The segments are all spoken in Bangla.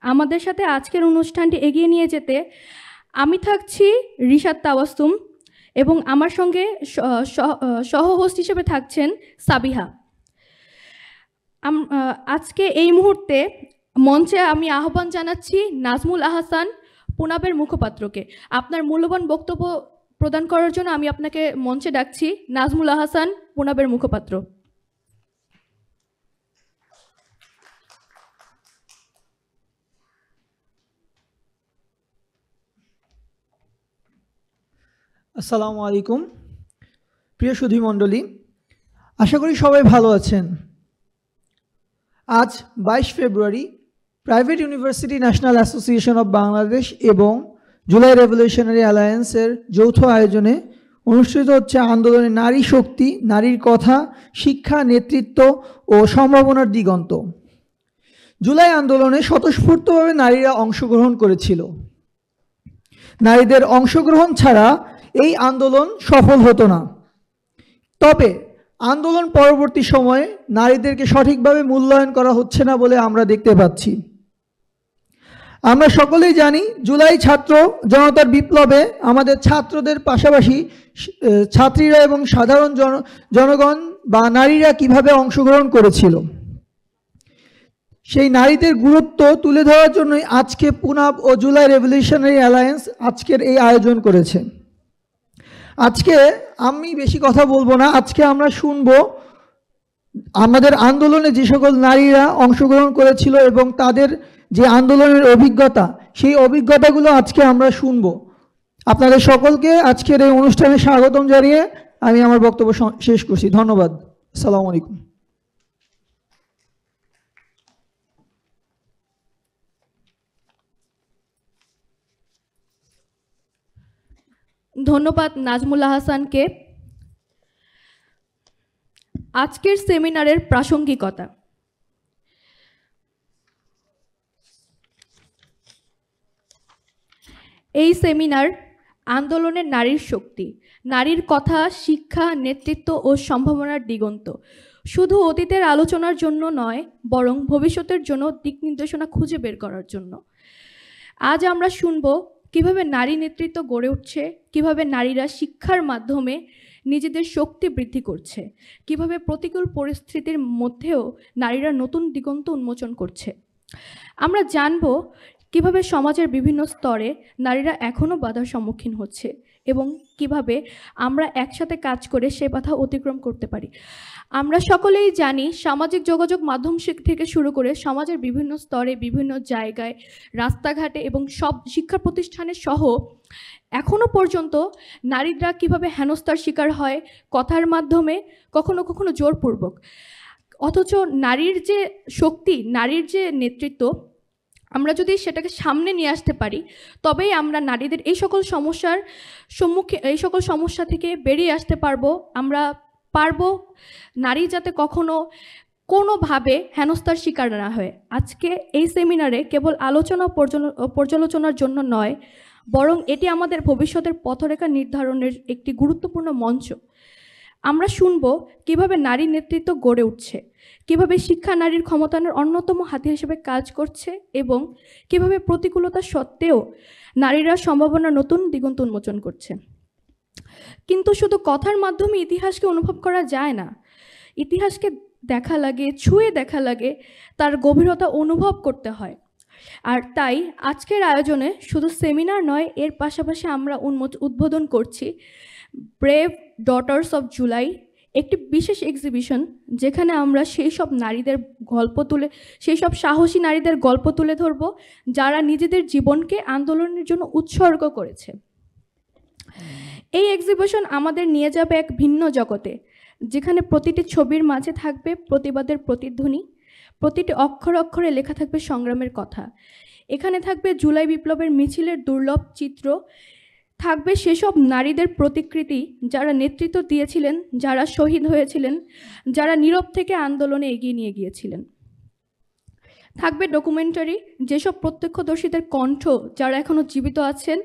আমাদের সাথে আজকের অনুষ্ঠানটি এগিয়ে নিয়ে যেতে আমি থাকছি রিশাদ তাবাসসুম এবং আমার সঙ্গে সহ হোস্ট হিসেবে থাকছেন সাবিহা। আজকে এই মুহূর্তে মঞ্চে আমি আহ্বান জানাচ্ছি নাজমুল আহসান পুনাবের মুখপাত্রকে। আপনার মূল্যবান বক্তব্য প্রদান করার জন্য আমি আপনাকে মঞ্চে ডাকছি। নাজমুল আহসান পুনাবের মুখপাত্র। আসসালামু আলাইকুম প্রিয় সুধী মণ্ডলী, আশা করি সবাই ভালো আছেন। আজ 22 February private university national association of Bangladesh এবং জুলাই রেভলিউশনারি অ্যালায়েন্সের যৌথ আয়োজনে অনুষ্ঠিত হচ্ছে আন্দোলনে নারী শক্তি, নারীর কথা, শিক্ষা, নেতৃত্ব ও সম্ভাবনার দিগন্ত। জুলাই আন্দোলনে স্বতঃস্ফূর্তভাবে নারীরা অংশগ্রহণ করেছিল। নারীদের অংশগ্রহণ ছাড়া এই আন্দোলন সফল হতো না। তবে আন্দোলন পরবর্তী সময়ে নারীদেরকে সঠিকভাবে মূল্যায়ন করা হচ্ছে না বলে আমরা দেখতে পাচ্ছি। আমরা সকলেই জানি জুলাই ছাত্র জনতার বিপ্লবে আমাদের ছাত্রদের পাশাপাশি ছাত্রীরা এবং সাধারণ জনগণ বা নারীরা কিভাবে অংশগ্রহণ করেছিল, সেই নারীদের গুরুত্ব তুলে ধরার জন্যই আজকে পুনাব ও জুলাই রেভলিউশনারি অ্যালায়েন্স আজকের এই আয়োজন করেছে। আজকে আমি বেশি কথা বলবো না, আজকে আমরা শুনবো আমাদের আন্দোলনে যে সকল নারীরা অংশগ্রহণ করেছিল এবং তাদের যে আন্দোলনের অভিজ্ঞতা, সেই অভিজ্ঞতাগুলো আজকে আমরা শুনবো। আপনাদের সকলকে আজকের এই অনুষ্ঠানে স্বাগতম জানিয়ে আমি আমার বক্তব্য শেষ করছি। ধন্যবাদ। আসসালামু আলাইকুম। ধন্যবাদ নাজমুল আহসানকে। আজকের সেমিনারের প্রাসঙ্গিকতা। এই সেমিনার আন্দোলনের নারীর শক্তি, নারীর কথা, শিক্ষা, নেতৃত্ব ও সম্ভাবনার দিগন্ত। শুধু অতীতের আলোচনার জন্য নয়, বরং ভবিষ্যতের জন্য দিক নির্দেশনা খুঁজে বের করার জন্য। আজ আমরা শুনব কিভাবে নারী নেতৃত্ব গড়ে উঠছে, কিভাবে নারীরা শিক্ষার মাধ্যমে নিজেদের শক্তি বৃদ্ধি করছে, কিভাবে প্রতিকূল পরিস্থিতির মধ্যেও নারীরা নতুন দিগন্ত উন্মোচন করছে। আমরা জানব কিভাবে সমাজের বিভিন্ন স্তরে নারীরা এখনও বাধার সম্মুখীন হচ্ছে এবং কিভাবে আমরা একসাথে কাজ করে সে বাধা অতিক্রম করতে পারি। আমরা সকলেই জানি সামাজিক যোগাযোগ মাধ্যম থেকে শুরু করে সমাজের বিভিন্ন স্তরে, বিভিন্ন জায়গায়, রাস্তাঘাটে এবং সব শিক্ষা প্রতিষ্ঠানে সহ এখনও পর্যন্ত নারীরা কিভাবে হেনস্থার শিকার হয়, কথার মাধ্যমে, কখনো কখনো জোরপূর্বক। অথচ নারীর যে শক্তি, নারীর যে নেতৃত্ব, আমরা যদি সেটাকে সামনে নিয়ে আসতে পারি তবেই আমরা নারীদের এই সকল সমস্যা থেকে বেরিয়ে আসতে পারবো। আমরা পারবো নারী যাতে কখনো কোনোভাবে হেনস্থার শিকার না হয়। আজকে এই সেমিনারে কেবল আলোচনা পর্যালোচনার জন্য নয়, বরং এটি আমাদের ভবিষ্যতের পথরেখা নির্ধারণের একটি গুরুত্বপূর্ণ মঞ্চ। আমরা শুনব কিভাবে নারী নেতৃত্ব গড়ে উঠছে, কিভাবে শিক্ষা নারীর ক্ষমতায়নের অন্যতম হাতিয়ার হিসেবে কাজ করছে এবং কিভাবে প্রতিকূলতা সত্ত্বেও নারীরা সম্ভাবনার নতুন দিগন্ত উন্মোচন করছে। কিন্তু শুধু কথার মাধ্যমে ইতিহাসকে অনুভব করা যায় না, ইতিহাসকে দেখা লাগে, ছুঁয়ে দেখা লাগে, তার গভীরতা অনুভব করতে হয়। আর তাই আজকের আয়োজনে শুধু সেমিনার নয়, এর পাশাপাশি আমরা উদ্বোধন করছি ব্রেভ ডটার্স অফ জুলাই, একটি বিশেষ এক্সিবিশন যেখানে আমরা সেই সব সাহসী নারীদের গল্প তুলে ধরব যারা নিজেদের জীবনকে আন্দোলনের জন্য উৎসর্গ করেছে। এই এক্সিবিশন আমাদের নিয়ে যাবে এক ভিন্ন জগতে, যেখানে প্রতিটি ছবির মাঝে থাকবে প্রতিবাদের প্রতিধ্বনি, প্রতিটি অক্ষরে অক্ষরে লেখা থাকবে সংগ্রামের কথা। এখানে থাকবে জুলাই বিপ্লবের মিছিলের দুর্লভ চিত্র, থাকবে সেসব নারীদের প্রতিকৃতি যারা নেতৃত্ব দিয়েছিলেন, যারা শহীদ হয়েছিলেন, যারা নীরব থেকে আন্দোলনে এগিয়ে নিয়ে গিয়েছিলেন। থাকবে ডকুমেন্টারি, যেসব প্রত্যক্ষদর্শীদের কণ্ঠ যারা এখনও জীবিত আছেন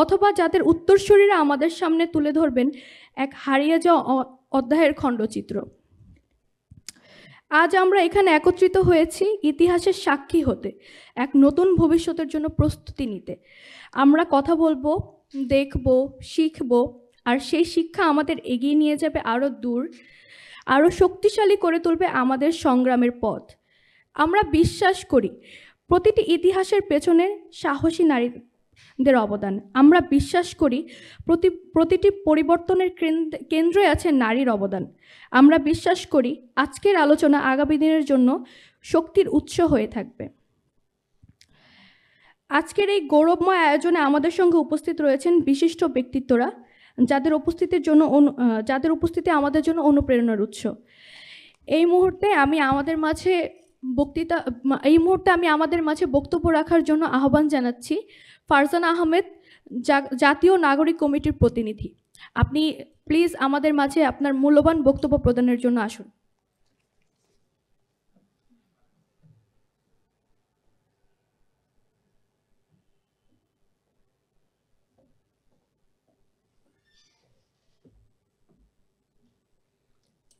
অথবা যাদের উত্তরসূরিরা আমাদের সামনে তুলে ধরবেন এক হারিয়ে যাওয়া অধ্যায়ের খণ্ডচিত্র। আজ আমরা এখানে একত্রিত হয়েছি ইতিহাসের সাক্ষী হতে, এক নতুন ভবিষ্যতের জন্য প্রস্তুতি নিতে। আমরা কথা বলবো, দেখব, শিখব, আর সেই শিক্ষা আমাদের এগিয়ে নিয়ে যাবে আরও দূর, আরও শক্তিশালী করে তুলবে আমাদের সংগ্রামের পথ। আমরা বিশ্বাস করি প্রতিটি ইতিহাসের পেছনে সাহসী নারীদের অবদান। আমরা বিশ্বাস করি প্রতিটি পরিবর্তনের কেন্দ্রে আছে নারীর অবদান। আমরা বিশ্বাস করি আজকের আলোচনা আগামী দিনের জন্য শক্তির উৎস হয়ে থাকবে। আজকের এই গৌরবময় আয়োজনে আমাদের সঙ্গে উপস্থিত রয়েছেন বিশিষ্ট ব্যক্তিত্বরা, যাদের উপস্থিতি আমাদের জন্য অনুপ্রেরণার উৎস। এই মুহূর্তে আমি আমাদের মাঝে বক্তব্য রাখার জন্য আহ্বান জানাচ্ছি ফারজানা আহমেদ, জাতীয় নাগরিক কমিটির প্রতিনিধি। আপনি প্লিজ আমাদের মাঝে আপনার মূল্যবান বক্তব্য প্রদানের জন্য আসুন।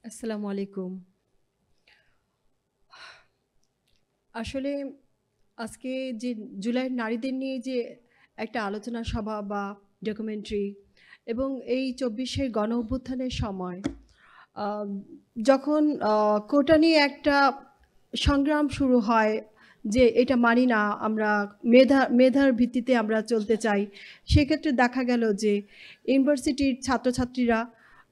আসসালামু আলাইকুম। আসলে আজকে যে জুলাইয়ের নারীদের নিয়ে যে একটা আলোচনা সভা বা ডকুমেন্টারি এবং এই 24-এর গণ অভ্যুত্থানের সময় যখন কোটা নিয়ে একটা সংগ্রাম শুরু হয় যে এটা মানি না, আমরা মেধার ভিত্তিতে আমরা চলতে চাই, সেক্ষেত্রে দেখা গেল যে ইউনিভার্সিটির ছাত্রছাত্রীরা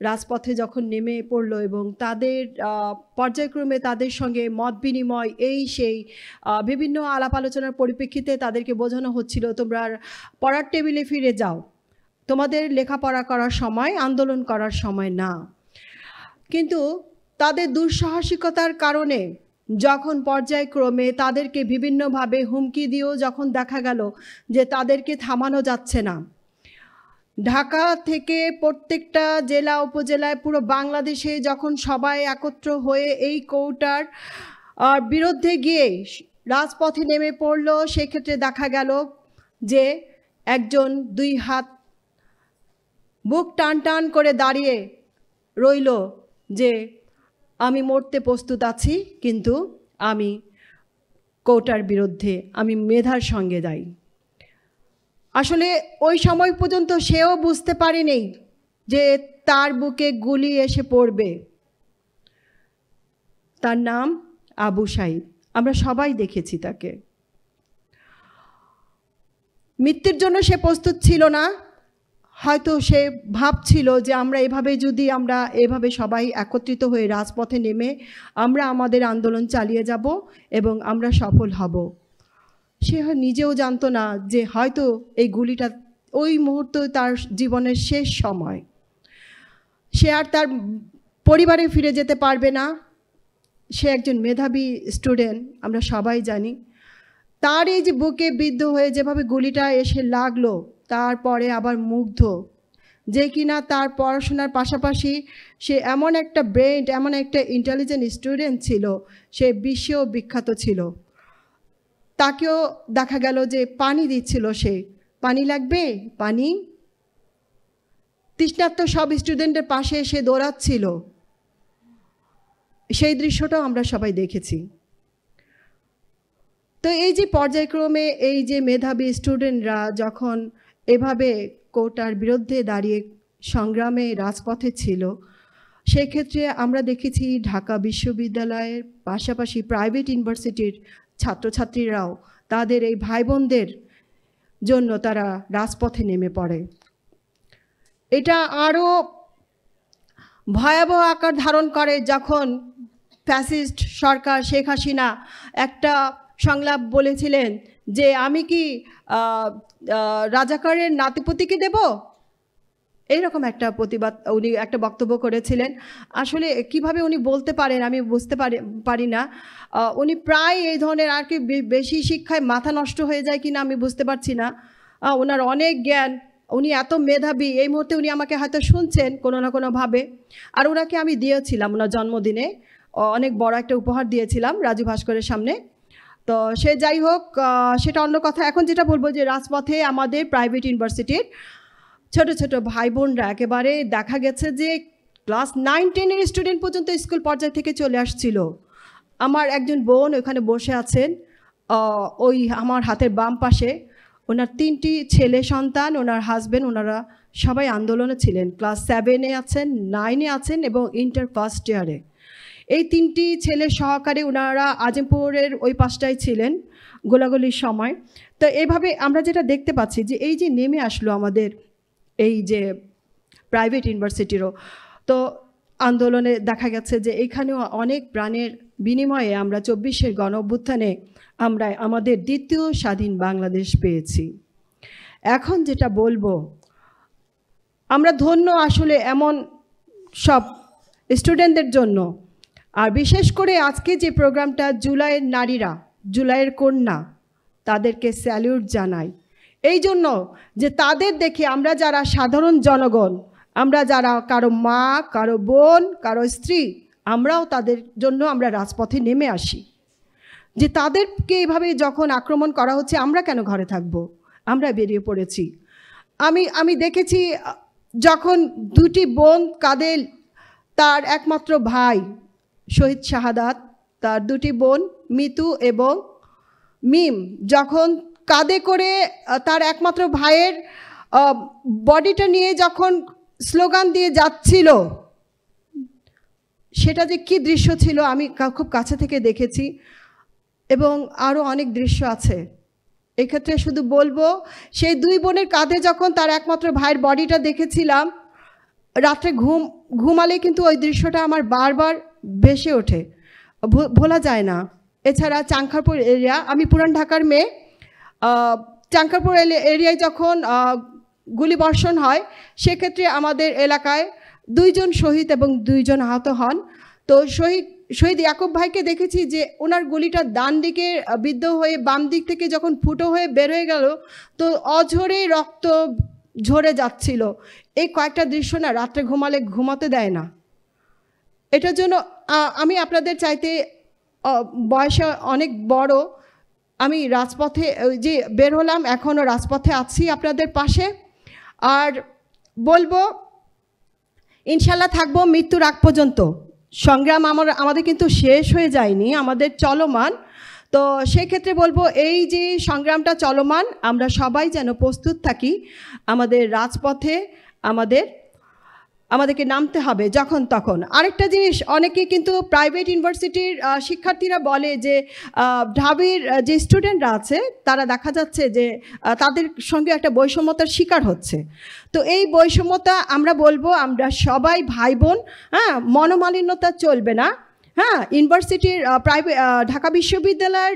রাজপথে যখন নেমে পড়লো এবং তাদের পর্যায়ক্রমে তাদের সঙ্গে মত বিনিময় সেই বিভিন্ন আলাপ আলোচনার পরিপ্রেক্ষিতে তাদেরকে বোঝানো হচ্ছিল, তোমরা পড়ার টেবিলে ফিরে যাও, তোমাদের লেখাপড়া করার সময়, আন্দোলন করার সময় না। কিন্তু তাদের দুঃসাহসিকতার কারণে যখন পর্যায়ক্রমে তাদেরকে বিভিন্নভাবে হুমকি দিয়েও যখন দেখা গেল যে তাদেরকে থামানো যাচ্ছে না, ঢাকা থেকে প্রত্যেকটা জেলা উপজেলায় পুরো বাংলাদেশে যখন সবাই একত্র হয়ে এই কোটার বিরুদ্ধে গিয়ে রাজপথে নেমে পড়ল, সেক্ষেত্রে দেখা গেল যে একজন 2 হাত বুক টান টান করে দাঁড়িয়ে রইল যে আমি মরতে প্রস্তুত আছি, কিন্তু আমি কোটার বিরুদ্ধে, আমি মেধার সঙ্গে যাই। আসলে ওই সময় পর্যন্ত সেও বুঝতে পারেনি যে তার বুকে গুলি এসে পড়বে। তার নাম আবু সাঈদ, আমরা সবাই দেখেছি তাকে। মৃত্যুর জন্য সে প্রস্তুত ছিল না, হয়তো সে ভাবছিল যে আমরা এভাবে সবাই একত্রিত হয়ে রাজপথে নেমে আমরা আমাদের আন্দোলন চালিয়ে যাব এবং আমরা সফল হব। সে নিজেও জানতো না যে হয়তো এই গুলিটা ওই মুহূর্তে তার জীবনের শেষ সময়, সে আর তার পরিবারে ফিরে যেতে পারবে না। সে একজন মেধাবী স্টুডেন্ট, আমরা সবাই জানি। তার এই যে বুকে বিদ্ধ হয়ে যেভাবে গুলিটা এসে লাগলো, তারপরে আবার মুগ্ধ যে কিনা তার পড়াশোনার পাশাপাশি সে এমন একটা ব্রেন, এমন একটা ইন্টেলিজেন্ট স্টুডেন্ট ছিল, সে বিশ্বেও বিখ্যাত ছিল। তাকেও দেখা গেল যে পানি দিচ্ছিল, সে পানি লাগবে, পানি, তৃষ্ণার্ত সব স্টুডেন্টের পাশে এসে দৌড়াচ্ছিল। সেই দৃশ্যটাও আমরা সবাই দেখেছি। তো এই যে পর্যায়ক্রমে এই যে মেধাবী স্টুডেন্টরা যখন এভাবে কোটার বিরুদ্ধে দাঁড়িয়ে সংগ্রামে রাজপথে ছিল, সেক্ষেত্রে আমরা দেখেছি ঢাকা বিশ্ববিদ্যালয়ের পাশাপাশি প্রাইভেট ইউনিভার্সিটির ছাত্রছাত্রীরাও তাদের এই ভাই বোনদের জন্য তারা রাজপথে নেমে পড়ে। এটা আরও ভয়াবহ আকার ধারণ করে যখন ফ্যাসিস্ট সরকার শেখ হাসিনা একটা সংলাপ বলেছিলেন যে আমি কি রাজাকারের নাতিপুতিকে দেব, এইরকম একটা উনি একটা বক্তব্য করেছিলেন। আসলে কিভাবে উনি বলতে পারেন আমি বুঝতে পারি না। উনি প্রায় এই ধরনের, আর কি বেশি শিক্ষায় মাথা নষ্ট হয়ে যায় কিনা আমি বুঝতে পারছি না। ওনার অনেক জ্ঞান, উনি এত মেধাবী। এই মুহূর্তে উনি আমাকে হয়তো শুনছেন কোনো না কোনোভাবে। আর ওনাকে আমি দিয়েছিলাম ওনার জন্মদিনে অনেক বড় একটা উপহার দিয়েছিলাম রাজু ভাস্করের সামনে। তো সে যাই হোক, সেটা অন্য কথা। এখন যেটা বলবো যে রাজপথে আমাদের প্রাইভেট ইউনিভার্সিটির ছোট ছোট ভাই বোনরা একেবারে দেখা গেছে যে ক্লাস 9-10 স্টুডেন্ট পর্যন্ত স্কুল পর্যায় থেকে চলে আসছিল। আমার একজন বোন ওখানে বসে আছেন, ওই আমার হাতের বাম পাশে। ওনার 3টি ছেলে সন্তান, ওনার হাজব্যান্ড, ওনারা সবাই আন্দোলনে ছিলেন। ক্লাস 7-এ আছেন, 9-এ আছেন এবং ইন্টার ফার্স্ট ইয়ারে। এই 3টি ছেলে সহকারে ওনারা আজিমপুরের ওই পাশটায় ছিলেন গোলাগুলির সময়। তো এইভাবে আমরা যেটা দেখতে পাচ্ছি যে এই যে নেমে আসলো আমাদের এই যে প্রাইভেট ইউনিভার্সিটিরও তো আন্দোলনে দেখা গেছে যে এখানেও অনেক প্রাণের বিনিময়ে আমরা 24-এর গণ অভ্যুত্থানে আমরা আমাদের দ্বিতীয় স্বাধীন বাংলাদেশ পেয়েছি। এখন যেটা বলবো, আমরা ধন্য আসলে এমন সব স্টুডেন্টদের জন্য। আর বিশেষ করে আজকে যে প্রোগ্রামটা জুলাইয়ের নারীরা, জুলাইয়ের কন্যা, তাদেরকে স্যালিউট জানাই এই জন্য যে তাদের দেখে আমরা যারা সাধারণ জনগণ, আমরা যারা কারো মা, কারো বোন, কারো স্ত্রী, আমরাও তাদের জন্য আমরা রাজপথে নেমে আসি। যে তাদেরকে এভাবে যখন আক্রমণ করা হচ্ছে, আমরা কেন ঘরে থাকবো? আমরা বেরিয়ে পড়েছি। আমি দেখেছি যখন 2টি বোন কাঁদে, তার একমাত্র ভাই শহীদ শাহাদাত, তার 2টি বোন মিতু এবং মিম যখন কাঁধে করে তার একমাত্র ভাইয়ের বডিটা নিয়ে যখন স্লোগান দিয়ে যাচ্ছিল, সেটা যে কী দৃশ্য ছিল আমি খুব কাছে থেকে দেখেছি। এবং আরও অনেক দৃশ্য আছে। এক্ষেত্রে শুধু বলবো, সেই 2 বোনের কাঁধে যখন তার একমাত্র ভাইয়ের বডিটা দেখেছিলাম, রাত্রে ঘুমালে কিন্তু ওই দৃশ্যটা আমার বারবার ভেসে ওঠে, ভোলা যায় না। এছাড়া চাংখারপুর এরিয়া, আমি পুরান ঢাকার মেয়ে, চাংখারপুর এরিয়ায় যখন গুলিবর্ষণ হয়, সেক্ষেত্রে আমাদের এলাকায় 2 জন শহীদ এবং 2 জন আহত হন। তো শহীদ ইয়াকুব ভাইকে দেখেছি যে ওনার গুলিটা ডান দিকে বিদ্ধ হয়ে বাম দিক থেকে যখন ফুটো হয়ে বের হয়ে গেল, তো অঝরে রক্ত ঝরে যাচ্ছিল। এই কয়েকটা দৃশ্য না রাত্রে ঘুমালে ঘুমাতে দেয় না। এটার জন্য আমি আপনাদের চাইতে বয়সে অনেক বড়, আমি রাজপথে যে বের হলাম, এখনও রাজপথে আছি আপনাদের পাশে। আর বলবো ইনশাল্লাহ থাকবো মৃত্যুর আগ পর্যন্ত। সংগ্রাম আমাদের কিন্তু শেষ হয়ে যায়নি, আমাদের চলমান। তো সেক্ষেত্রে বলবো এই যে সংগ্রামটা চলমান, আমরা সবাই যেন প্রস্তুত থাকি। আমাদের রাজপথে আমাদেরকে নামতে হবে যখন তখন। আরেকটা জিনিস, অনেকে কিন্তু প্রাইভেট ইউনিভার্সিটির শিক্ষার্থীরা বলে যে ঢাবির যে স্টুডেন্টরা আছে তারা দেখা যাচ্ছে যে তাদের সঙ্গে একটা বৈষম্যতার শিকার হচ্ছে। তো এই বৈষম্যতা আমরা বলবো আমরা সবাই ভাই বোন, হ্যাঁ, মনোমালিন্যতা চলবে না। হ্যাঁ, ইউনিভার্সিটির ঢাকা বিশ্ববিদ্যালয়ের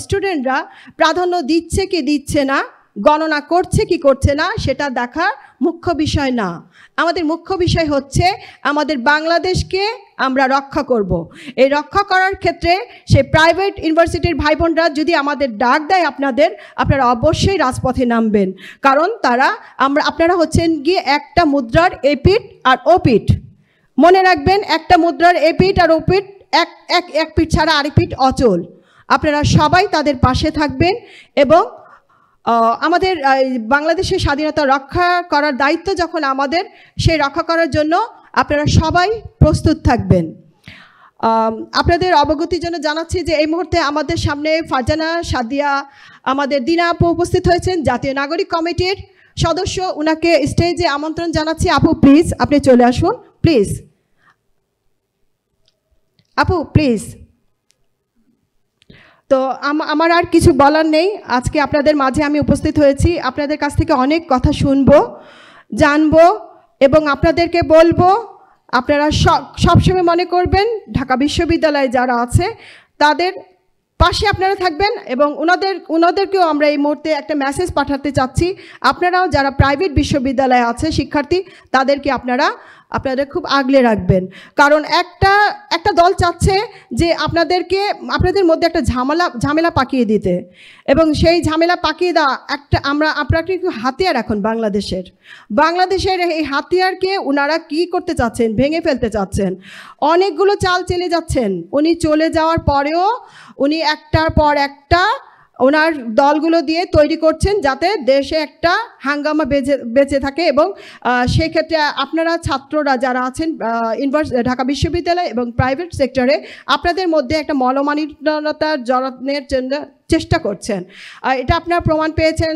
স্টুডেন্টরা প্রাধান্য দিচ্ছে কি দিচ্ছে না, গণনা করছে কি করছে না, সেটা দেখার মুখ্য বিষয় না। আমাদের মুখ্য বিষয় হচ্ছে আমাদের বাংলাদেশকে আমরা রক্ষা করব। এই রক্ষা করার ক্ষেত্রে সেই প্রাইভেট ইউনিভার্সিটির ভাই বোনরা যদি আমাদের ডাক দেয় আপনারা অবশ্যই রাজপথে নামবেন। কারণ আপনারা হচ্ছেন গিয়ে একটা মুদ্রার এপিঠ আর ওপিঠ। মনে রাখবেন, একটা মুদ্রার এপিঠ আর ওপিঠ, এক পিঠ ছাড়া আরেক পিঠ অচল। আপনারা সবাই তাদের পাশে থাকবেন এবং আমাদের বাংলাদেশের স্বাধীনতা রক্ষা করার দায়িত্ব যখন আমাদের, সেই রক্ষা করার জন্য আপনারা সবাই প্রস্তুত থাকবেন। আপনাদের অবগতির জন্য জানাচ্ছি যে এই মুহূর্তে আমাদের সামনে ফারজানা সাদিয়া, আমাদের দিনা আপু উপস্থিত হয়েছেন, জাতীয় নাগরিক কমিটির সদস্য। উনাকে স্টেজে আমন্ত্রণ জানাচ্ছি। আপু প্লিজ, আপনি চলে আসুন প্লিজ। আপু প্লিজ। তো আমার আর কিছু বলার নেই। আজকে আপনাদের মাঝে আমি উপস্থিত হয়েছি, আপনাদের কাছ থেকে অনেক কথা শুনবো, জানবো এবং আপনাদেরকে বলবো আপনারা সবসময় মনে করবেন ঢাকা বিশ্ববিদ্যালয়ে যারা আছে তাদের পাশে আপনারা থাকবেন। এবং ওনাদেরকেও আমরা এই মুহূর্তে একটা মেসেজ পাঠাতে চাচ্ছি, আপনারাও যারা প্রাইভেট বিশ্ববিদ্যালয়ে আছে শিক্ষার্থী, তাদেরকে আপনাদের খুব আগলে রাখবেন। কারণ একটা দল চাচ্ছে যে আপনাদের মধ্যে একটা ঝামেলা পাকিয়ে দিতে, এবং সেই ঝামেলা পাকিয়ে দেওয়া আপনাকে হাতিয়ার এখন বাংলাদেশের এই হাতিয়ারকে ওনারা কি করতে চাচ্ছেন, ভেঙে ফেলতে চাচ্ছেন। অনেকগুলো চাল চেলে যাচ্ছেন। উনি চলে যাওয়ার পরেও উনি একটার পর একটা ওনার দলগুলো দিয়ে তৈরি করছেন যাতে দেশে একটা হাঙ্গামা বেঁচে থাকে। এবং সেক্ষেত্রে আপনারা ছাত্ররা যারা আছেন ঢাকা বিশ্ববিদ্যালয় এবং প্রাইভেট সেক্টরে আপনাদের মধ্যে একটা মনোমালিন্যতা জড়ানোর জন্য চেষ্টা করছেন। এটা আপনারা প্রমাণ পেয়েছেন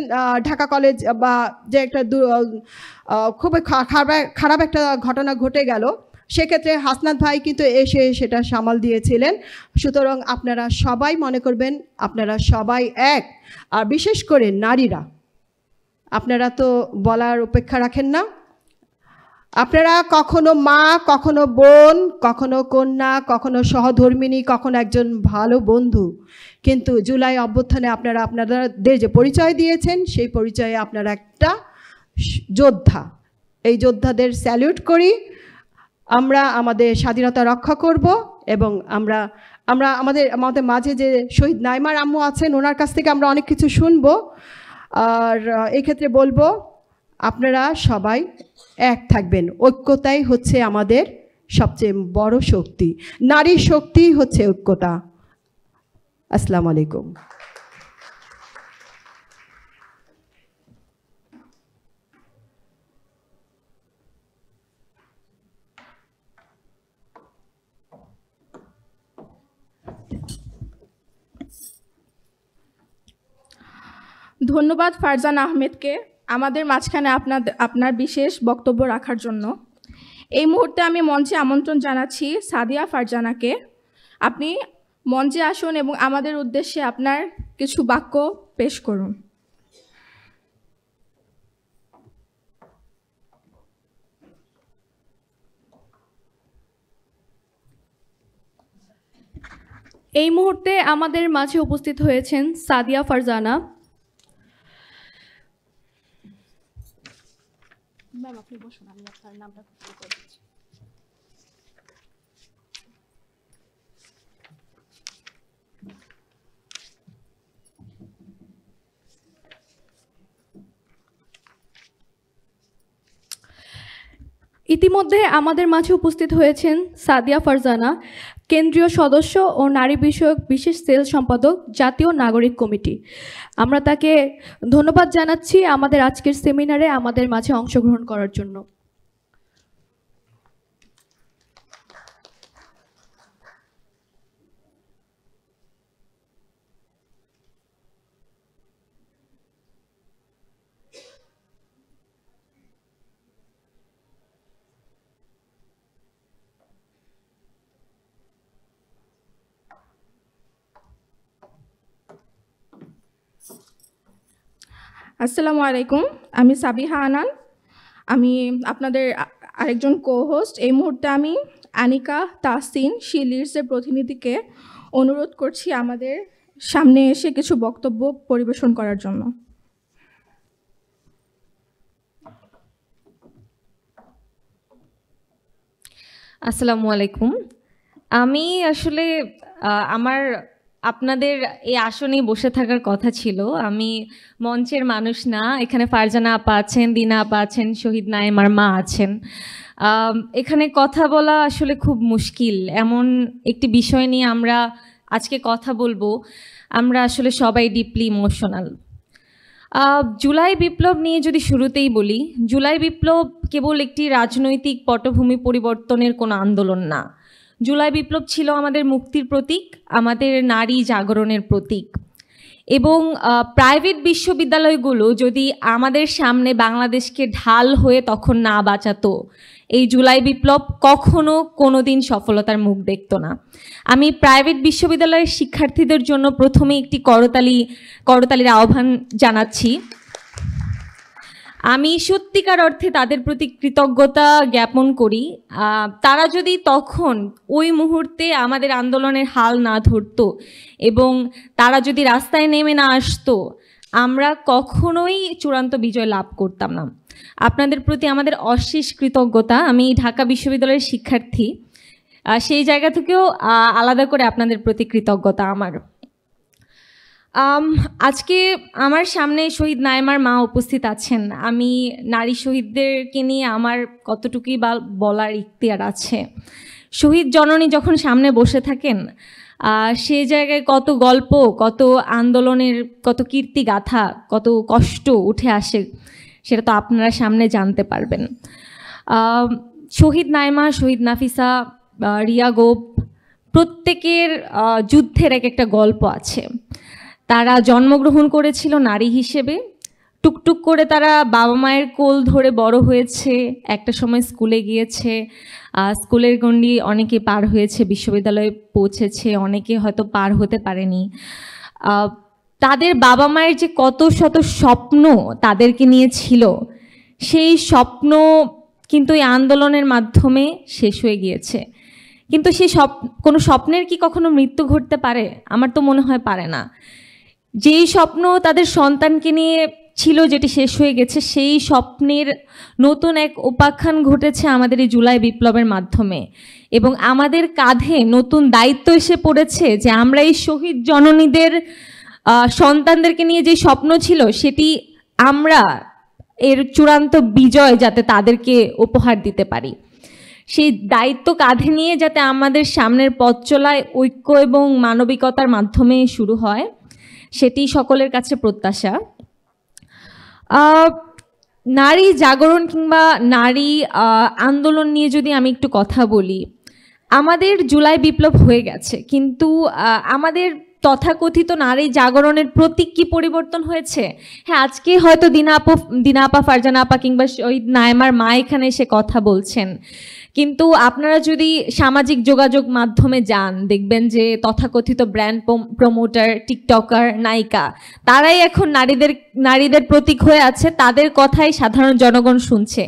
ঢাকা কলেজ বা যে একটা খুবই খারাপ একটা ঘটনা ঘটে গেল, সেক্ষেত্রে হাসনাত ভাই কিন্তু এসে সেটা সামাল দিয়েছিলেন। সুতরাং আপনারা সবাই মনে করবেন আপনারা সবাই এক, আর বিশেষ করে নারীরা আপনারা তো বলার অপেক্ষা রাখেন না। আপনারা কখনো মা, কখনো বোন, কখনো কন্যা, কখনো সহধর্মিণী, কখনো একজন ভালো বন্ধু, কিন্তু জুলাই অভ্যুত্থানে আপনারা আপনাদের যে পরিচয় দিয়েছেন সেই পরিচয়ে আপনারা একটা যোদ্ধা। এই যোদ্ধাদের স্যালিউট করি। আমরা আমাদের স্বাধীনতা রক্ষা করব এবং আমরা আমাদের মাঝে যে শহীদ নাইমার আম্মু আছেন ওনার কাছ থেকে আমরা অনেক কিছু শুনবো। আর এই ক্ষেত্রে বলবো আপনারা সবাই এক থাকবেন। ঐক্যতাই হচ্ছে আমাদের সবচেয়ে বড় শক্তি, নারীর শক্তি হচ্ছে ঐক্যতা। আসসালামু আলাইকুম। ধন্যবাদ ফারজানা আহমেদকে আমাদের মাঝখানে আপনার বিশেষ বক্তব্য রাখার জন্য। এই মুহূর্তে আমি মঞ্চে আমন্ত্রণ জানাচ্ছি সাদিয়া ফারজানাকে। আপনি মঞ্চে আসুন এবং আমাদের উদ্দেশ্যে আপনার কিছু বাক্য পেশ করুন। এই মুহূর্তে আমাদের মাঝে উপস্থিত হয়েছেন সাদিয়া ফারজানা। ম্যাম আপনি বসুন, আমি আপনার নামটা করে দিচ্ছি। ইতিমধ্যে আমাদের মাঝে উপস্থিত হয়েছেন সাদিয়া ফারজানা, কেন্দ্রীয় সদস্য ও নারী বিষয়ক বিশেষ সেল সম্পাদক, জাতীয় নাগরিক কমিটি। আমরা তাকে ধন্যবাদ জানাচ্ছি আমাদের আজকের সেমিনারে আমাদের মাঝে অংশগ্রহণ করার জন্য। আসসালামু আলাইকুম, আমি সাবিহা আনান, আমি আপনাদের আরেকজন কো-হোস্ট। এই মুহূর্তে আমি আনিকা তাহসিন শি লিডসের প্রতিনিধিকে অনুরোধ করছি আমাদের সামনে এসে কিছু বক্তব্য পরিবেশন করার জন্য। আসসালামু আলাইকুম। আমি আসলে আপনাদের এই আসনে বসে থাকার কথা ছিল। আমি মঞ্চের মানুষ না। এখানে ফারজানা আপা আছেন, দিনা আপা আছেন, শহীদ নাইমার মা আছেন। এখানে কথা বলা আসলে খুব মুশকিল। এমন একটি বিষয় নিয়ে আমরা আজকে কথা বলবো, আমরা আসলে সবাই ডিপলি ইমোশনাল। জুলাই বিপ্লব নিয়ে যদি শুরুতেই বলি, জুলাই বিপ্লব কেবল একটি রাজনৈতিক পটভূমি পরিবর্তনের কোনো আন্দোলন না। জুলাই বিপ্লব ছিল আমাদের মুক্তির প্রতীক, আমাদের নারী জাগরণের প্রতীক। এবং প্রাইভেট বিশ্ববিদ্যালয়গুলো যদি আমাদের সামনে বাংলাদেশকে ঢাল হয়ে তখন না বাঁচাতো, এই জুলাই বিপ্লব কখনো কোনো দিন সফলতার মুখ দেখত না। আমি প্রাইভেট বিশ্ববিদ্যালয়ের শিক্ষার্থীদের জন্য প্রথমে একটি করতালির আহ্বান জানাচ্ছি। আমি সত্যিকার অর্থে তাদের প্রতি কৃতজ্ঞতা জ্ঞাপন করি। তারা যদি তখন ওই মুহূর্তে আমাদের আন্দোলনের হাল না ধরতো এবং তারা যদি রাস্তায় নেমে না আসতো, আমরা কখনোই চূড়ান্ত বিজয় লাভ করতাম না। আপনাদের প্রতি আমাদের অশেষ কৃতজ্ঞতা। আমি ঢাকা বিশ্ববিদ্যালয়ের শিক্ষার্থী, সেই জায়গা থেকেও আলাদা করে আপনাদের প্রতি কৃতজ্ঞতা আমার। আজকে আমার সামনে শহীদ নাইমার মা উপস্থিত আছেন। আমি নারী শহীদদেরকে নিয়ে আমার কতটুকুই বা বলার ইখতিয়ার আছে। শহীদ জননী যখন সামনে বসে থাকেন, সে জায়গায় কত গল্প, কত আন্দোলনের, কত কীর্তিগাথা, কত কষ্ট উঠে আসে, সেটা তো আপনারা সামনে জানতে পারবেন। শহীদ নাইমা, শহীদ নাফিসা, রিয়া গোপ, প্রত্যেকের যুদ্ধের এক একটা গল্প আছে। তারা জন্মগ্রহণ করেছিল নারী হিসেবে, টুকটুক করে তারা বাবা মায়ের কোল ধরে বড় হয়েছে, একটা সময় স্কুলে গিয়েছে, স্কুলের গণ্ডি অনেকে পার হয়েছে, বিশ্ববিদ্যালয়ে পৌঁছেছে, অনেকে হয়তো পার হতে পারেনি। তাদের বাবা মায়ের যে কত শত স্বপ্ন তাদেরকে নিয়ে ছিল, সেই স্বপ্ন কিন্তু এই আন্দোলনের মাধ্যমে শেষ হয়ে গিয়েছে। কিন্তু সেই কোনো স্বপ্নের কি কখনো মৃত্যু ঘটতে পারে? আমার তো মনে হয় পারে না। যেই স্বপ্ন তাদের সন্তানকে নিয়ে ছিল, যেটি শেষ হয়ে গেছে, সেই স্বপ্নের নতুন এক উপাখ্যান ঘটেছে আমাদের এই জুলাই বিপ্লবের মাধ্যমে। এবং আমাদের কাঁধে নতুন দায়িত্ব এসে পড়েছে যে আমরা এই শহীদ জননীদের সন্তানদেরকে নিয়ে যে স্বপ্ন ছিল, সেটি আমরা এর চূড়ান্ত বিজয় যাতে তাদেরকে উপহার দিতে পারি, সেই দায়িত্ব কাঁধে নিয়ে যাতে আমাদের সামনের পথ চলায় ঐক্য এবং মানবিকতার মাধ্যমে শুরু হয়, সেটি সকলের কাছে প্রত্যাশা। নারী জাগরণ কিংবা নারী আন্দোলন নিয়ে যদি আমি একটু কথা বলি, আমাদের জুলাই বিপ্লব হয়ে গেছে, কিন্তু আমাদের তথাকথিত নারী জাগরণের প্রতীক কি পরিবর্তন হয়েছে? হ্যাঁ, আজকে হয়তো দিনা আপা, ফারজানা আপা কিংবা শহীদ নাইমার মা এখানে এসে কথা বলছেন, কিন্তু আপনারা যদি সামাজিক যোগাযোগ মাধ্যমে যান, দেখবেন যে তথাকথিত ব্র্যান্ড প্রমোটার, টিকটকার, নায়িকা, তারাই এখন নারীদের প্রতীক হয়ে আছে, তাদের কথাই সাধারণ জনগণ শুনছে।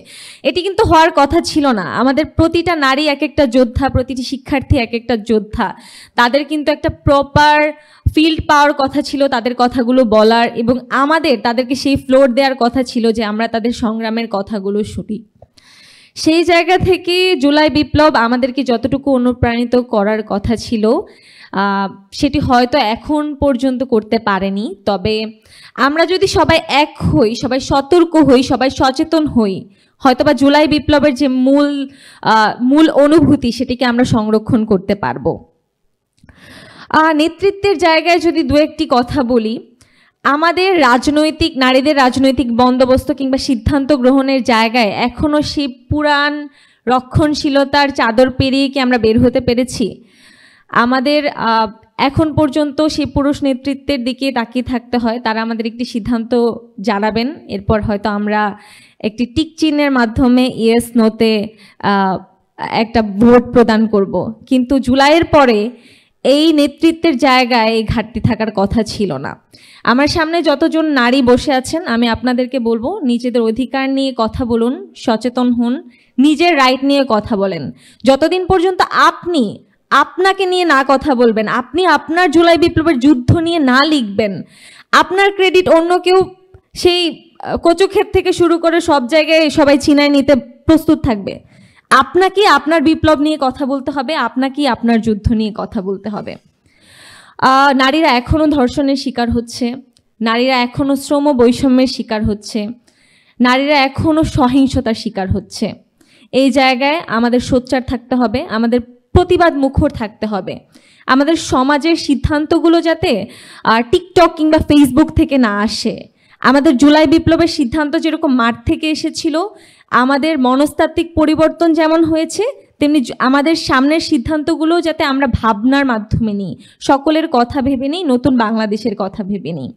এটি কিন্তু হওয়ার কথা ছিল না। আমাদের প্রতিটা নারী এক একটা যোদ্ধা, প্রতিটি শিক্ষার্থী এক একটা যোদ্ধা। তাদের কিন্তু একটা প্রপার ফিল্ড পাওয়ার কথা ছিল, তাদের কথাগুলো বলার, এবং তাদেরকে সেই ফ্লোর দেওয়ার কথা ছিল যে আমরা তাদের সংগ্রামের কথাগুলো শুনি। সেই জায়গা থেকে জুলাই বিপ্লব আমাদেরকে যতটুকু অনুপ্রাণিত করার কথা ছিল, সেটি হয়তো এখন পর্যন্ত করতে পারেনি। তবে আমরা যদি সবাই এক হই, সবাই সতর্ক হই, সবাই সচেতন হই, হয়তোবা জুলাই বিপ্লবের যে মূল অনুভূতি, সেটিকে আমরা সংরক্ষণ করতে পারবো। নেতৃত্বের জায়গায় যদি দু একটি কথা বলি, আমাদের নারীদের রাজনৈতিক বন্দোবস্ত কিংবা সিদ্ধান্ত গ্রহণের জায়গায় এখনো সেই পুরাণ রক্ষণশীলতার চাদর পেরিয়ে কি আমরা বের হতে পেরেছি? আমাদের এখন পর্যন্ত সেই পুরুষ নেতৃত্বের দিকে তাকিয়ে থাকতে হয়। তারা আমাদের একটি সিদ্ধান্ত জানাবেন, এরপর হয়তো আমরা একটি টিক চিহ্নের মাধ্যমে ইয়েস নোতে একটা ভোট প্রদান করব। কিন্তু জুলাইয়ের পরে এই নেতৃত্বের জায়গায় এই ঘাটতি থাকার কথা ছিল না। আমার সামনে যতজন নারী বসে আছেন, আমি আপনাদেরকে বলবো, নিজেদের অধিকার নিয়ে কথা বলুন, সচেতন হন, নিজের রাইট নিয়ে কথা বলেন। যতদিন পর্যন্ত আপনি আপনাকে নিয়ে না কথা বলবেন, আপনি আপনার জুলাই বিপ্লবের যুদ্ধ নিয়ে না লিখবেন, আপনার ক্রেডিট অন্য কেউ সেই কচুক্ষেত থেকে শুরু করে সব জায়গায় সবাই ছিনায় নিতে প্রস্তুত থাকবে। আপনাকে আপনার বিপ্লব নিয়ে কথা বলতে হবে, আপনাকে আপনার যুদ্ধ নিয়ে কথা বলতে হবে। নারীরা এখনও ধর্ষণের শিকার হচ্ছে, নারীরা এখনও শ্রম বৈষম্যের শিকার হচ্ছে, নারীরা এখনও সহিংসতার শিকার হচ্ছে। এই জায়গায় আমাদের সোচ্চার থাকতে হবে, আমাদের প্রতিবাদ মুখর থাকতে হবে। আমাদের সমাজের সিদ্ধান্তগুলো যাতে টিকটক কিংবা ফেসবুক থেকে না আসে। আমাদের জুলাই বিপ্লবের সিদ্ধান্ত যেরকম মাঠ থেকে এসেছিল, আমাদের মনস্তাত্ত্বিক পরিবর্তন যেমন হয়েছে, তেমনি আমাদের সামনের সিদ্ধান্তগুলো যাতে আমরা ভাবনার মাধ্যমে নিই, সকলের কথা ভেবে নিই, নতুন বাংলাদেশের কথা ভেবে নিই।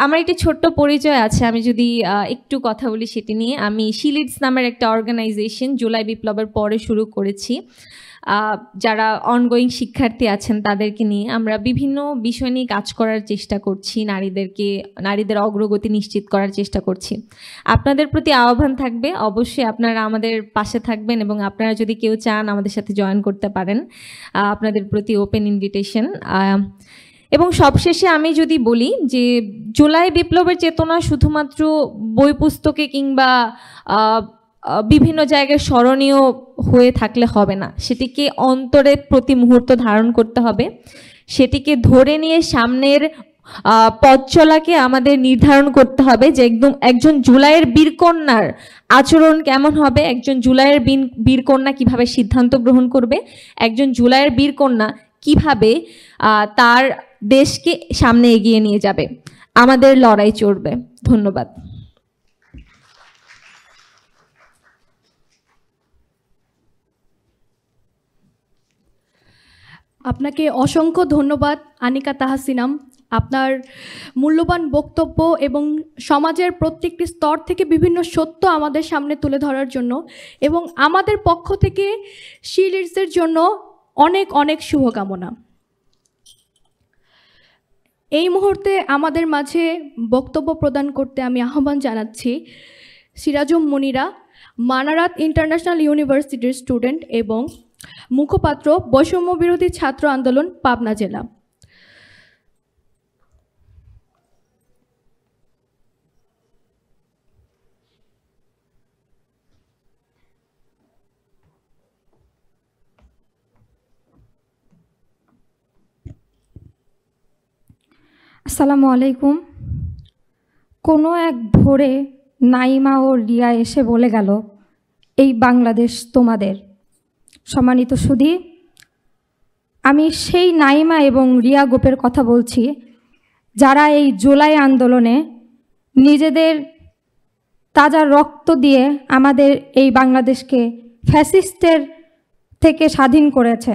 আমার একটি ছোট্ট পরিচয় আছে, আমি যদি একটু কথা বলি সেটি নিয়ে। আমি শিলিডস নামের একটা অর্গানাইজেশন জুলাই বিপ্লবের পরে শুরু করেছি। যারা অনগোয়িং শিক্ষার্থী আছেন তাদেরকে নিয়ে আমরা বিভিন্ন বিষয় নিয়ে কাজ করার চেষ্টা করছি, নারীদের অগ্রগতি নিশ্চিত করার চেষ্টা করছি। আপনাদের প্রতি আহ্বান থাকবে, অবশ্যই আপনারা আমাদের পাশে থাকবেন, এবং আপনারা যদি কেউ চান আমাদের সাথে জয়েন করতে পারেন। আপনাদের প্রতি ওপেন ইনভিটেশন। এবং সবশেষে আমি যদি বলি যে জুলাই বিপ্লবের চেতনা শুধুমাত্র বই পুস্তকে কিংবা বিভিন্ন জায়গায় স্মরণীয় হয়ে থাকলে হবে না, সেটিকে অন্তরে প্রতি মুহূর্ত ধারণ করতে হবে। সেটিকে ধরে নিয়ে সামনের পথ চলাকে আমাদের নির্ধারণ করতে হবে যে একজন জুলাইয়ের বীরকন্যার আচরণ কেমন হবে, একজন জুলাইয়ের বীরকন্যা কিভাবে সিদ্ধান্ত গ্রহণ করবে, একজন জুলাইয়ের বীরকন্যা কিভাবে তার দেশকে সামনে এগিয়ে নিয়ে যাবে। আমাদের লড়াই চলবে। ধন্যবাদ। আপনাকে অসংখ্য ধন্যবাদ আনিকা তাহসিনাম, আপনার মূল্যবান বক্তব্য এবং সমাজের প্রত্যেকটি স্তর থেকে বিভিন্ন সত্য আমাদের সামনে তুলে ধরার জন্য, এবং আমাদের পক্ষ থেকে শি লিডসের জন্য অনেক অনেক শুভকামনা। এই মুহূর্তে আমাদের মাঝে বক্তব্য প্রদান করতে আমি আহ্বান জানাচ্ছি সিরাজুম মুনিরা, মানারাত ইন্টারন্যাশনাল ইউনিভার্সিটির স্টুডেন্ট এবং মুখপাত্র বৈষম্য বিরোধী ছাত্র আন্দোলন পাবনা জেলা। আসসালামু আলাইকুম। কোনো এক ভোরে নাইমা ও রিয়া এসে বলে গেল, এই বাংলাদেশ তোমাদের। সম্মানিত সুধী, আমি সেই নাইমা এবং রিয়া গোপের কথা বলছি, যারা এই জুলাই আন্দোলনে নিজেদের তাজা রক্ত দিয়ে আমাদের এই বাংলাদেশকে ফ্যাসিস্টের থেকে স্বাধীন করেছে।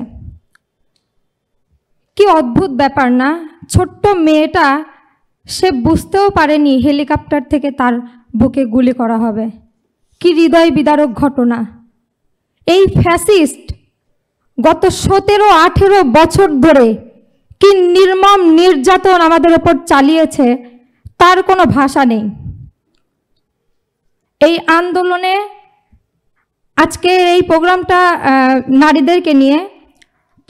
কি অদ্ভুত ব্যাপার না? ছোট্ট মেয়েটা সে বুঝতেও পারেনি হেলিকপ্টার থেকে তার বুকে গুলি করা হবে। কি হৃদয় বিদারক ঘটনা! এই ফ্যাসিস্ট গত 17-18 বছর ধরে কি নির্মম নির্যাতন আমাদের ওপর চালিয়েছে তার কোনো ভাষা নেই। এই আন্দোলনে আজকে এই প্রোগ্রামটা নারীদেরকে নিয়ে,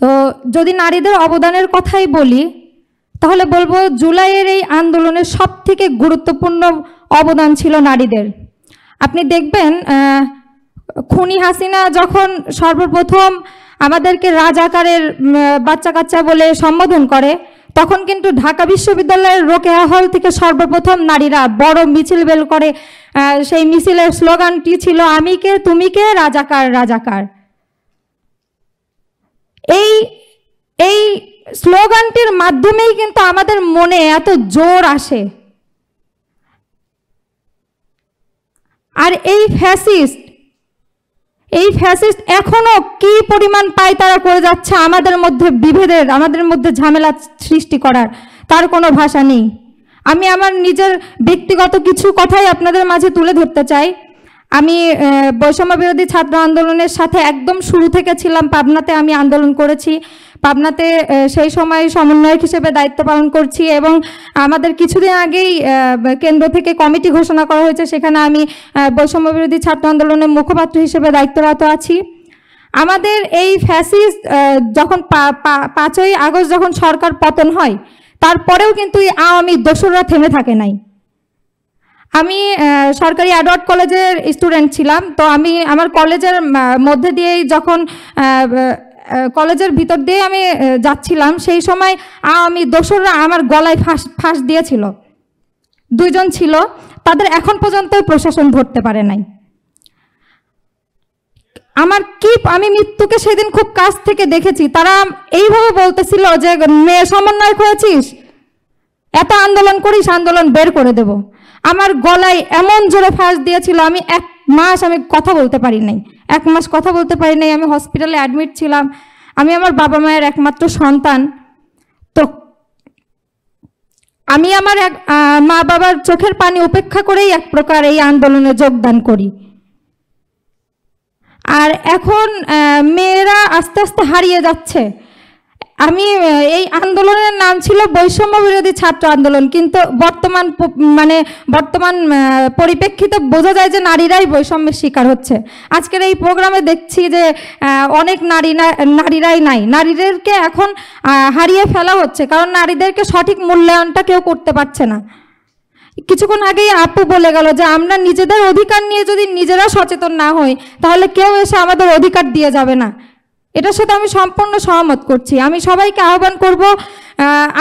তো যদি নারীদের অবদানের কথাই বলি তাহলে বলবো জুলাইয়ের এই আন্দোলনের সবথেকে গুরুত্বপূর্ণ অবদান ছিল নারীদের। আপনি দেখবেন খুনি হাসিনা যখন সর্বপ্রথম আমাদেরকে রাজাকারের বাচ্চা কাচ্চা বলে সম্বোধন করে, তখন কিন্তু ঢাকা বিশ্ববিদ্যালয়ের রোকেয়া হল থেকে সর্বপ্রথম নারীরা বড় মিছিল বের করে। সেই মিছিলের স্লোগানটি ছিল, আমি কে তুমি কে, রাজাকার রাজাকার। এই স্লোগানটির মাধ্যমেই কিন্তু আমাদের মনে এত জোর আসে। আর এই ফ্যাসিস্ট এখনো কি পরিমাণ পায়তারা করে যাচ্ছে আমাদের মধ্যে বিভেদের, আমাদের মধ্যে ঝামেলা সৃষ্টি করার, তার কোনো ভাষা নেই। আমি আমার নিজের ব্যক্তিগত কিছু কথাই আপনাদের মাঝে তুলে ধরতে চাই। আমি বৈষম্য বিরোধী ছাত্র আন্দোলনের সাথে একদম শুরু থেকে ছিলাম। পাবনাতে আমি আন্দোলন করেছি, পাবনাতে সেই সময় সমন্বয়ক হিসেবে দায়িত্ব পালন করছি, এবং আমাদের কিছুদিন আগেই কেন্দ্র থেকে কমিটি ঘোষণা করা হয়েছে, সেখানে আমি বৈষম্য বিরোধী ছাত্র আন্দোলনের মুখপাত্র হিসেবে দায়িত্বরত আছি। আমাদের এই ফ্যাসিস্ট যখন 5ই আগস্ট যখন সরকার পতন হয়, তারপরেও কিন্তু এই আওয়ামী দোসররা থেমে থাকে নাই। আমি সরকারি অ্যাডওয়ার্ড কলেজের স্টুডেন্ট ছিলাম, তো আমি আমার কলেজের মধ্যে দিয়েই যখন কলেজের ভিতর দিয়ে আমি যাচ্ছিলাম, সেই সময় আওয়ামী দোসররা আমার গলায় ফাঁস দিয়েছিল। 2 জন ছিল, তাদের এখন পর্যন্ত প্রশাসন ধরতে পারে নাই। আমি মৃত্যুকে সেদিন খুব কাছ থেকে দেখেছি। তারা এইভাবে বলতেছিল যে, মেয়ে সমন্বয়ক হয়েছিস, এত আন্দোলন করিস, আন্দোলন বের করে দেব। আমার গলায় এমন জোরে ফাঁস দিয়েছিল, আমি 1 মাস কথা বলতে পারি নাই। 1 মাস কথা বলতে পারি নাই। আমি হসপিটালে অ্যাডমিট ছিলাম। আমি আমার বাবা মায়ের একমাত্র সন্তান, তো আমি আমার মা বাবার চোখের পানি উপেক্ষা করেই এক প্রকার এই আন্দোলনে যোগদান করি। আর এখন মেয়েরা আস্তে আস্তে হারিয়ে যাচ্ছে। আমি এই আন্দোলনের নাম ছিল বৈষম্য বিরোধী ছাত্র আন্দোলন, কিন্তু বর্তমান পরিপ্রেক্ষিতে বোঝা যায় যে নারীরাই বৈষম্যের শিকার হচ্ছে। আজকের এই প্রোগ্রামে দেখছি যে অনেক নারীরাই নাই, নারীদেরকে এখন হারিয়ে ফেলা হচ্ছে, কারণ নারীদেরকে সঠিক মূল্যায়নটা কেউ করতে পারছে না। কিছুক্ষণ আগেই আপু বলে গেল যে আমরা নিজেদের অধিকার নিয়ে যদি নিজেরা সচেতন না হই, তাহলে কেউ এসে আমাদের অধিকার দিয়ে যাবে না। এটার সাথে আমি সম্পূর্ণ সহমত করছি। আমি সবাইকে আহ্বান করব,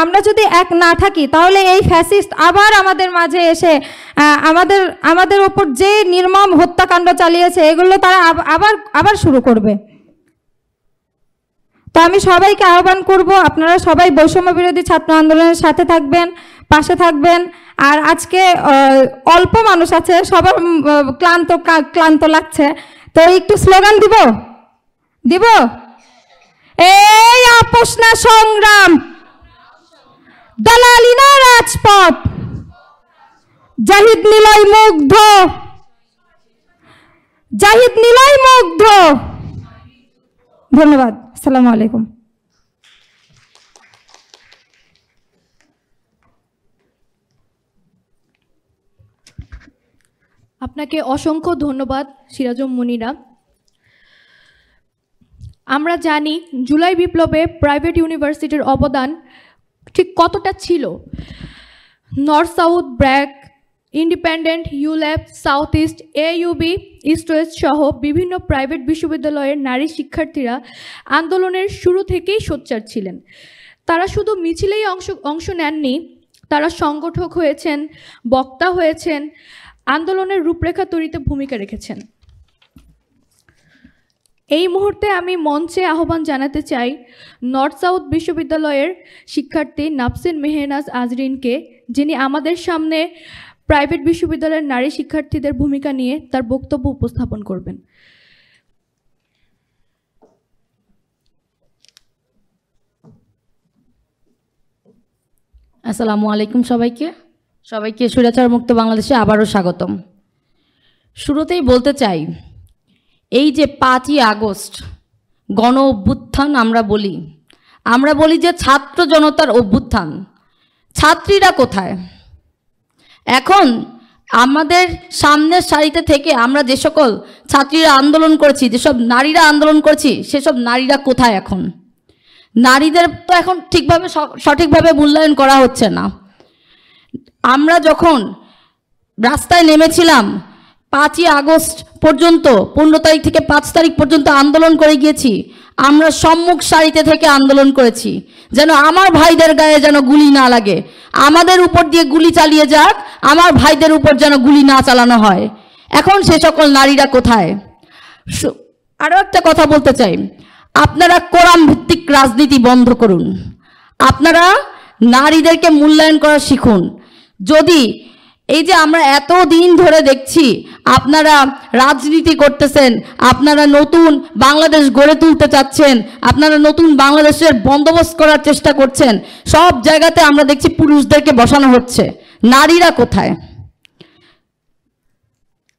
আমরা যদি এক না থাকি তাহলে এই ফ্যাসিস্ট আবার আমাদের মাঝে এসে আমাদের ওপর যে নির্মম হত্যাকাণ্ড চালিয়েছে, এগুলো তারা আবার শুরু করবে। তো আমি সবাইকে আহ্বান করব, আপনারা সবাই বৈষম্য বিরোধী ছাত্র আন্দোলনের সাথে থাকবেন, পাশে থাকবেন। আর আজকে অল্প মানুষ আছে, সবার ক্লান্ত লাগছে, তো একটু স্লোগান দিব। এই আপোষ না সংগ্রাম, দালালি না রাজপথ, জাহিদ নিলয় মুগ্ধ, ধন্যবাদ। আসসালামু আলাইকুম। আপনাকে অসংখ্য ধন্যবাদ সিরাজুম মুনিরা। আমরা জানি জুলাই বিপ্লবে প্রাইভেট ইউনিভার্সিটির অবদান ঠিক কতটা ছিল। North south, BRAC, independent, ULAB, south east, AUB, east West সহ বিভিন্ন প্রাইভেট বিশ্ববিদ্যালয়ের নারী শিক্ষার্থীরা আন্দোলনের শুরু থেকেই সোচ্চার ছিলেন। তারা শুধু মিছিলেই অংশ নেননি, তারা সংগঠক হয়েছেন, বক্তা হয়েছেন, আন্দোলনের রূপরেখা তৈরিতে ভূমিকা রেখেছেন। এই মুহূর্তে আমি মঞ্চে আহ্বান জানাতে চাই নর্থ সাউথ বিশ্ববিদ্যালয়ের শিক্ষার্থী নাফসিন মেহনাজ আজরিনকে, যিনি আমাদের সামনে প্রাইভেট বিশ্ববিদ্যালয়ের নারী শিক্ষার্থীদের ভূমিকা নিয়ে তার বক্তব্য উপস্থাপন করবেন। আসসালামু আলাইকুম সবাইকে স্বৈরাচার মুক্ত বাংলাদেশে আবারও স্বাগতম। শুরুতেই বলতে চাই, এই যে 5ই আগস্ট গণ অভ্যুত্থান আমরা বলি যে ছাত্র জনতার অভ্যুত্থান, ছাত্রীরা কোথায়? এখন আমাদের সামনের সারিতে থেকে আমরা যে সকল ছাত্রীরা আন্দোলন করেছি, যেসব নারীরা আন্দোলন করেছি, সেসব নারীরা কোথায়? এখন নারীদের তো এখন সঠিকভাবে মূল্যায়ন করা হচ্ছে না। আমরা যখন রাস্তায় নেমেছিলাম 5ই আগস্ট পর্যন্ত, 15 তারিখ থেকে 5 তারিখ পর্যন্ত আন্দোলন করে গিয়েছি, আমরা সম্মুখ সারিতে থেকে আন্দোলন করেছি যেন আমার ভাইদের গায়ে যেন গুলি না লাগে, আমাদের উপর দিয়ে গুলি চালিয়ে যাক, আমার ভাইদের উপর যেন গুলি না চালানো হয়। এখন সে সকল নারীরা কোথায়? আরও একটা কথা বলতে চাই, আপনারা কোরআন ভিত্তিক রাজনীতি বন্ধ করুন, আপনারা নারীদেরকে মূল্যায়ন করা শিখুন। যদি এই যে আমরা এত দিন ধরে দেখছি আপনারা রাজনীতি করতেছেন, আপনারা নতুন বাংলাদেশ গড়ে তুলতে চাচ্ছেন, আপনারা নতুন বাংলাদেশের বন্দোবস্ত করার চেষ্টা করছেন, সব জায়গাতে আমরা দেখছি পুরুষদেরকে বসানো হচ্ছে, নারীরা কোথায়?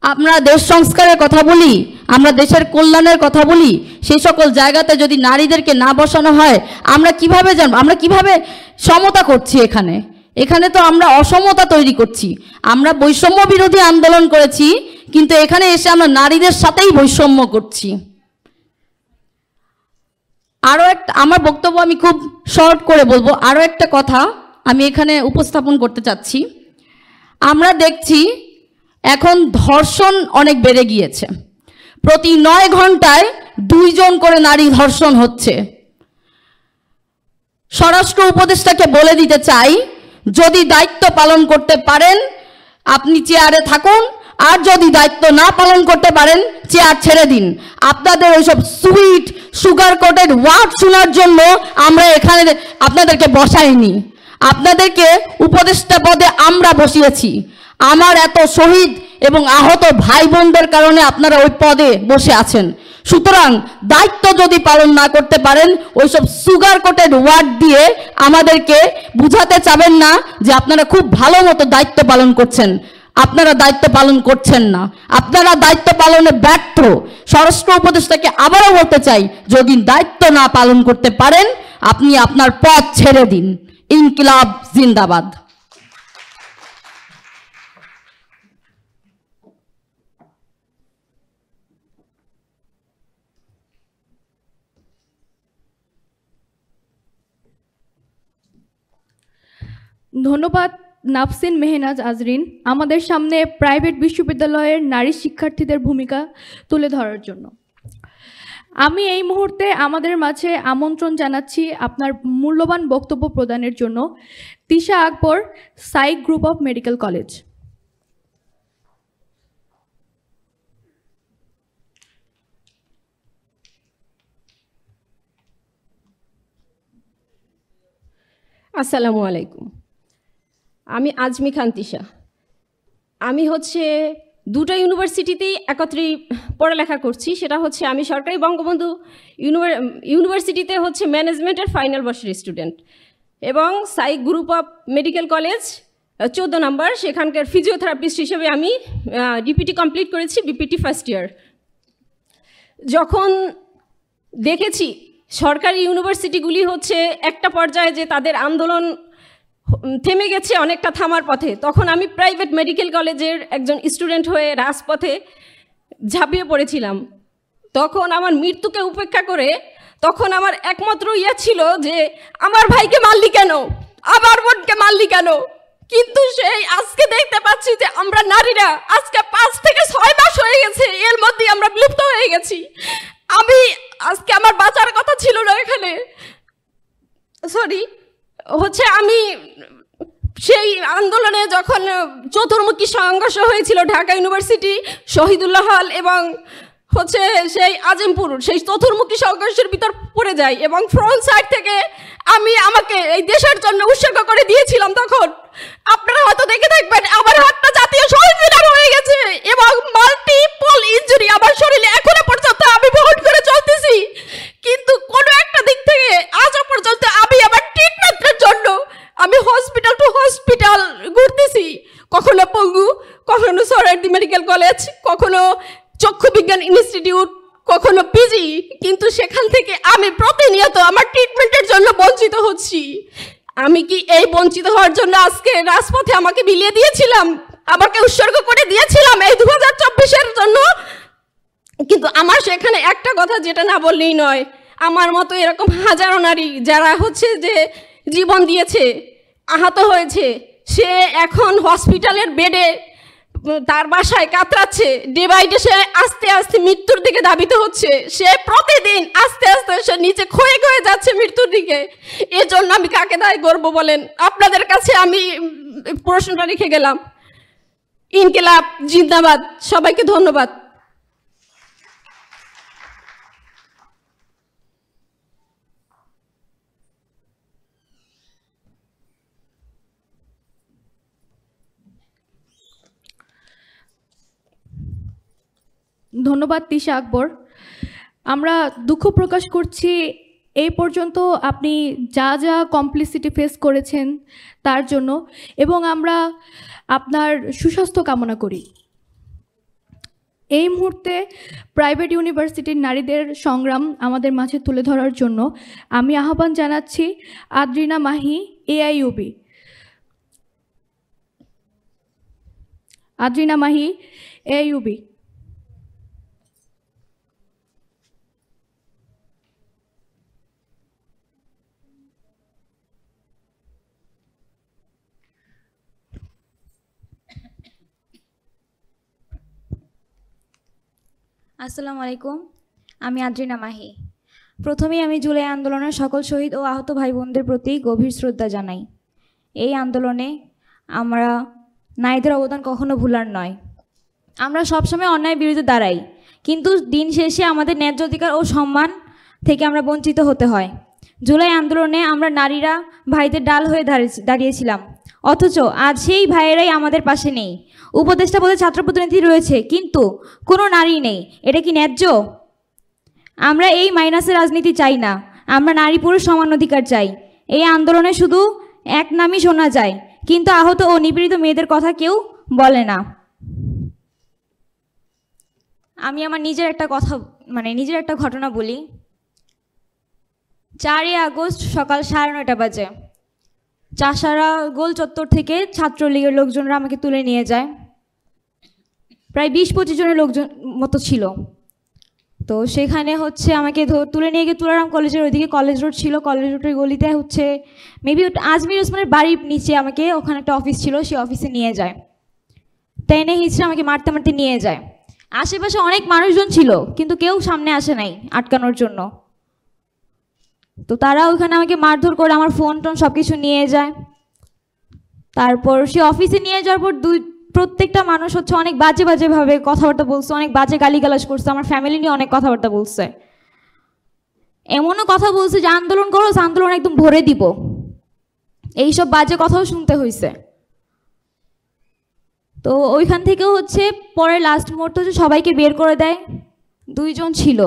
আমরা দেশ সংস্কারের কথা বলি, আমরা দেশের কল্যাণের কথা বলি, সেই সকল জায়গাতে যদি নারীদেরকে না বসানো হয় আমরা কিভাবে জানব? আমরা কিভাবে সমতা করছি? এখানে তো আমরা অসমতা তৈরি করছি। আমরা বৈষম্য বিরোধী আন্দোলন করেছি, কিন্তু এখানে এসে আমরা নারীদের সাথেই বৈষম্য করছি। আরও একটা, আমার বক্তব্য আমি খুব শর্ট করে বলবো, আরও একটা কথা আমি এখানে উপস্থাপন করতে চাচ্ছি। আমরা দেখছি এখন ধর্ষণ অনেক বেড়ে গিয়েছে, প্রতি 9 ঘন্টায় 2 জন করে নারী ধর্ষণ হচ্ছে। স্বরাষ্ট্র উপদেষ্টাকে বলে দিতে চাই, যদি দায়িত্ব পালন করতে পারেন আপনি চেয়ারে থাকুন, আর যদি দায়িত্ব না পালন করতে পারেন চেয়ার ছেড়ে দিন। আপনাদের ওইসব সুইট সুগার কোটেড ওয়ার্ড শোনার জন্য আমরা এখানে আপনাদেরকে বসাইনি, আপনাদেরকে উপদেষ্টা পদে আমরা বসিয়েছি। আমার এত শহীদ এবং আহত ভাই বোনদের কারণে আপনারা ওই পদে বসে আছেন। সুতরাং দায়িত্ব যদি পালন না করতে পারেন, ওইসব সুগার কোটেড ওয়ার্ড দিয়ে আমাদেরকে বুঝাতে চাবেন না যে আপনারা খুব ভালো মতো দায়িত্ব পালন করছেন। আপনারা দায়িত্ব পালন করছেন না, আপনারা দায়িত্ব পালনে ব্যর্থ। স্বরাষ্ট্র উপদেষ্টাকে আবারও বলতে চাই, যদি দায়িত্ব না পালন করতে পারেন আপনি আপনার পদ ছেড়ে দিন। ইনকিলাব জিন্দাবাদ। ধন্যবাদ নাফসিন মেহনাজ আজরিন আমাদের সামনে প্রাইভেট বিশ্ববিদ্যালয়ের নারী শিক্ষার্থীদের ভূমিকা তুলে ধরার জন্য। আমি এই মুহূর্তে আমাদের মাঝে আমন্ত্রণ জানাচ্ছি আপনার মূল্যবান বক্তব্য প্রদানের জন্য Tisha Akbar, SAIC group of medical college. আসসালামু আলাইকুম। আমি আজমি খান তিশা। আমি দুটো ইউনিভার্সিটিতেই একত্রে পড়ালেখা করছি। সেটা আমি সরকারি বঙ্গবন্ধু ইউনিভার্সিটিতে ম্যানেজমেন্টের ফাইনাল বর্ষের স্টুডেন্ট, এবং সাই গ্রুপ অফ মেডিকেল কলেজ 14 নম্বর, সেখানকার ফিজিওথেরাপিস্ট হিসেবে আমি ডিপিটি কমপ্লিট করেছি, বিপিটি ফার্স্ট ইয়ার। যখন দেখেছি সরকারি ইউনিভার্সিটিগুলি একটা পর্যায়ে যে তাদের আন্দোলন থেমে গেছে, অনেকটা থামার পথে, তখন আমি প্রাইভেট মেডিকেল কলেজের একজন স্টুডেন্ট হয়ে রাজপথে ঝাঁপিয়ে পড়েছিলাম। তখন আমার মৃত্যুকে উপেক্ষা করে তখন আমার একমাত্র ছিল যে আমার ভাইকে মারলি কেন, আমার বোনকে মারলি কেন। কিন্তু সেই আজকে দেখতে পাচ্ছি যে আমরা নারীরা আজকে 5 থেকে 6 মাস হয়ে গেছে, এর মধ্যে আমরা বিলুপ্ত হয়ে গেছি। আমি আজকে আমার বাঁচার কথা ছিল না এখানে, সরি, আমি সেই আন্দোলনে যখন চতুর্মুখী সংঘর্ষ হয়েছিল ঢাকা ইউনিভার্সিটি, শহীদুল্লাহ হল এবং সেই আজিমপুর, সেই চতুর্মুখী সংঘর্ষের ভিতর পড়ে যাই, এবং ফ্রন্ট সাইড থেকে আমাকে এই দেশের জন্য উৎসর্গ করে দিয়েছিলাম। তখন আপনারা হয়তো দেখে থাকবেন আমার হাতটা জাতীয় শহীদ মিনার হয়ে গেছে, এবং মাল্টিপল ইনজুরি আমার শরীরে এখনো পর্যন্ত আমি বহন করে চলতেছি। কিন্তু কোনো একটা দিক থেকে আজও পর্যন্ত আমি আমার ট্রিটমেন্টের জন্য আমি হসপিটাল টু হসপিটাল ঘুরতেছি, কখনো পঙ্গু, কখনো সরাইদি মেডিকেল কলেজ, কখনো চক্ষু বিজ্ঞান ইনস্টিটিউট, কখনো পিজি, কিন্তু সেখান থেকে আমি প্রতিনিয়ত আমার ট্রিটমেন্টের জন্য বঞ্চিত হচ্ছি। আমি কি এই বঞ্চিত হওয়ার জন্য আজকে রাজপথে আমাকে বিলিয়ে দিয়েছিলাম, আমাকে উৎসর্গ করে দিয়েছিলাম এই 2024-এর জন্য? কিন্তু আমার সেখানে একটা কথা যেটা না বললেই নয়, আমার মতো এরকম হাজারো নারী যারা যে জীবন দিয়েছে, আহত হয়েছে, সে এখন হসপিটালের বেডে তার বাসায় কাতরাচ্ছে, ডে বাই ডে সে আস্তে আস্তে মৃত্যুর দিকে ধাবিত হচ্ছে। সে প্রতিদিন আস্তে আস্তে সে নিচে ক্ষয়ে ক্ষয়ে যাচ্ছে মৃত্যুর দিকে। এজন্য আমি কাকে দায় করব বলেন? আপনাদের কাছে আমি প্রশ্নটা রেখে গেলাম। ইনকিলাব জিন্দাবাদ। সবাইকে ধন্যবাদ। ধন্যবাদ তিশা আকবর। আমরা দুঃখ প্রকাশ করছি এই পর্যন্ত আপনি যা যা কমপ্লিসিটি ফেস করেছেন তার জন্য, এবং আমরা আপনার সুস্বাস্থ্য কামনা করি। এই মুহূর্তে প্রাইভেট ইউনিভার্সিটির নারীদের সংগ্রাম আমাদের মাঝে তুলে ধরার জন্য আমি আহ্বান জানাচ্ছি আদ্রিনা মাহি, এআইইউবি। আদ্রিনা মাহি, এআইইউবি। আসসালামু আলাইকুম, আমি আদ্রিনা মাহি। প্রথমেই আমি জুলাই আন্দোলনের সকল শহীদ ও আহত ভাই বোনদের প্রতি গভীর শ্রদ্ধা জানাই। এই আন্দোলনে আমরা নারীদের অবদান কখনো ভুলার নয়। আমরা সবসময় অন্যায়ের বিরুদ্ধে দাঁড়াই, কিন্তু দিন শেষে আমাদের ন্যায্য অধিকার ও সম্মান থেকে আমরা বঞ্চিত হতে হয়। জুলাই আন্দোলনে আমরা নারীরা ভাইদের ডাল হয়ে দাঁড়িয়েছিলাম, অথচ আজ সেই ভাইয়েরাই আমাদের পাশে নেই। উপদেষ্টা পদে ছাত্র প্রতিনিধি রয়েছে, কিন্তু কোনো নারী নেই। এটা কি ন্যায্য? আমরা এই মাইনাসের রাজনীতি চাই না, আমরা নারী পুরুষ সমান অধিকার চাই। এই আন্দোলনে শুধু এক নামই শোনা যায়, কিন্তু আহত ও নিপীড়িত মেয়েদের কথা কেউ বলে না। আমি আমার নিজের একটা ঘটনা বলি। 4ই আগস্ট সকাল 9:30 বাজে চাষারা গোল চত্বর থেকে ছাত্রলীগের লোকজনরা আমাকে তুলে নিয়ে যায়। প্রায় 20-25 জনের লোকজন মতো ছিল। তো সেখানে আমাকে তুলে নিয়ে গিয়ে তুলারাম কলেজের ওইদিকে কলেজ রোড ছিল, কলেজ রোডের গলিতে মেবি আজমির ওসমানের বাড়ির নিচে আমাকে, ওখানে একটা অফিস ছিল, সেই অফিসে নিয়ে যায়। টেনে হিঁচড়ে আমাকে মারতে মারতে নিয়ে যায়। আশেপাশে অনেক মানুষজন ছিল, কিন্তু কেউ সামনে আসে নাই আটকানোর জন্য। তো তারা ওখানে আমাকে মারধর করে আমার ফোন টোন সব কিছু নিয়ে যায়। তারপর সে অফিসে নিয়ে যাওয়ার পর প্রত্যেকটা মানুষ অনেক বাজে বাজেভাবে কথাবার্তা বলছে, অনেক বাজে গালিগালাজ করছে, আমার ফ্যামিলি নিয়ে অনেক কথাবার্তা বলছে। এমনও কথা বলছে যে আন্দোলন করো, আন্দোলন একদম ভরে দিব, এইসব বাজে কথাও শুনতে হয়েছে। তো ওইখান থেকে হচ্ছে পরে লাস্ট মুহূর্তে হচ্ছে সবাইকে বের করে দেয়। 2 জন ছিল,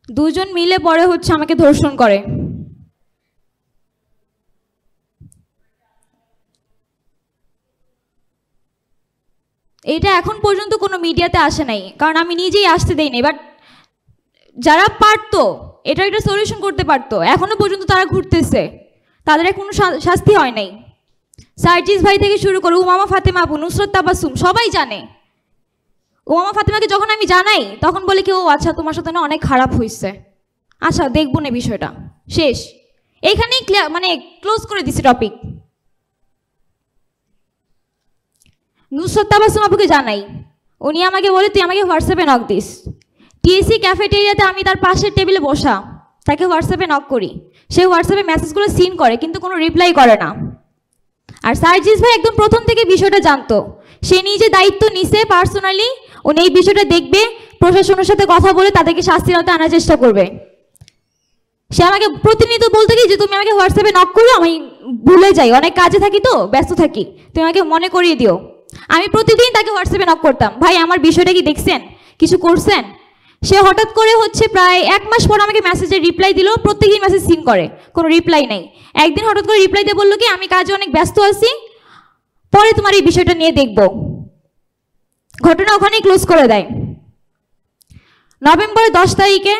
2 জন মিলে পরে হচ্ছে আমাকে ধর্ষণ করে। এটা এখন পর্যন্ত কোনো মিডিয়াতে আসে নাই, কারণ আমি নিজেই আসতে দেইনি। বাট যারা পারতো এটা একটা সলিউশন করতে পারতো, এখনো পর্যন্ত তারা ঘুরতেছে, তাদের কোনো শাস্তি হয় নাই। সার্জিস ভাই থেকে শুরু করে উমামা ফাতেমা আপু, নুসরত তাবাসসুম, সবাই জানে। উমামা ফাতেমাকে যখন আমি জানাই তখন বলে কি, ও আচ্ছা তোমার সাথে না অনেক খারাপ হয়েছে, আচ্ছা দেখবো না বিষয়টা, শেষ। এইখানেই মানে ক্লোজ করে দিছে টপিক। নুসরত তাবাসসুম আপুকে জানাই, উনি আমাকে বলে তুই আমাকে হোয়াটসঅ্যাপে নক দিস। টিএসসি ক্যাফেটেরিয়াতে আমি তার পাশের টেবিলে বসা, তাকে হোয়াটসঅ্যাপে নক করি, সে হোয়াটসঅ্যাপে মেসেজগুলো সিন করে কিন্তু কোনো রিপ্লাই করে না। আর সার্জিস ভাই একদম প্রথম থেকে বিষয়টা জানতো, সে নিজে দায়িত্ব নিছে পার্সোনালি, উনি এই বিষয়টা দেখবে, প্রশাসনের সাথে কথা বলে তাদেরকে শাস্তির আওতায় আনার চেষ্টা করবে। সে আমাকে প্রতিনিয়ত বলতে কি যে তুমি আমাকে হোয়াটসঅ্যাপে নক করো, আমি ভুলে যাই, অনেক কাজে থাকি তো, ব্যস্ত থাকি, তুমি আমাকে মনে করিয়ে দিও। আমি প্রতিদিন তাকে হোয়াটসঅ্যাপে নক করতাম, ভাই আমার বিষয়টা কি দেখছেন, কিছু করছেন? সে হঠাৎ করে হচ্ছে প্রায় 1 মাস পর আমাকে মেসেজের রিপ্লাই দিল, প্রত্যেকদিন মেসেজ সিন করে, কোনো রিপ্লাই নাই। একদিন হঠাৎ করে রিপ্লাই দিয়ে বললো কি আমি কাজে অনেক ব্যস্ত আছি, পরে তোমার এই বিষয়টা নিয়ে দেখব। ঘটনা ওখানেই ক্লোজ করে দেয়। নভেম্বরের 10 তারিখে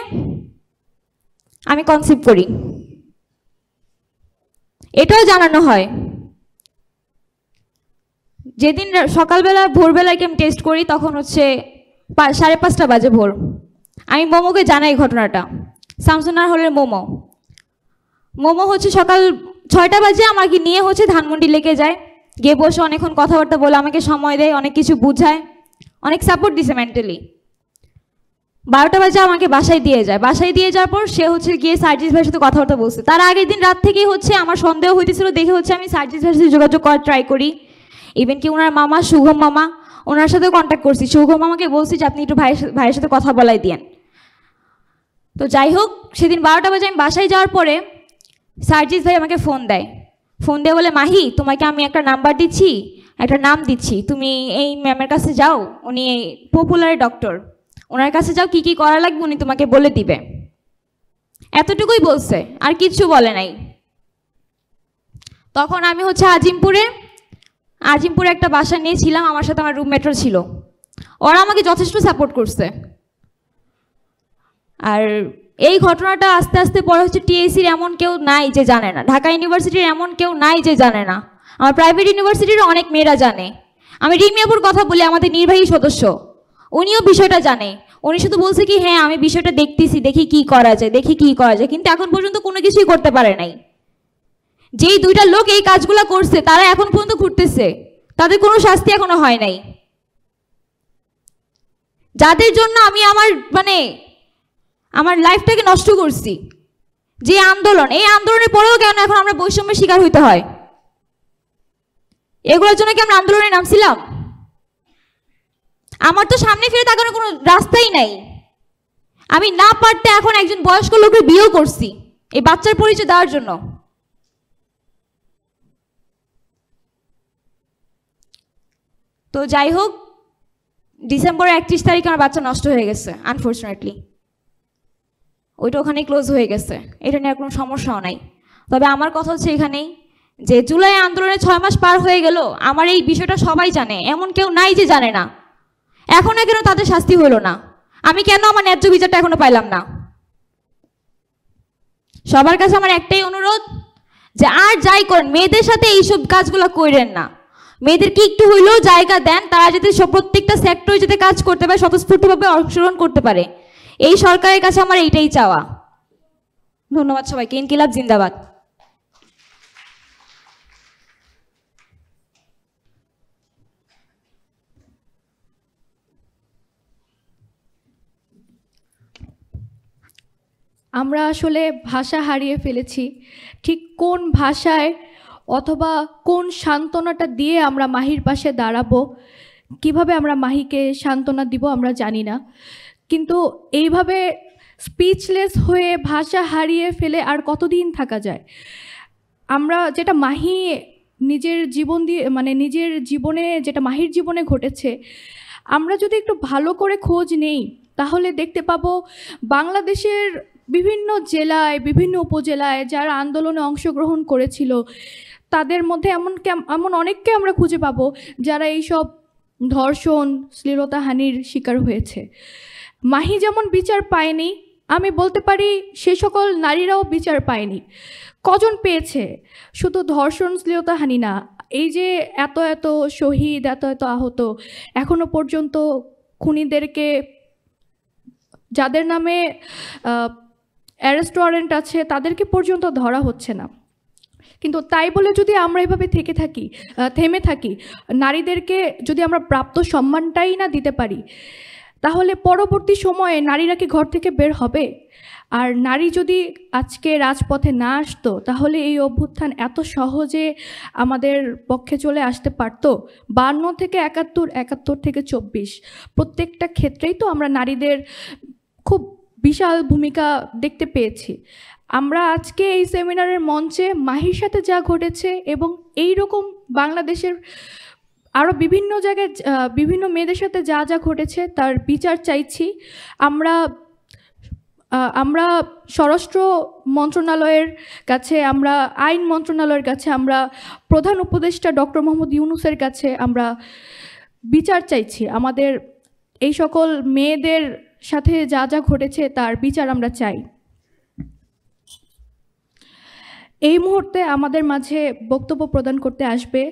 আমি কনসিভ করি, এটাও জানানো হয়। যেদিন সকালবেলা ভোরবেলাকে আমি টেস্ট করি তখন হচ্ছে 5:30 বাজে ভোর। আমি মোমোকে জানাই ঘটনাটা, শামসুন্নাহার হলের মোমো হচ্ছে সকাল 6টা বাজে আমাকে নিয়ে হচ্ছে ধানমন্ডি লেকে যায়, গিয়ে বসে অনেকক্ষণ কথাবার্তা বলে আমাকে সময় দেয়, অনেক কিছু বুঝায়, অনেক সাপোর্ট দিছে মেন্টালি। 12টা বাজে আমাকে বাসায় দিয়ে যায়। বাসায় দিয়ে যাওয়ার পর সে হচ্ছে গিয়ে সার্জিস ভাইয়ের সাথে কথাবার্তা বলছে। তার আগের দিন রাত থেকেই হচ্ছে আমার সন্দেহ হইতেছিল, দেখে হচ্ছে আমি সার্জিস ভাইয়ের সাথে যোগাযোগ করার ট্রাই করি। ইভেন কি ওনার মামা শুভম মামা, ওনার সাথেও কন্ট্যাক্ট করছি। শুভম মামাকে বলছি যে আপনি একটু ভাইয়ের সাথে কথা বলাই দিয়েন। তো যাই হোক, সেদিন 12টা বাজে আমি বাসায় যাওয়ার পরে সার্জিস ভাই আমাকে ফোন দেয়। ফোন দিয়ে বলে, মাহি তোমাকে আমি একটা নাম্বার দিচ্ছি, একটা নাম দিচ্ছি, তুমি এই ম্যামের কাছে যাও, উনি পপুলার ডক্টর, ওনার কাছে যাও, কি কি করা লাগবে উনি তোমাকে বলে দিবে। এতটুকুই বলছে, আর কিচ্ছু বলে নাই। তখন আমি হচ্ছে আজিমপুরে একটা বাসা নিয়েছিলাম, আমার সাথে আমার রুমমেটও ছিল। ওরা আমাকে যথেষ্ট সাপোর্ট করছে। আর এই ঘটনাটা আস্তে আস্তে পরে হচ্ছে টিএসসির এমন কেউ নাই যে জানে না, ঢাকা ইউনিভার্সিটির এমন কেউ নাই যে জানে না, আমার প্রাইভেট ইউনিভার্সিটির অনেক মেয়েরা জানে। আমি রিমিয়াপুর কথা বলি, আমাদের নির্বাহী সদস্য, উনিও বিষয়টা জানে। উনি শুধু বলছে কি হ্যাঁ আমি বিষয়টা দেখতেছি, দেখি কি করা যায়, কিন্তু এখন পর্যন্ত কোনো কিছুই করতে পারে নাই। যেই 2টা লোক এই কাজগুলো করছে তারা এখন পর্যন্ত ঘুরতেছে, তাদের কোনো শাস্তি এখনো হয় নাই। যাদের জন্য আমি আমার লাইফটাকে নষ্ট করছি, যে আন্দোলন, এই আন্দোলনের পরেও কেন এখন আমরা বৈষম্যের শিকার হইতে হয়? এগুলোর জন্য কি আমরা আন্দোলনে নামছিলাম? আমার তো সামনে ফিরে তাকানোর কোনো রাস্তাই নাই। আমি না পারতে এখন একজন বয়স্ক লোকের বিয়েও করছি এই বাচ্চার পরিচয় দেওয়ার জন্য। তো যাই হোক, ডিসেম্বরের 31 তারিখে আমার বাচ্চা নষ্ট হয়ে গেছে আনফর্চুনেটলি। ওইটা ওখানে ক্লোজ হয়ে গেছে, এটা নিয়ে কোনো সমস্যাও নাই। তবে আমার কথা হচ্ছে এখানেই যে জুলাই আন্দোলনে 6 মাস পার হয়ে গেল, আমার এই বিষয়টা সবাই জানে, এমন কেউ নাই যে জানে না। এখনো কেন তাদের শাস্তি হলো না? আমি কেন আমার ন্যায্য বিচারটা এখনো পাইলাম না? সবার কাছে আমার একটাই অনুরোধ যে আর যাই করেন মেয়েদের সাথে এইসব কাজগুলো করেন না। মেয়েদেরকে একটু হইলেও জায়গা দেন, তারা যাতে প্রত্যেকটা সেক্টরে যাতে কাজ করতে পারে, স্বতঃস্ফূর্তভাবে অংশগ্রহণ করতে পারে। এই সরকারের কাছে আমার এইটাই চাওয়া। ধন্যবাদ সবাইকে। ইনকিলাব জিন্দাবাদ। আমরা আসলে ভাষা হারিয়ে ফেলেছি। ঠিক কোন ভাষায় অথবা কোন সান্ত্বনাটা দিয়ে আমরা মাহির পাশে দাঁড়াবো, কিভাবে আমরা মাহিকে সান্ত্বনা দিব আমরা জানি না। কিন্তু এইভাবে স্পিচলেস হয়ে ভাষা হারিয়ে ফেলে আর কতদিন থাকা যায়? আমরা যেটা মাহি নিজের জীবন দিয়ে মানে নিজের জীবনে যেটা মাহির জীবনে ঘটেছে, আমরা যদি একটু ভালো করে খোঁজ নেই তাহলে দেখতে পাবো বাংলাদেশের বিভিন্ন জেলায় বিভিন্ন উপজেলায় যারা আন্দোলনে অংশগ্রহণ করেছিল তাদের মধ্যে এমন অনেককে আমরা খুঁজে পাবো যারা এইসব ধর্ষণ শ্লীলতাহানির শিকার হয়েছে। মাহি যেমন বিচার পায়নি, আমি বলতে পারি সে সকল নারীরাও বিচার পায়নি। কজন পেয়েছে? শুধু ধর্ষণ শ্লীলতাহানি না, এই যে এত এত শহীদ, এত এত আহত, এখনো পর্যন্ত খুনিদেরকে যাদের নামে অ্যারেস্ট ওয়ারেন্ট আছে তাদেরকে পর্যন্ত ধরা হচ্ছে না। কিন্তু তাই বলে যদি আমরা এভাবে থেমে থাকি, নারীদেরকে যদি আমরা প্রাপ্ত সম্মানটাই না দিতে পারি, তাহলে পরবর্তী সময়ে নারীরা কি ঘর থেকে বের হবে? আর নারী যদি আজকে রাজপথে না আসতো তাহলে এই অভ্যুত্থান এত সহজে আমাদের পক্ষে চলে আসতে পারতো? 52 থেকে 71, 71 থেকে 24 প্রত্যেকটা ক্ষেত্রেই তো আমরা নারীদের খুব বিশাল ভূমিকা দেখতে পেয়েছি। আমরা আজকে এই সেমিনারের মঞ্চে মাহির সাথে যা ঘটেছে এবং এই রকম বাংলাদেশের আরও বিভিন্ন জায়গায় বিভিন্ন মেয়েদের সাথে যা যা ঘটেছে তার বিচার চাইছি। আমরা স্বরাষ্ট্র মন্ত্রণালয়ের কাছে, আমরা আইন মন্ত্রণালয়ের কাছে, আমরা প্রধান উপদেষ্টা ডক্টর মোহাম্মদ ইউনূসের কাছে আমরা বিচার চাইছি। আমাদের এই সকল মেয়েদের সাথে যা যা ঘটেছে তার বিচার আমরা চাই। এই মুহূর্তে আমাদের মাঝে বক্তব্য প্রদান করতে আসবে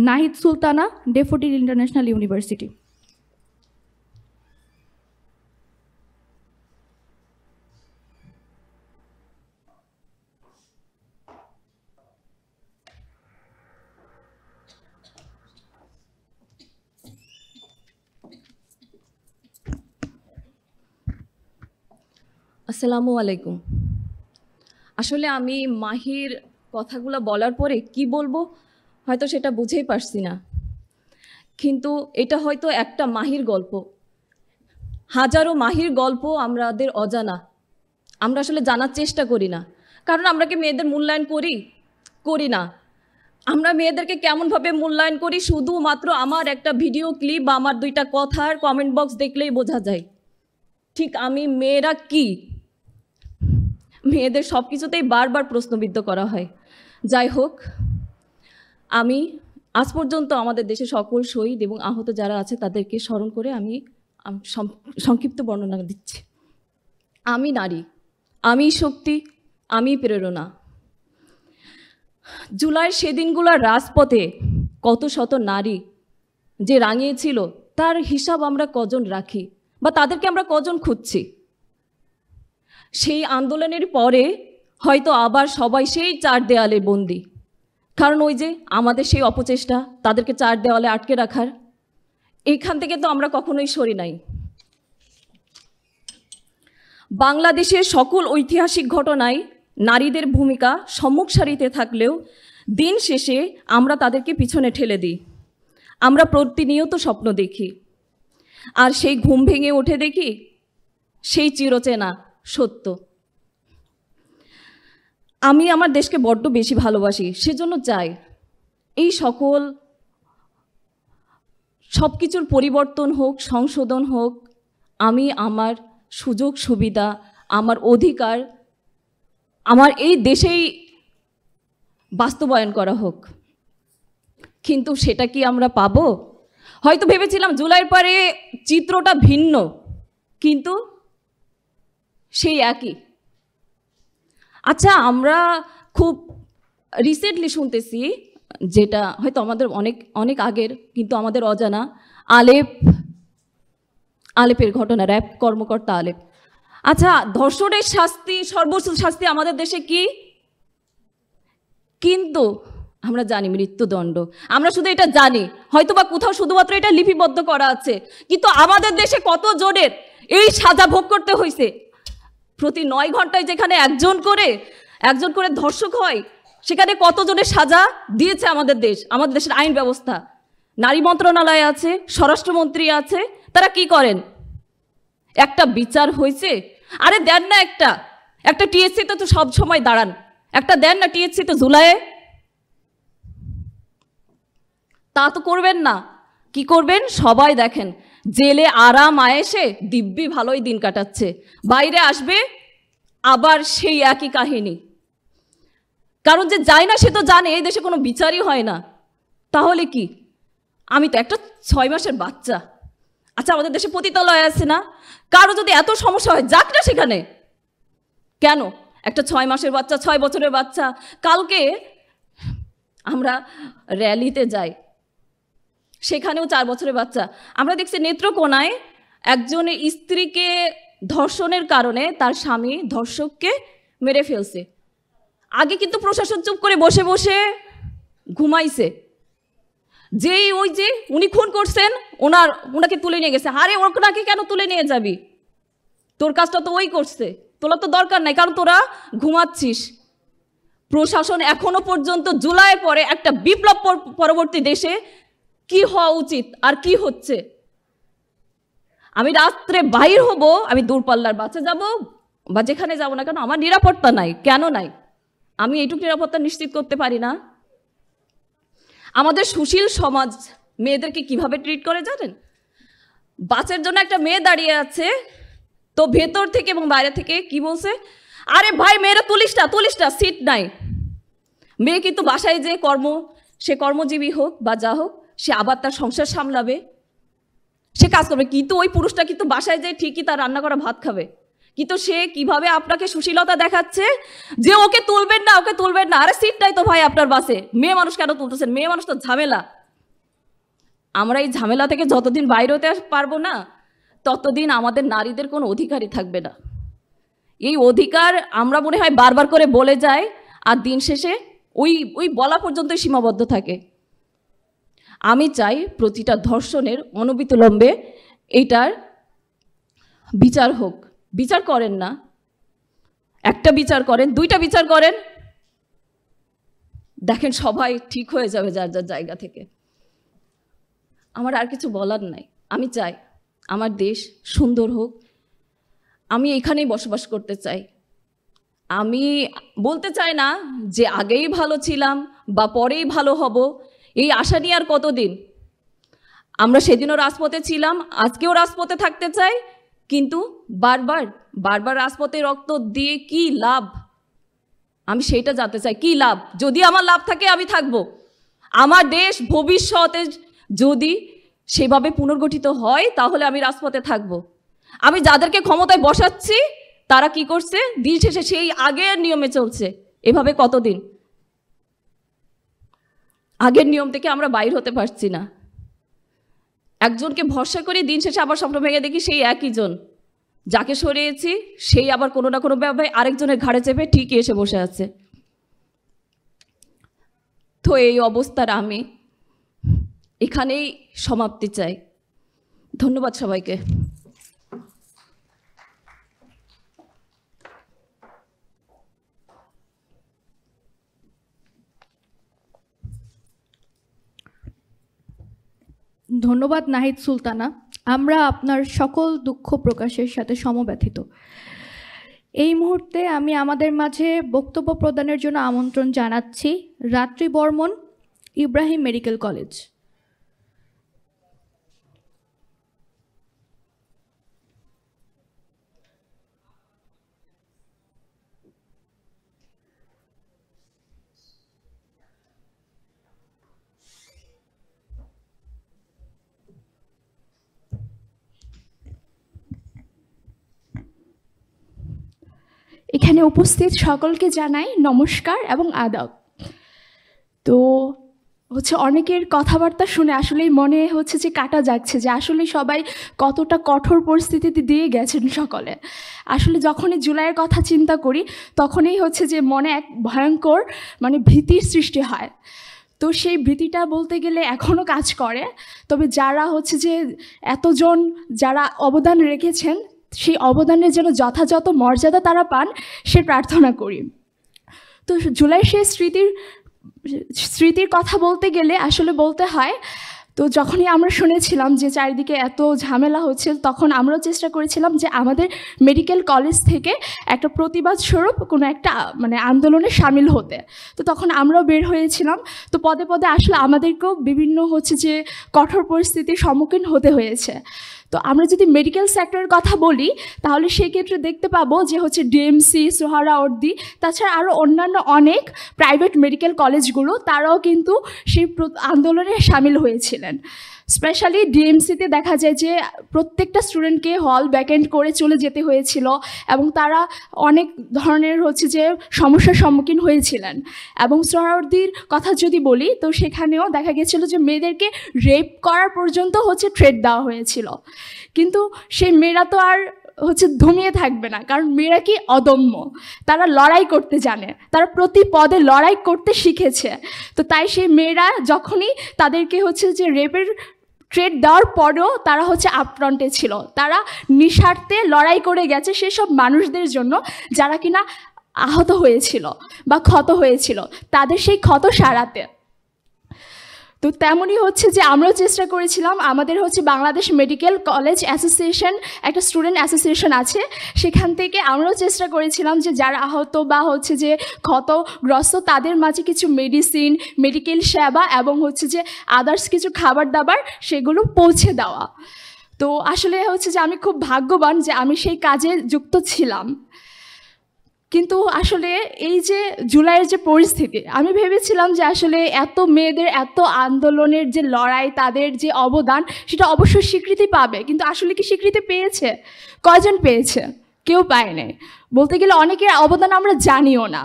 Nahid Sultana, daffodil international university. আসসালামু আলাইকুম। আসলে আমি মাহির কথাগুলো বলার পরে কি বলবো হয়তো সেটা বুঝেই পারছি না, কিন্তু এটা হয়তো একটা মাহির গল্প। হাজারো মাহির গল্প আমাদের অজানা, আমরা আসলে জানার চেষ্টা করি না। কারণ আমরা কি মেয়েদের মূল্যায়ন করি না। আমরা মেয়েদেরকে কেমনভাবে মূল্যায়ন করি শুধুমাত্র আমার একটা ভিডিও ক্লিপ বা আমার 2টা কথার কমেন্ট বক্স দেখলেই বোঝা যায়। ঠিক আমি মেয়েরা কি, মেয়েদের সব কিছুতেই বারবার প্রশ্নবিদ্ধ করা হয়। যাই হোক, আমি আজ পর্যন্ত আমাদের দেশে সকল শহীদ এবং আহত যারা আছে তাদেরকে স্মরণ করে আমি সংক্ষিপ্ত বর্ণনা দিচ্ছি। আমি নারী, আমি শক্তি, আমি প্রেরণা। জুলাইয়ের সেদিনগুলোর রাজপথে কত শত নারী যে রাঙিয়েছিল তার হিসাব আমরা কজন রাখি বা তাদেরকে আমরা কজন খুঁজছি? সেই আন্দোলনের পরে হয়তো আবার সবাই সেই 4 দেয়ালে বন্দি। কারণ ওই যে আমাদের সেই অপচেষ্টা তাদেরকে 4 দেওয়ালে আটকে রাখার, এইখান থেকে তো আমরা কখনোই সরি নাই। বাংলাদেশের সকল ঐতিহাসিক ঘটনায় নারীদের ভূমিকা সম্মুখ সারিতে থাকলেও দিন শেষে আমরা তাদেরকে পিছনে ঠেলে দিই। আমরা প্রতিনিয়ত স্বপ্ন দেখি, আর সেই ঘুম ভেঙে উঠে দেখি সেই চিরচেনা সত্য। আমি আমার দেশকে বড্ড বেশি ভালোবাসি, সেজন্য চাই এই সব কিছুর পরিবর্তন হোক, সংশোধন হোক। আমি আমার সুযোগ সুবিধা, আমার অধিকার আমার এই দেশেই বাস্তবায়ন করা হোক। কিন্তু সেটা কি আমরা পাবো? হয়তো ভেবেছিলাম জুলাইয়ের পরে চিত্রটা ভিন্ন, কিন্তু সেই একই। আচ্ছা, আমরা খুব রিসেন্টলি শুনতেছি, যেটা হয়তো আমাদের অনেক আগের কিন্তু আমাদের অজানা, আলেপের ঘটনা, র্যাব কর্মকর্তা আলেপ। আচ্ছা, ধর্ষণের শাস্তি, সর্বোচ্চ শাস্তি আমাদের দেশে কি? কিন্তু আমরা জানি মৃত্যুদণ্ড। আমরা শুধু এটা জানি, হয়তো বা কোথাও শুধুমাত্র এটা লিপিবদ্ধ করা আছে, কিন্তু আমাদের দেশে কত জনের এই সাজা ভোগ করতে হয়েছে। প্রতি 9 ঘন্টায় যেখানে একজন করে ধর্ষক হয়, সেখানে কতজনের সাজা দিয়েছে আমাদের দেশের আইন ব্যবস্থা। নারী মন্ত্রণালয় আছে, স্বরাষ্ট্রমন্ত্রী আছে, তারা কি করেন? একটা বিচার হয়েছে আরে দেন না একটা টিএসসিতে তো সব সময় দাঁড়ান, একটা দেন না টিএসসিতে জুলাইয়ে। তা তো করবেন না। কি করবেন? সবাই দেখেন জেলে আরাম আয়েসে দিব্যি ভালোই দিন কাটাচ্ছে, বাইরে আসবে আবার সেই একই কাহিনী। কারণ যে যায় না সে তো জানে এই দেশে কোনো বিচারই হয় না। তাহলে কি? আমি তো একটা 6 মাসের বাচ্চা। আচ্ছা, আমাদের দেশে পতিতালয় আছে না? কারো যদি এত সমস্যা হয় যাক না সেখানে। কেন? একটা 6 মাসের বাচ্চা, 6 বছরের বাচ্চা। কালকে আমরা র্যালিতে যাই, সেখানেও 4 বছরের বাচ্চা। আমরা দেখছি নেত্রকোনায় একজনের স্ত্রীকে ধর্ষণের কারণে তার স্বামী ধর্ষককে মেরে ফেলছে। আগে কিন্তু প্রশাসন চুপ করে বসে বসে ঘুমাইছে। যেই ওই যে উনি খুন করছেন ওনাকে তুলে নিয়ে গেছে। আরে ওনাকে কেন তুলে নিয়ে যাবি? তোর কাজটা তো ওই করছে, তোলা তো দরকার নাই, কারণ তোরা ঘুমাচ্ছিস। প্রশাসন এখনো পর্যন্ত জুলাইয়ের পরে একটা বিপ্লব পরবর্তী দেশে কি হওয়া উচিত আর কি হচ্ছে। আমি রাত্রে বাইর হব, আমি দূরপাল্লার বাসে যাব বা যেখানে যাব না কেন, আমার নিরাপত্তা নাই। কেন নাই? আমি এইটুকু নিরাপত্তা নিশ্চিত করতে পারি না? আমাদের সুশীল সমাজ মেয়েদেরকে কিভাবে ট্রিট করে জানেন? বাসের জন্য একটা মেয়ে দাঁড়িয়ে আছে, তো ভেতর থেকে এবং বাইরে থেকে কি বলছে, আরে ভাই মেয়েরা তুলিস না, সিট নাই। মেয়ে কিন্তু বাসায় যে সে কর্মজীবী হোক বা যা হোক, সে আবার তার সংসার সামলাবে, সে কাজ করবে। কিন্তু ওই পুরুষটা কিন্তু বাসায় যে ঠিকই তার রান্না করা ভাত খাবে। কিন্তু সে কিভাবে আপনাকে সুশীলতা দেখাচ্ছে যে ওকে তুলবেন না। আরে সিট নাই তো ভাই আপনার বাসে, মেয়ে মানুষ কেন তুলতেছেন? মেয়ে মানুষ তো ঝামেলা। আমরা এই ঝামেলা থেকে যতদিন বাইরে হতে পারবো না, ততদিন আমাদের নারীদের কোনো অধিকারই থাকবে না। এই অধিকার আমরা মনে হয় বারবার করে বলে যাই, আর দিন শেষে ওই বলা পর্যন্তই সীমাবদ্ধ থাকে। আমি চাই প্রতিটা ধর্ষণের অনবিলম্বে এইটার বিচার হোক। বিচার করেন না, একটা বিচার করেন, 2টা বিচার করেন, দেখেন সবাই ঠিক হয়ে যাবে যার যার জায়গা থেকে। আমার আর কিছু বলার নাই। আমি চাই আমার দেশ সুন্দর হোক, আমি এখানেই বসবাস করতে চাই। আমি বলতে চাই না যে আগেই ভালো ছিলাম বা পরেই ভালো হব, এই আশা নিয়ে আর কতদিন। আমরা সেদিনও রাজপথে ছিলাম, আজকেও রাজপথে থাকতে চাই, কিন্তু বারবার রাজপথে রক্ত দিয়ে কি লাভ? আমি সেইটা জানতে চাই, কি লাভ? যদি আমার লাভ থাকে আমি থাকবো। আমার দেশ ভবিষ্যতে যদি সেভাবে পুনর্গঠিত হয় তাহলে আমি রাজপথে থাকবো। আমি যাদেরকে ক্ষমতায় বসাচ্ছি তারা কি করছে? দিন শেষে সেই আগের নিয়মে চলছে। এভাবে কতদিন? আগের নিয়ম থেকে আমরা বাইর হতে পারছি না। একজনকে ভরসা করে দিন শেষে আবার স্বপ্ন ভেঙে দেখি সেই একই জন, যাকে সরিয়েছি সেই আবার কোনো না কোনো ভাবে আরেকজনের ঘাড়ে চেপে ঠিকই এসে বসে আছে। তো এই অবস্থার আমি এখানেই সমাপ্তি চাই। ধন্যবাদ সবাইকে। ধন্যবাদ নাহিদ সুলতানা। আমরা আপনার সকল দুঃখ প্রকাশের সাথে সমব্যথিত। এই মুহূর্তে আমি আমাদের মাঝে বক্তব্য প্রদানের জন্য আমন্ত্রণ জানাচ্ছি রাত্রি বর্মন, ইব্রাহিম মেডিকেল কলেজ। এখানে উপস্থিত সকলকে জানাই নমস্কার এবং আদাব। তো অনেকের কথাবার্তা শুনে আসলেই মনে হচ্ছে যে কাটা যাচ্ছে যে আসলে সবাই কতটা কঠোর পরিস্থিতিতে দিয়ে গেছেন সকলে। আসলে যখনই জুলাইয়ের কথা চিন্তা করি তখনই যে মনে এক ভয়ঙ্কর ভীতির সৃষ্টি হয়। তো সেই ভীতিটা বলতে গেলে এখনও কাজ করে। তবে যারা যে এতজন যারা অবদান রেখেছেন সেই অবদানের যেন যথাযথ মর্যাদা তারা পান সে প্রার্থনা করি। তো জুলাই সেই স্মৃতির কথা বলতে গেলে আসলে বলতে হয় তো যখনই আমরা শুনেছিলাম যে চারিদিকে এত ঝামেলা হচ্ছে, তখন আমরাও চেষ্টা করেছিলাম যে আমাদের মেডিকেল কলেজ থেকে একটা প্রতিবাদ স্বরূপ কোনো একটা মানে আন্দোলনে সামিল হতে। তো তখন আমরাও বের হয়েছিলাম। তো পদে পদে আসলে আমাদেরকেও বিভিন্ন হচ্ছে যে কঠোর পরিস্থিতির সম্মুখীন হতে হয়েছে। তো আমরা যদি মেডিকেল সেক্টরের কথা বলি তাহলে সেই ক্ষেত্রে দেখতে পাবো যে হচ্ছে ডিএমসি, সোহরাওয়ার্দী, তাছাড়া আরও অন্যান্য অনেক প্রাইভেট মেডিকেল কলেজগুলো তারাও কিন্তু সেই আন্দোলনে সামিল হয়েছিলেন। স্পেশালি ডিএমসিতে দেখা যায় যে প্রত্যেকটা স্টুডেন্টকে হল ভ্যাকেন্ট করে চলে যেতে হয়েছিল এবং তারা অনেক ধরনের হচ্ছে যে সমস্যার সম্মুখীন হয়েছিলেন। এবং সোহরাওয়ার্দীর কথা যদি বলি তো সেখানেও দেখা গেছিলো যে মেয়েদেরকে রেপ করার পর্যন্ত হচ্ছে থ্রেট দেওয়া হয়েছিল। কিন্তু সেই মেয়েরা তো আর হচ্ছে ধুমিয়ে থাকবে না, কারণ মেয়েরা কি অদম্য, তারা লড়াই করতে জানে, তারা প্রতি পদে লড়াই করতে শিখেছে। তো তাই সেই মেয়েরা যখনই তাদেরকে হচ্ছে যে রেপের থ্রেট দেওয়ার পরেও তারা হচ্ছে আপফ্রন্টে ছিল, তারা নিঃস্বার্থে লড়াই করে গেছে সেসব মানুষদের জন্য যারা কিনা আহত হয়েছিল বা ক্ষত হয়েছিল, তাদের সেই ক্ষত সারাতে। তো তেমনই হচ্ছে যে আমরাও চেষ্টা করেছিলাম, আমাদের হচ্ছে বাংলাদেশ মেডিকেল কলেজ অ্যাসোসিয়েশন একটা স্টুডেন্ট অ্যাসোসিয়েশন আছে, সেখান থেকে আমরাও চেষ্টা করেছিলাম যে যারা আহত বা হচ্ছে যে ক্ষতগ্রস্ত তাদের মাঝে কিছু মেডিসিন, মেডিকেল সেবা এবং হচ্ছে যে আদার্স কিছু খাবার দাবার সেগুলো পৌঁছে দেওয়া। তো আসলে হচ্ছে যে আমি খুব ভাগ্যবান যে আমি সেই কাজে যুক্ত ছিলাম। কিন্তু আসলে এই যে জুলাইয়ের যে পরিস্থিতি, আমি ভেবেছিলাম যে আসলে এত মেয়েদের এত আন্দোলনের যে লড়াই, তাদের যে অবদান সেটা অবশ্যই স্বীকৃতি পাবে, কিন্তু আসলে কি স্বীকৃতি পেয়েছে? কয়জন পেয়েছে? কেউ পায়নি। বলতে গেলে অনেকের অবদান আমরা জানিও না।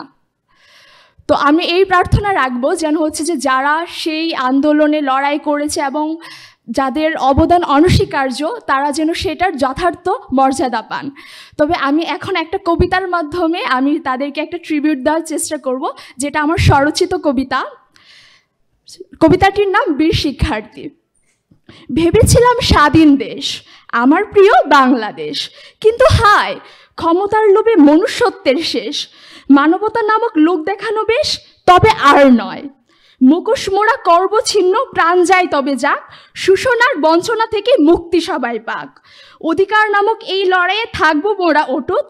তো আমি এই প্রার্থনা রাখবো যেন হচ্ছে যে যারা সেই আন্দোলনে লড়াই করেছে এবং যাদের অবদান অনস্বীকার্য তারা যেন সেটার যথার্থ মর্যাদা পান। তবে আমি এখন একটা কবিতার মাধ্যমে আমি তাদেরকে একটা ট্রিবিউট দেওয়ার চেষ্টা করব, যেটা আমার স্বরচিত কবিতা। কবিতাটির নাম বীর শিক্ষার্থী। ভেবেছিলাম স্বাধীন দেশ আমার প্রিয় বাংলাদেশ, কিন্তু হায় ক্ষমতার লোভে মনুষ্যত্বের শেষ, মানবতা নামক লোক দেখানো বেশ, তবে আর নয়। মুখোশ মোড়া করব ছিন্ন, প্রাণ যায় তবে যাক, শোষণার বঞ্চনা থেকে মুক্তি সবাই পাক। অধিকার নামক এই লড়াইয়ে থাকবো মোরা অটুট,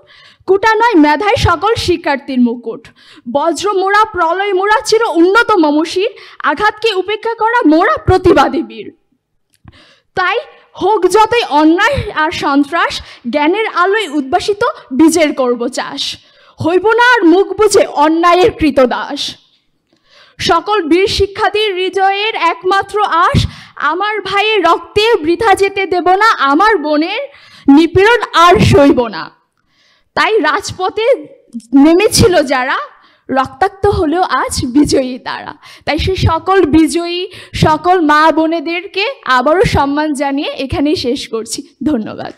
কুটা নয় মেধায় সকল শিক্ষার্থীর মুকুট। বজ্র মোড়া প্রলয় মোড়া চির উন্নত মমশির, আঘাতকে উপেক্ষা করা মোরা প্রতিবাদী বীর। তাই হোক যতই অন্যায় আর সন্ত্রাস, জ্ঞানের আলোয় উদ্ভাসিত বীজের করব চাষ, হইব না আর মুখ বুঝে অন্যায়ের কৃতদাস। সকল বীর শিক্ষার্থীর হৃদয়ের একমাত্র আশ, আমার ভাইয়ের রক্তে বৃথা যেতে দেব না, আমার বোনের নিপীড়ন আর সইব না। তাই রাজপথে নেমেছিল যারা, রক্তাক্ত হলেও আজ বিজয়ী তারা। তাই সে সকল বিজয়ী সকল মা বোনেদেরকে আবারও সম্মান জানিয়ে এখানেই শেষ করছি। ধন্যবাদ।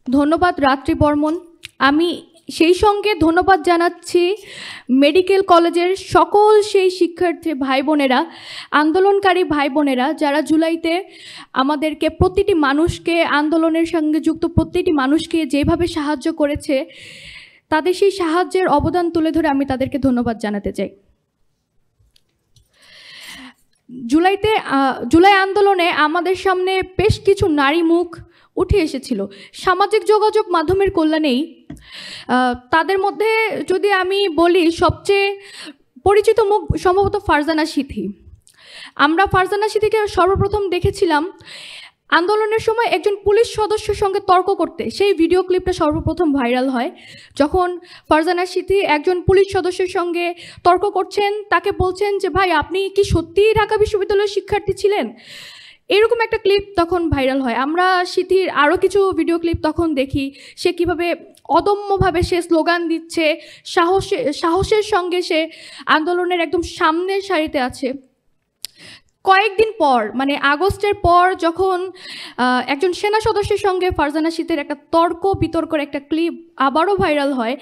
ধন্যবাদ রাত্রি বর্মন। আমি সেই সঙ্গে ধন্যবাদ জানাচ্ছি মেডিকেল কলেজের সকল সেই শিক্ষার্থী ভাই বোনেরা, আন্দোলনকারী ভাই বোনেরা যারা জুলাইতে আমাদেরকে প্রতিটি মানুষকে, আন্দোলনের সঙ্গে যুক্ত প্রতিটি মানুষকে যেভাবে সাহায্য করেছে, তাদের সেই সাহায্যের অবদান তুলে ধরে আমি তাদেরকে ধন্যবাদ জানাতে চাই। জুলাই আন্দোলনে আমাদের সামনে বেশ কিছু নারী মুখ উঠে এসেছিল সামাজিক যোগাযোগ মাধ্যমের কল্যাণেই। তাদের মধ্যে যদি আমি বলি, সবচেয়ে পরিচিত মুখ সম্ভবত ফারজানা সিথি। আমরা ফারজানা সিথিকে সর্বপ্রথম দেখেছিলাম আন্দোলনের সময় একজন পুলিশ সদস্যের সঙ্গে তর্ক করতে। সেই ভিডিও ক্লিপটা সর্বপ্রথম ভাইরাল হয় যখন ফারজানা সিথি একজন পুলিশ সদস্যের সঙ্গে তর্ক করছেন, তাকে বলছেন যে ভাই আপনি কি সত্যিই ঢাকা বিশ্ববিদ্যালয়ের শিক্ষার্থী ছিলেন, এরকম একটা ক্লিপ তখন ভাইরাল হয়। আমরা সিথির আরও কিছু ভিডিও ক্লিপ তখন দেখি, সে কীভাবে অদম্যভাবে সে স্লোগান দিচ্ছে, সাহসের সঙ্গে সে আন্দোলনের একদম সামনের সারিতে আছে। কয়েকদিন পর, মানে আগস্টের পর, যখন একজন সেনা সদস্যের সঙ্গে ফারজানা সিথির একটা বিতর্কের একটা ক্লিপ আবারও ভাইরাল হয়,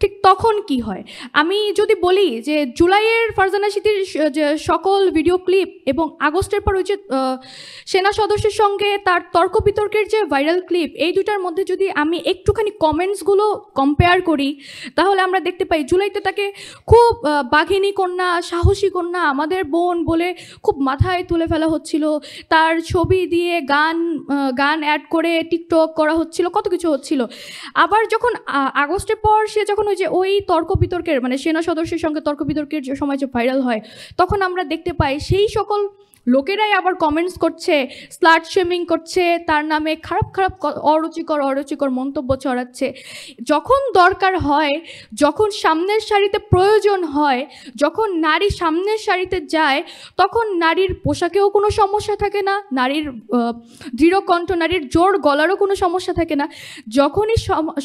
ঠিক তখন কি হয়? আমি যদি বলি যে জুলাইয়ের ফারজানা সিথির যে সকল ভিডিও ক্লিপ এবং আগস্টের পর ওই যে সেনা সদস্যের সঙ্গে তার তর্ক বিতর্কের যে ভাইরাল ক্লিপ, এই দুটার মধ্যে যদি আমি একটুখানি কমেন্টসগুলো কম্পেয়ার করি, তাহলে আমরা দেখতে পাই জুলাইতে তাকে খুব বাঘিনী কন্যা, সাহসী কন্যা, আমাদের বোন বলে খুব মাথায় তুলে ফেলা হচ্ছিল, তার ছবি দিয়ে গান অ্যাড করে টিকটক করা হচ্ছিল, কত কিছু হচ্ছিল। আবার যখন আগস্টের পর সে যখন ওই তর্ক বিতর্কের মানে সেনা সদস্যের সঙ্গে তর্ক বিতর্কের যে সময় যে ভাইরাল হয়, তখন আমরা দেখতে পাই সেই সকল লোকেরাই আবার কমেন্টস করছে, স্লাট শেমিং করছে, তার নামে খারাপ খারাপ অরুচিকর মন্তব্য ছড়াচ্ছে। যখন দরকার হয়, যখন সামনের সারিতে প্রয়োজন হয়, যখন নারী সামনের সারিতে যায়, তখন নারীর পোশাকেও কোনো সমস্যা থাকে না, নারীর দৃঢ়কণ্ঠ, নারীর জোর গলারও কোনো সমস্যা থাকে না। যখনই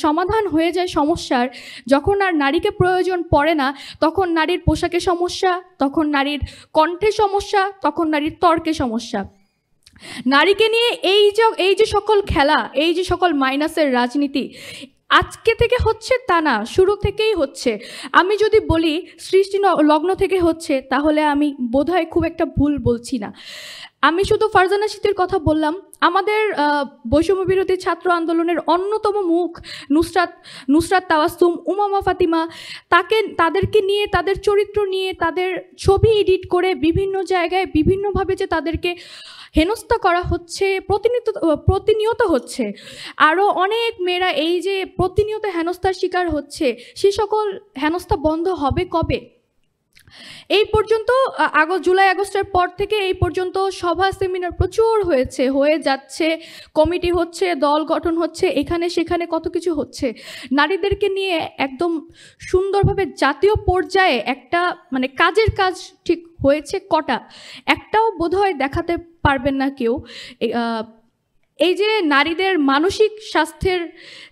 সমাধান হয়ে যায় সমস্যার, যখন আর নারীকে প্রয়োজন পড়ে না, তখন নারীর পোশাকে সমস্যা, তখন নারীর কণ্ঠে সমস্যা, তখন নারীর তর্কে সমস্যা। নারীকে নিয়ে এই যে সকল খেলা, এই যে সকল মাইনাসের রাজনীতি আজকে থেকে হচ্ছে তা না, শুরু থেকেই হচ্ছে। আমি যদি বলি সৃষ্টি লগ্ন থেকে হচ্ছে, তাহলে আমি বোধহয় খুব একটা ভুল বলছি না। আমি শুধু ফারজানা সিথির কথা বললাম, আমাদের বৈষম্য বিরোধী ছাত্র আন্দোলনের অন্যতম মুখ নুসরাত তাবাসসুম, উমামা ফাতিমা, তাদেরকে নিয়ে, তাদের চরিত্র নিয়ে, তাদের ছবি এডিট করে বিভিন্ন জায়গায় বিভিন্নভাবে যে তাদেরকে হেনস্থা করা হচ্ছে, প্রতিনিয়ত হচ্ছে। আরও অনেক মেয়েরা এই যে প্রতিনিয়ত হেনস্থার শিকার হচ্ছে, সে সকল হেনস্থা বন্ধ হবে কবে? এই পর্যন্ত জুলাই আগস্টের পর থেকে এই পর্যন্ত সভা সেমিনার প্রচুর হয়ে যাচ্ছে, কমিটি হচ্ছে, দল গঠন হচ্ছে, এখানে সেখানে কত কিছু হচ্ছে। নারীদেরকে নিয়ে একদম সুন্দরভাবে জাতীয় পর্যায়ে একটা মানে কাজের কাজ ঠিক হয়েছে কটা, একটাও বোধহয় দেখাতে পারবেন না কেউ। এই যে নারীদের মানসিক স্বাস্থ্যের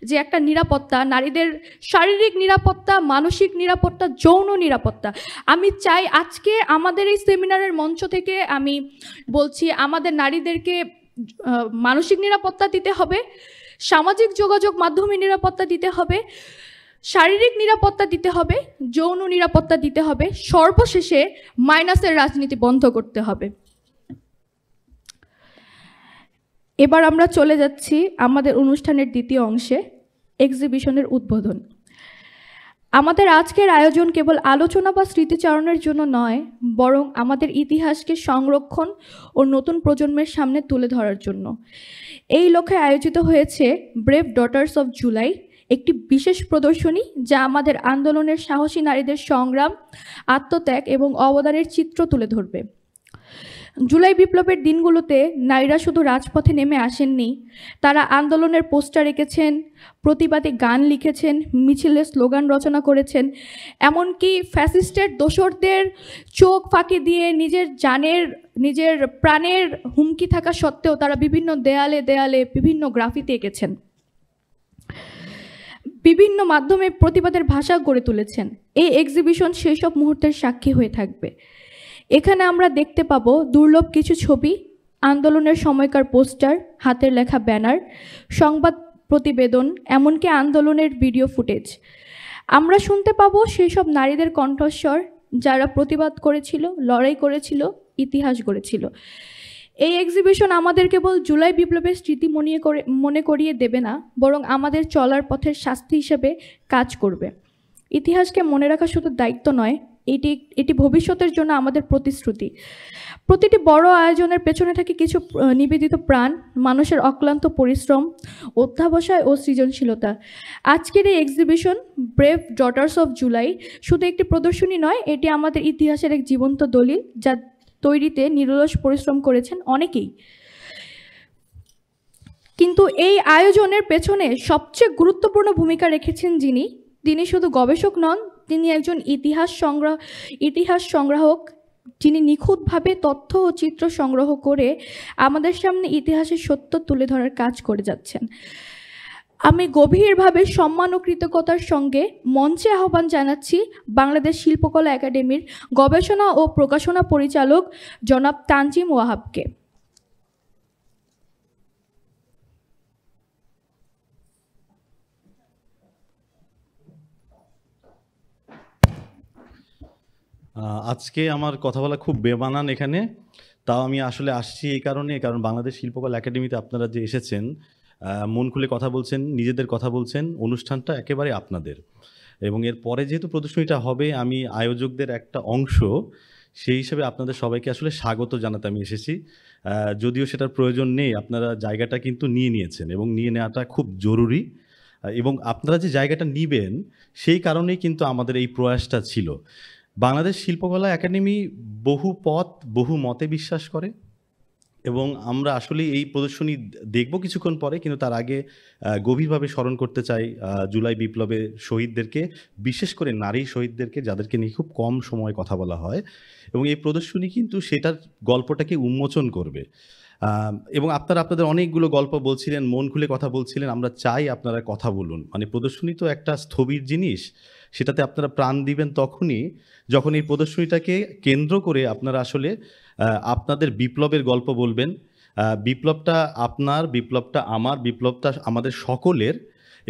যে একটা নিরাপত্তা, নারীদের শারীরিক নিরাপত্তা, মানসিক নিরাপত্তা, যৌন নিরাপত্তা, আমি চাই আজকে আমাদের এই সেমিনারের মঞ্চ থেকে আমি বলছি, আমাদের নারীদেরকে মানসিক নিরাপত্তা দিতে হবে, সামাজিক যোগাযোগ মাধ্যমে নিরাপত্তা দিতে হবে, শারীরিক নিরাপত্তা দিতে হবে, যৌন নিরাপত্তা দিতে হবে, সর্বশেষে মাইনাসের রাজনীতি বন্ধ করতে হবে। এবার আমরা চলে যাচ্ছি আমাদের অনুষ্ঠানের দ্বিতীয় অংশে, এক্সিবিশনের উদ্বোধন। আমাদের আজকের আয়োজন কেবল আলোচনা বা স্মৃতিচারণের জন্য নয়, বরং আমাদের ইতিহাসকে সংরক্ষণ ও নতুন প্রজন্মের সামনে তুলে ধরার জন্য। এই লক্ষ্যে আয়োজিত হয়েছে ব্রেভ ডটার্স অফ জুলাই, একটি বিশেষ প্রদর্শনী যা আমাদের আন্দোলনের সাহসী নারীদের সংগ্রাম, আত্মত্যাগ এবং অবদানের চিত্র তুলে ধরবে। জুলাই বিপ্লবের দিনগুলোতে নারীরা শুধু রাজপথে নেমে আসেননি, তারা আন্দোলনের পোস্টার এঁকেছেন, প্রতিবাদী গান লিখেছেন, মিছিলের স্লোগান রচনা করেছেন, এমনকি ফ্যাসিস্টের দোসরদের চোখ ফাঁকি দিয়ে নিজের প্রাণের হুমকি থাকা সত্ত্বেও তারা বিভিন্ন দেয়ালে দেয়ালে বিভিন্ন গ্রাফিতি এঁকেছেন, বিভিন্ন মাধ্যমে প্রতিবাদের ভাষা গড়ে তুলেছেন। এই এক্সিবিশন সেই সব মুহূর্তের সাক্ষী হয়ে থাকবে। এখানে আমরা দেখতে পাবো দুর্লভ কিছু ছবি, আন্দোলনের সময়কার পোস্টার, হাতের লেখা ব্যানার, সংবাদ প্রতিবেদন, এমনকি আন্দোলনের ভিডিও ফুটেজ। আমরা শুনতে পাবো সেই সব নারীদের কণ্ঠস্বর যারা প্রতিবাদ করেছিল, লড়াই করেছিল, ইতিহাস গড়েছিল। এই এক্সিবিশন আমাদের কেবল জুলাই বিপ্লবের স্মৃতি মনে করিয়ে দেবে না, বরং আমাদের চলার পথের শাস্তি হিসেবে কাজ করবে। ইতিহাসকে মনে রাখা শুধু দায়িত্ব নয়, এটি ভবিষ্যতের জন্য আমাদের প্রতিশ্রুতি। প্রতিটি বড় আয়োজনের পেছনে থাকে কিছু নিবেদিত প্রাণ, মানুষের অক্লান্ত পরিশ্রম, অধ্যাবসায় ও সৃজনশীলতা। আজকের এই exhibition brave daughters of July শুধু একটি প্রদর্শনী নয়, এটি আমাদের ইতিহাসের এক জীবন্ত দলিল, যা তৈরিতে নিরলস পরিশ্রম করেছেন অনেকেই। কিন্তু এই আয়োজনের পেছনে সবচেয়ে গুরুত্বপূর্ণ ভূমিকা রেখেছেন তিনি শুধু গবেষক নন, তিনি একজন ইতিহাস সংগ্রাহক, যিনি নিখুঁতভাবে তথ্য ও চিত্র সংগ্রহ করে আমাদের সামনে ইতিহাসের সত্য তুলে ধরার কাজ করে যাচ্ছেন। আমি গভীরভাবে সম্মান ও কৃতজ্ঞতার সঙ্গে মঞ্চে আহ্বান জানাচ্ছি বাংলাদেশ শিল্পকলা একাডেমির গবেষণা ও প্রকাশনা পরিচালক জনাব তানজিম ওয়াহাবকে। আজকে আমার কথা বলা খুব বেমানান এখানে, তাও আমি আসলে আসছি এই কারণে, কারণ বাংলাদেশ শিল্পকলা একাডেমিতে আপনারা যে এসেছেন, মন খুলে কথা বলছেন, নিজেদের কথা বলছেন, অনুষ্ঠানটা একেবারে আপনাদের। এবং এর পরে যেহেতু প্রদর্শনীটা হবে, আমি আয়োজকদের একটা অংশ, সেই হিসেবে আপনাদের সবাইকে আসলে স্বাগত জানাতে আমি এসেছি। যদিও সেটার প্রয়োজন নেই, আপনারা জায়গাটা কিন্তু নিয়ে নিয়েছেন এবং নিয়ে নেওয়াটা খুব জরুরি। এবং আপনারা যে জায়গাটা নিবেন সেই কারণেই কিন্তু আমাদের এই প্রয়াসটা ছিল। বাংলাদেশ শিল্পকলা একাডেমি বহু পথ বহু মতে বিশ্বাস করে এবং আমরা আসলে এই প্রদর্শনী দেখব কিছুক্ষণ পরে, কিন্তু তার আগে গভীরভাবে স্মরণ করতে চাই জুলাই বিপ্লবে শহীদদেরকে, বিশেষ করে নারী শহীদদেরকে, যাদেরকে নিয়ে খুব কম সময় কথা বলা হয়। এবং এই প্রদর্শনী কিন্তু সেটার গল্পটাকে উন্মোচন করবে। এবং আপনারা আপনাদের অনেকগুলো গল্প বলছিলেন, মন খুলে কথা বলছিলেন, আমরা চাই আপনারা কথা বলুন। মানে প্রদর্শনী তো একটা স্থবির জিনিস, সেটাতে আপনারা প্রাণ দিবেন তখনই যখন এই প্রদর্শনীটাকে কেন্দ্র করে আপনারা আসলে আপনাদের বিপ্লবের গল্প বলবেন। বিপ্লবটা আপনার, বিপ্লবটা আমার, বিপ্লবটা আমাদের সকলের।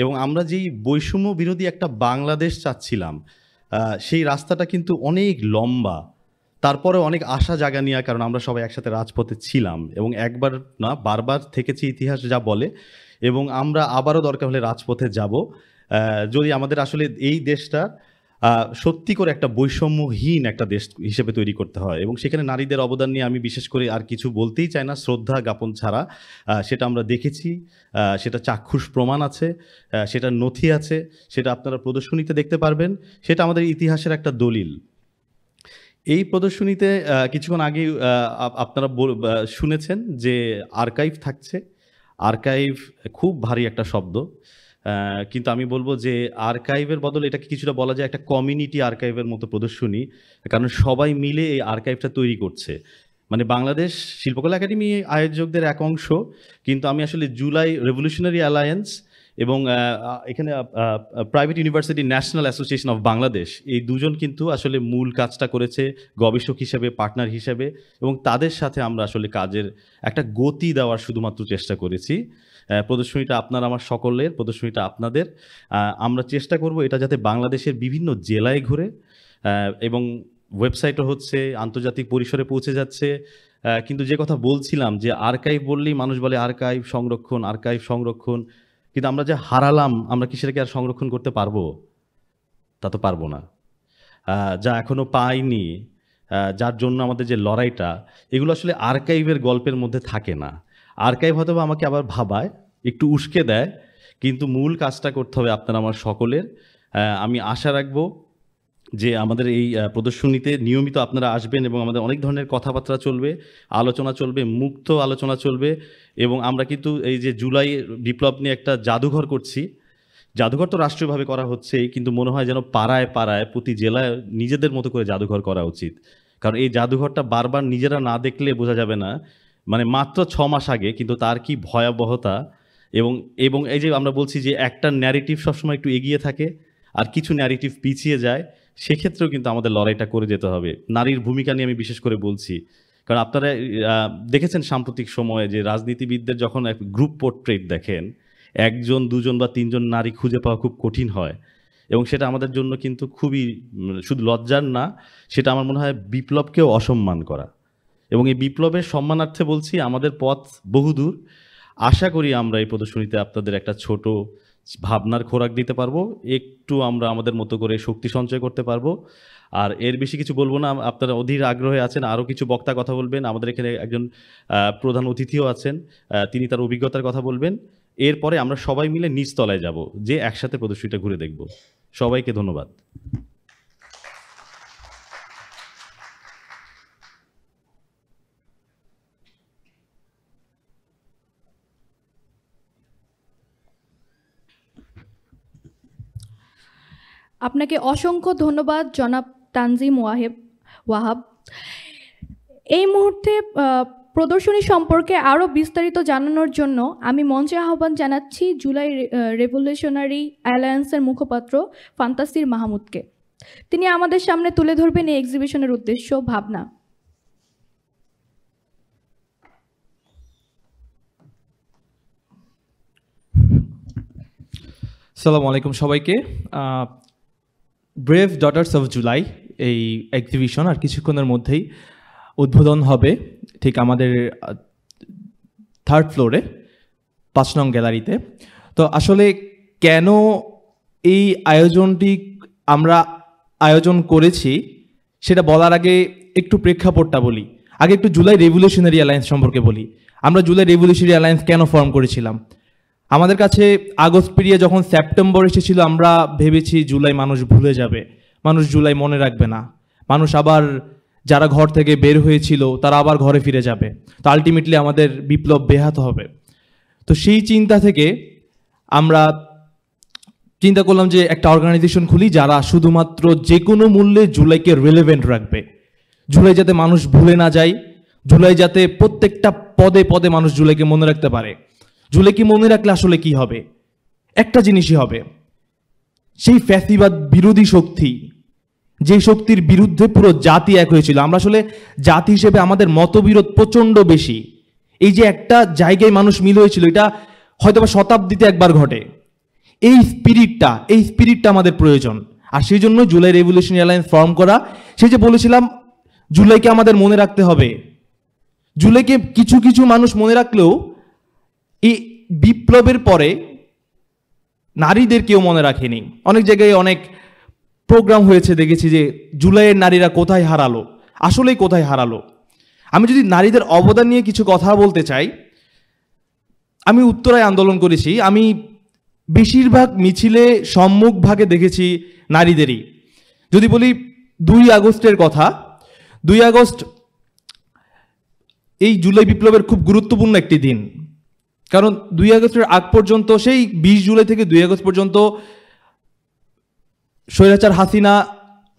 এবং আমরা যেই বৈষম্য বিরোধী একটা বাংলাদেশ চাচ্ছিলাম, সেই রাস্তাটা কিন্তু অনেক লম্বা, তারপরে অনেক আশা জাগা নিয়ে, কারণ আমরা সবাই একসাথে রাজপথে ছিলাম এবং একবার না বারবার থেকেছি, ইতিহাস যা বলে। এবং আমরা আবারও দরকার হলে রাজপথে যাব, যদি আমাদের আসলে এই দেশটা সত্যি করে একটা বৈষম্যহীন একটা দেশ হিসেবে তৈরি করতে হয়। এবং সেখানে নারীদের অবদান নিয়ে আমি বিশেষ করে আর কিছু বলতেই চাই না, শ্রদ্ধা জ্ঞাপন ছাড়া। সেটা আমরা দেখেছি, সেটা চাক্ষুষ প্রমাণ আছে, সেটা নথি আছে, সেটা আপনারা প্রদর্শনীতে দেখতে পারবেন, সেটা আমাদের ইতিহাসের একটা দলিল। এই প্রদর্শনীতে কিছুক্ষণ আগে আপনারা শুনেছেন যে আর্কাইভ থাকছে। আর্কাইভ খুব ভারী একটা শব্দ, কিন্তু আমি বলবো যে আর্কাইভের বদলে এটাকে কিছুটা বলা যায় একটা কমিউনিটি আর্কাইভের মতো প্রদর্শনী, কারণ সবাই মিলে এই আর্কাইভটা তৈরি করছে। মানে বাংলাদেশ শিল্পকলা একাডেমি আয়োজকদের এক অংশ, কিন্তু আমি আসলে জুলাই রেভলিউশনারি অ্যালায়েন্স এবং এখানে private university national association of Bangladesh, এই দুজন কিন্তু আসলে মূল কাজটা করেছে গবেষক হিসেবে, পার্টনার হিসেবে। এবং তাদের সাথে আমরা আসলে কাজের একটা গতি দেওয়ার শুধুমাত্র চেষ্টা করেছি। প্রদর্শনীটা আপনার আমার সকলের, প্রদর্শনীটা আপনাদের। আমরা চেষ্টা করব এটা যাতে বাংলাদেশের বিভিন্ন জেলায় ঘুরে, এবং ওয়েবসাইটও হচ্ছে, আন্তর্জাতিক পরিসরে পৌঁছে যাচ্ছে। কিন্তু যে কথা বলছিলাম যে আর্কাইভ বললেই মানুষ বলে আর্কাইভ সংরক্ষণ, আর্কাইভ সংরক্ষণ, কিন্তু আমরা যে হারালাম, আমরা কি সেটাকে আর সংরক্ষণ করতে পারবো? তা তো পারবো না। যা এখনো পাইনি, যার জন্য আমাদের যে লড়াইটা, এগুলো আসলে আর্কাইভের গল্পের মধ্যে থাকে না। আর্কাইভ হয়তো আমাকে আবার ভাবায়, একটু উস্কে দেয়, কিন্তু মূল কাজটা করতে হবে আপনার আমার সকলের। আমি আশা রাখবো যে আমাদের এই প্রদর্শনীতে নিয়মিত আপনারা আসবেন এবং আমাদের অনেক ধরনের কথাবার্তা চলবে, আলোচনা চলবে, মুক্ত আলোচনা চলবে। এবং আমরা কিন্তু এই যে জুলাই বিপ্লব নিয়ে একটা জাদুঘর করছি, জাদুঘর তো রাষ্ট্রীয়ভাবে করা হচ্ছেই, কিন্তু মনে হয় যেন পাড়ায় পাড়ায় প্রতি জেলায় নিজেদের মতো করে জাদুঘর করা উচিত। কারণ এই জাদুঘরটা বারবার নিজেরা না দেখলে বোঝা যাবে না, মানে মাত্র 6 মাস আগে, কিন্তু তার কি ভয়াবহতা। এবং এই যে আমরা বলছি যে একটা ন্যারেটিভ সবসময় একটু এগিয়ে থাকে আর কিছু ন্যারেটিভ পিছিয়ে যায়, সেক্ষেত্রেও কিন্তু আমাদের লড়াইটা করে যেতে হবে। নারীর ভূমিকা নিয়ে আমি বিশেষ করে বলছি, কারণ আপনারা দেখেছেন সাম্প্রতিক সময়ে যে রাজনীতিবিদদের যখন এক গ্রুপ পোর্ট্রেট দেখেন, 1 2 বা 3 নারী খুঁজে পাওয়া খুব কঠিন হয়। এবং সেটা আমাদের জন্য কিন্তু খুবই শুধু লজ্জার না, সেটা আমার মনে হয় বিপ্লবকেও অসম্মান করা। এবং এই বিপ্লবের সম্মানার্থে বলছি, আমাদের পথ বহুদূর। আশা করি আমরা এই প্রদর্শনীতে আপনাদের একটা ছোট ভাবনার খোরাক দিতে পারবো, একটু আমরা আমাদের মতো করে শক্তি সঞ্চয় করতে পারবো। আর এর বেশি কিছু বলবো না, আপনারা অধীর আগ্রহে আছেন, আরও কিছু বক্তা কথা বলবেন। আমাদের এখানে একজন প্রধান অতিথিও আছেন, তিনি তার অভিজ্ঞতার কথা বলবেন। এরপরে আমরা সবাই মিলে নিচতলায় যাব, যে একসাথে প্রদর্শনীটা ঘুরে দেখব। সবাইকে ধন্যবাদ। আপনাকে অসংখ্য ধন্যবাদ জনাব তানজিম ওয়াহাব। এই মুহূর্তে প্রদর্শনী সম্পর্কে আরও বিস্তারিত জানানোর জন্য আমি মঞ্চে আহ্বান জানাচ্ছি জুলাই রেভলিউশনারি অ্যালায়েন্সের মুখপাত্র ফান্তাসির মাহমুদকে। তিনি আমাদের সামনে তুলে ধরবেন এই এক্সিবিশনের উদ্দেশ্য, ভাবনা। আসসালামু আলাইকুম সবাইকে। ব্রেভ ডটার্স অফ জুলাই, এই এক্সিবিশন আর কিছুক্ষণের মধ্যেই উদ্বোধন হবে ঠিক আমাদের 3rd ফ্লোরে 5 নং গ্যালারিতে। তো আসলে কেন এই আয়োজনটি আমরা আয়োজন করেছি সেটা বলার আগে একটু প্রেক্ষাপটটা বলি। আগে একটু জুলাই রেভলিউশনারি অ্যালায়েন্স সম্পর্কে বলি। আমরা জুলাই রেভলিউশনারি অ্যালায়েন্স কেন ফর্ম করেছিলাম? আমাদের কাছে আগস্ট পেরিয়ে যখন সেপ্টেম্বর এসেছিল আমরা ভেবেছি জুলাই মানুষ ভুলে যাবে, মানুষ জুলাই মনে রাখবে না, মানুষ আবার যারা ঘর থেকে বের হয়েছিল তারা আবার ঘরে ফিরে যাবে, তো আলটিমেটলি আমাদের বিপ্লব ব্যাহত হবে। তো সেই চিন্তা থেকে আমরা চিন্তা করলাম যে একটা অর্গানাইজেশন খুলি যারা শুধুমাত্র যে কোনো মূল্যে জুলাইকে রিলেভেন্ট রাখবে, জুলাই যাতে মানুষ ভুলে না যায়, জুলাই যাতে প্রত্যেকটা পদে পদে মানুষ জুলাইকে মনে রাখতে পারে। জুলাইকে মনে রাখলে আসলে কি হবে? একটা জিনিসই হবে, সেই ফ্যাসিবাদ বিরোধী শক্তি, যে শক্তির বিরুদ্ধে পুরো জাতি এক হয়েছিল। আমরা আসলে জাতি হিসেবে আমাদের মতবিরোধ প্রচণ্ড বেশি। এই যে একটা জায়গায় মানুষ মিল হয়েছিল, এটা হয়তোবা শতাব্দীতে একবার ঘটে। এই স্পিরিটটা আমাদের প্রয়োজন। আর সেই জন্য জুলাই রেভলিউশনারি অ্যালায়েন্স ফর্ম করা। সেই যে বলেছিলাম জুলাইকে আমাদের মনে রাখতে হবে, জুলাইকে কিছু কিছু মানুষ মনে রাখলেও এই বিপ্লবের পরে নারীদের কেউ মনে রাখেনি। অনেক জায়গায় অনেক প্রোগ্রাম হয়েছে, দেখেছি যে জুলাইয়ের নারীরা কোথায় হারালো, আসলেই কোথায় হারালো। আমি যদি নারীদের অবদান নিয়ে কিছু কথা বলতে চাই, আমি উত্তরায় আন্দোলন করেছি, আমি বেশিরভাগ মিছিলে সম্মুখভাগে দেখেছি নারীদেরই। যদি বলি 2 আগস্টের কথা, 2 আগস্ট এই জুলাই বিপ্লবের খুব গুরুত্বপূর্ণ একটি দিন। কারণ 2 আগস্টের আগ পর্যন্ত, সেই 20 জুলাই থেকে 2 আগস্ট পর্যন্ত স্বৈরাচার হাসিনা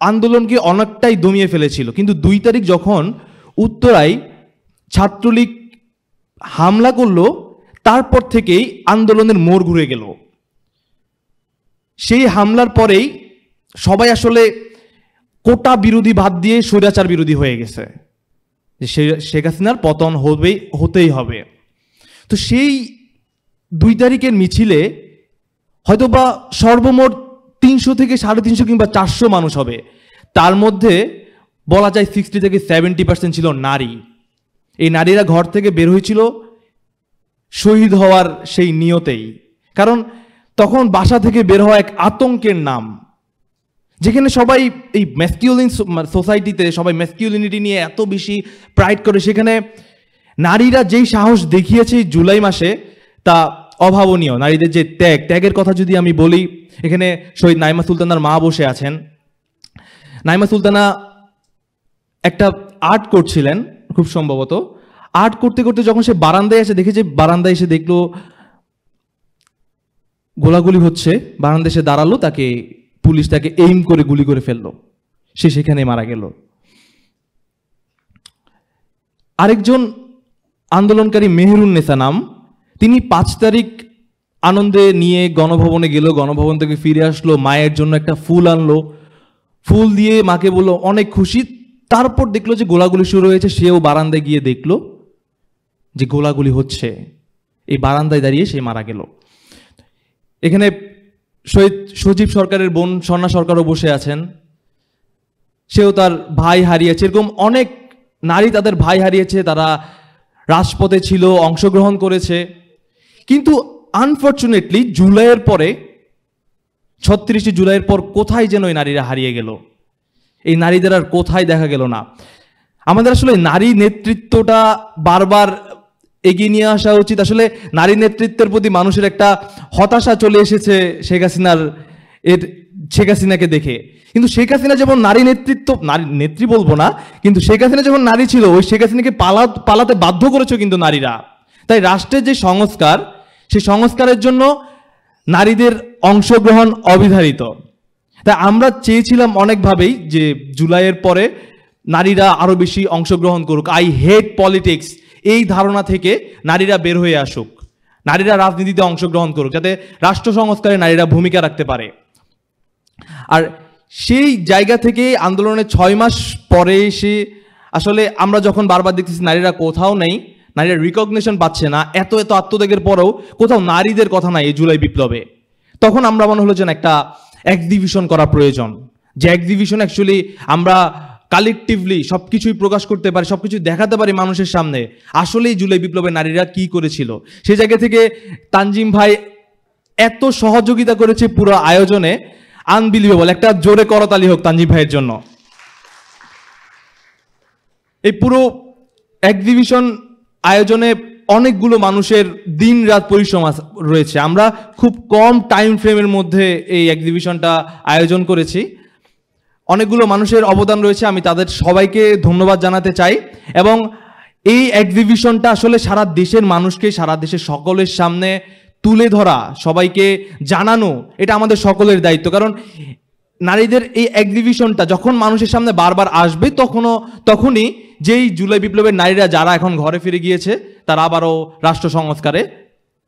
আন্দোলনকে অনেকটাই দমিয়ে ফেলেছিল। কিন্তু 2 তারিখ যখন উত্তরায় ছাত্রলীগ হামলা করলো, তারপর থেকেই আন্দোলনের মোড় ঘুরে গেল। সেই হামলার পরেই সবাই আসলে কোটা বিরোধী বাদ দিয়ে স্বৈরাচার বিরোধী হয়ে গেছে, যে শেখ হাসিনার পতন হতেই হবে। তো সেই 2 তারিখের মিছিলে হয়তোবা সর্বমোট 300 থেকে 350 কিংবা 400 মানুষ হবে। তার মধ্যে বলা যায় 60 থেকে 70% ছিল নারী। এই নারীরা ঘর থেকে বের হয়েছিল শহীদ হওয়ার সেই নিয়তেই। কারণ তখন বাসা থেকে বের হওয়া এক আতঙ্কের নাম, যেখানে সবাই এই ম্যাসকিউলিন সোসাইটিতে সবাই ম্যাসকিউলিনিটি নিয়ে এত বেশি প্রাইড করে, সেখানে নারীরা যেই সাহস দেখিয়েছে জুলাই মাসে তা অভাবনীয়। নারীদের যে ত্যাগের কথা যদি আমি বলি, এখানে শহীদ নাইমা সুলতানার মা বসে আছেন। নাইমা সুলতানা একটা আর্ট করছিলেন, খুব সম্ভবত আর্ট করতে করতে যখন সে বারান্দায় এসে দেখে, যে বারান্দায় এসে দেখলো গোলাগুলি হচ্ছে, বারান্দায় এসে দাঁড়ালো, তাকে পুলিশ তাকে এইম করে গুলি করে ফেললো, সে সেখানে মারা গেল। আরেকজন আন্দোলনকারী মেহেরুন্নেসা নাম, তিনি 5 তারিখ আনন্দে নিয়ে গণভবনে গেল, গণভবন থেকে ফিরে আসলো, মায়ের জন্য একটা ফুল আনলো, ফুল দিয়ে মাকে বললো অনেক খুশি। তারপর দেখলো যে গোলাগুলি শুরু হয়েছে, সেও বারান্দায় গিয়ে দেখলো যে গোলাগুলি হচ্ছে, এই বারান্দায় দাঁড়িয়ে সে মারা গেল। এখানে শহীদ সজীব সরকারের বোন স্বর্ণা সরকারও বসে আছেন, সেও তার ভাই হারিয়েছে। এরকম অনেক নারী তাদের ভাই হারিয়েছে, তারা রাজপথে ছিল, অংশগ্রহণ করেছে। কিন্তু আনফর্চুনেটলি জুলাইয়ের পরে, 36 জুলাইয়ের পর কোথায় যেন এই নারীরা হারিয়ে গেল, এই নারীদের আর কোথায় দেখা গেল না। আমাদের আসলে নারী নেতৃত্বটা বারবার এগিয়ে নিয়ে আসা উচিত। আসলে নারী নেতৃত্বের প্রতি মানুষের একটা হতাশা চলে এসেছে শেখ হাসিনাকে দেখে। কিন্তু শেখ হাসিনা যেমন নারী নেত্রী বলবো না, কিন্তু শেখ হাসিনা যখন নারী ছিল, ওই শেখ হাসিনাকে পালাতে বাধ্য করেছে কিন্তু নারীরা। তাই রাষ্ট্রের যে সংস্কার, সেই সংস্কারের জন্য নারীদের অংশগ্রহণ অবিধারিত। তাই আমরা চেয়েছিলাম অনেকভাবেই যে জুলাইয়ের পরে নারীরা আরো বেশি অংশগ্রহণ করুক। আই হেট পলিটিক্স, এই ধারণা থেকে নারীরা বের হয়ে আসুক, নারীরা রাজনীতিতে অংশগ্রহণ করুক, যাতে রাষ্ট্র সংস্কারে নারীরা ভূমিকা রাখতে পারে। আর সেই জায়গা থেকে আন্দোলনের 6 মাস পরে এসে আসলে আমরা যখন বারবার দেখতেছি নারীরা কোথাও নেই, নারীরা রিকগনিশন পাচ্ছে না, এত আত্মত্যাগের পরেও কোথাও নারীদের কথা নাই এই জুলাই বিপ্লবে, তখন আমরা মনে হলো যেন একটা এক্সিবিশন করা প্রয়োজন, যে এক্সিবিশন অ্যাকচুয়ালি আমরা কালেকটিভলি সব কিছুই প্রকাশ করতে পারি, সব কিছু দেখাতে পারি মানুষের সামনে আসলেই জুলাই বিপ্লবে নারীরা কি করেছিল। সেই জায়গা থেকে তানজিম ভাই এত সহযোগিতা করেছে পুরো আয়োজনে, আনবিলিভেবল। একটা জোরে করতালি হোক তানজিম ভাইয়ের জন্য। এই পুরো এক্সিবিশন আয়োজনে অনেকগুলো মানুষের দিন রাত পরিশ্রম রয়েছে। আমরা খুব কম টাইম ফ্রেমের মধ্যে এই এক্সিবিশনটা আয়োজন করেছি, অনেকগুলো মানুষের অবদান রয়েছে, আমি তাদের সবাইকে ধন্যবাদ জানাতে চাই। এবং এই এক্সিবিশনটা আসলে সারা দেশের মানুষকে, সারা দেশের সকলের সামনে তুলে ধরা, সবাইকে জানানো, এটা আমাদের সকলের দায়িত্ব। কারণ নারীদের এই এক্সিবিশনটা যখন মানুষের সামনে বারবার আসবে তখনই যেই জুলাই বিপ্লবের নারীরা যারা এখন ঘরে ফিরে গিয়েছে তারা আবারও রাষ্ট্র সংস্কারে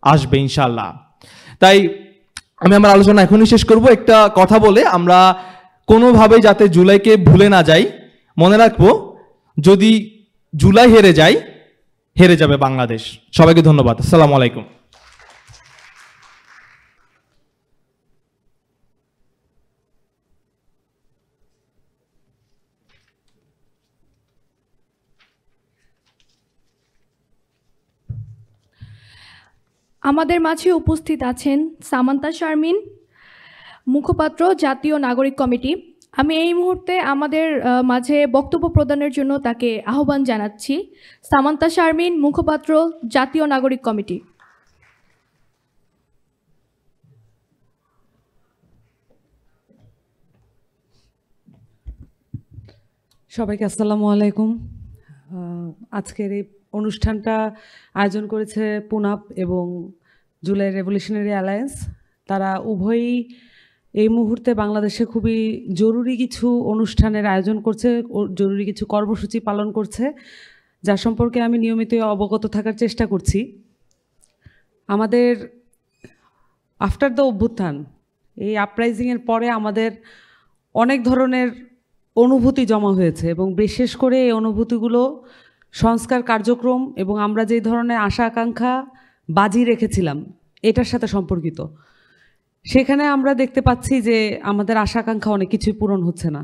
আসবে ইনশাল্লাহ। তাই আমি আমার আলোচনা এখনই শেষ করব একটা কথা বলে, আমরা কোনোভাবে যাতে জুলাইকে ভুলে না যাই। মনে রাখবো, যদি জুলাই হেরে যায়, হেরে যাবে বাংলাদেশ। সবাইকে ধন্যবাদ। আসসালামু আলাইকুম। আমাদের মাঝে উপস্থিত আছেন সামান্তা শারমিন, মুখপাত্র জাতীয় নাগরিক কমিটি। আমি এই মুহূর্তে আমাদের মাঝে বক্তব্য প্রদানের জন্য তাকে আহ্বান জানাচ্ছি। সামান্তা শারমিন, মুখপাত্র জাতীয় নাগরিক কমিটি। সবাইকে আসসালামু আলাইকুম। আজকের এই অনুষ্ঠানটা আয়োজন করেছে পুনাপ এবং জুলাই রেভলিউশনারি অ্যালায়েন্স। তারা উভয়ই এই মুহূর্তে বাংলাদেশে খুবই জরুরি কিছু অনুষ্ঠানের আয়োজন করছে, জরুরি কিছু কর্মসূচি পালন করছে, যার সম্পর্কে আমি নিয়মিত অবগত থাকার চেষ্টা করছি। আমাদের আফটার দ্য অভ্যুত্থান, এই আপরাইজিংয়ের পরে আমাদের অনেক ধরনের অনুভূতি জমা হয়েছে এবং বিশেষ করে এই অনুভূতিগুলো সংস্কার কার্যক্রম এবং আমরা যে ধরনের আশা আকাঙ্ক্ষা বাজি রেখেছিলাম এটার সাথে সম্পর্কিত। সেখানে আমরা দেখতে পাচ্ছি যে আমাদের আশা আকাঙ্ক্ষা অনেক কিছুই পূরণ হচ্ছে না,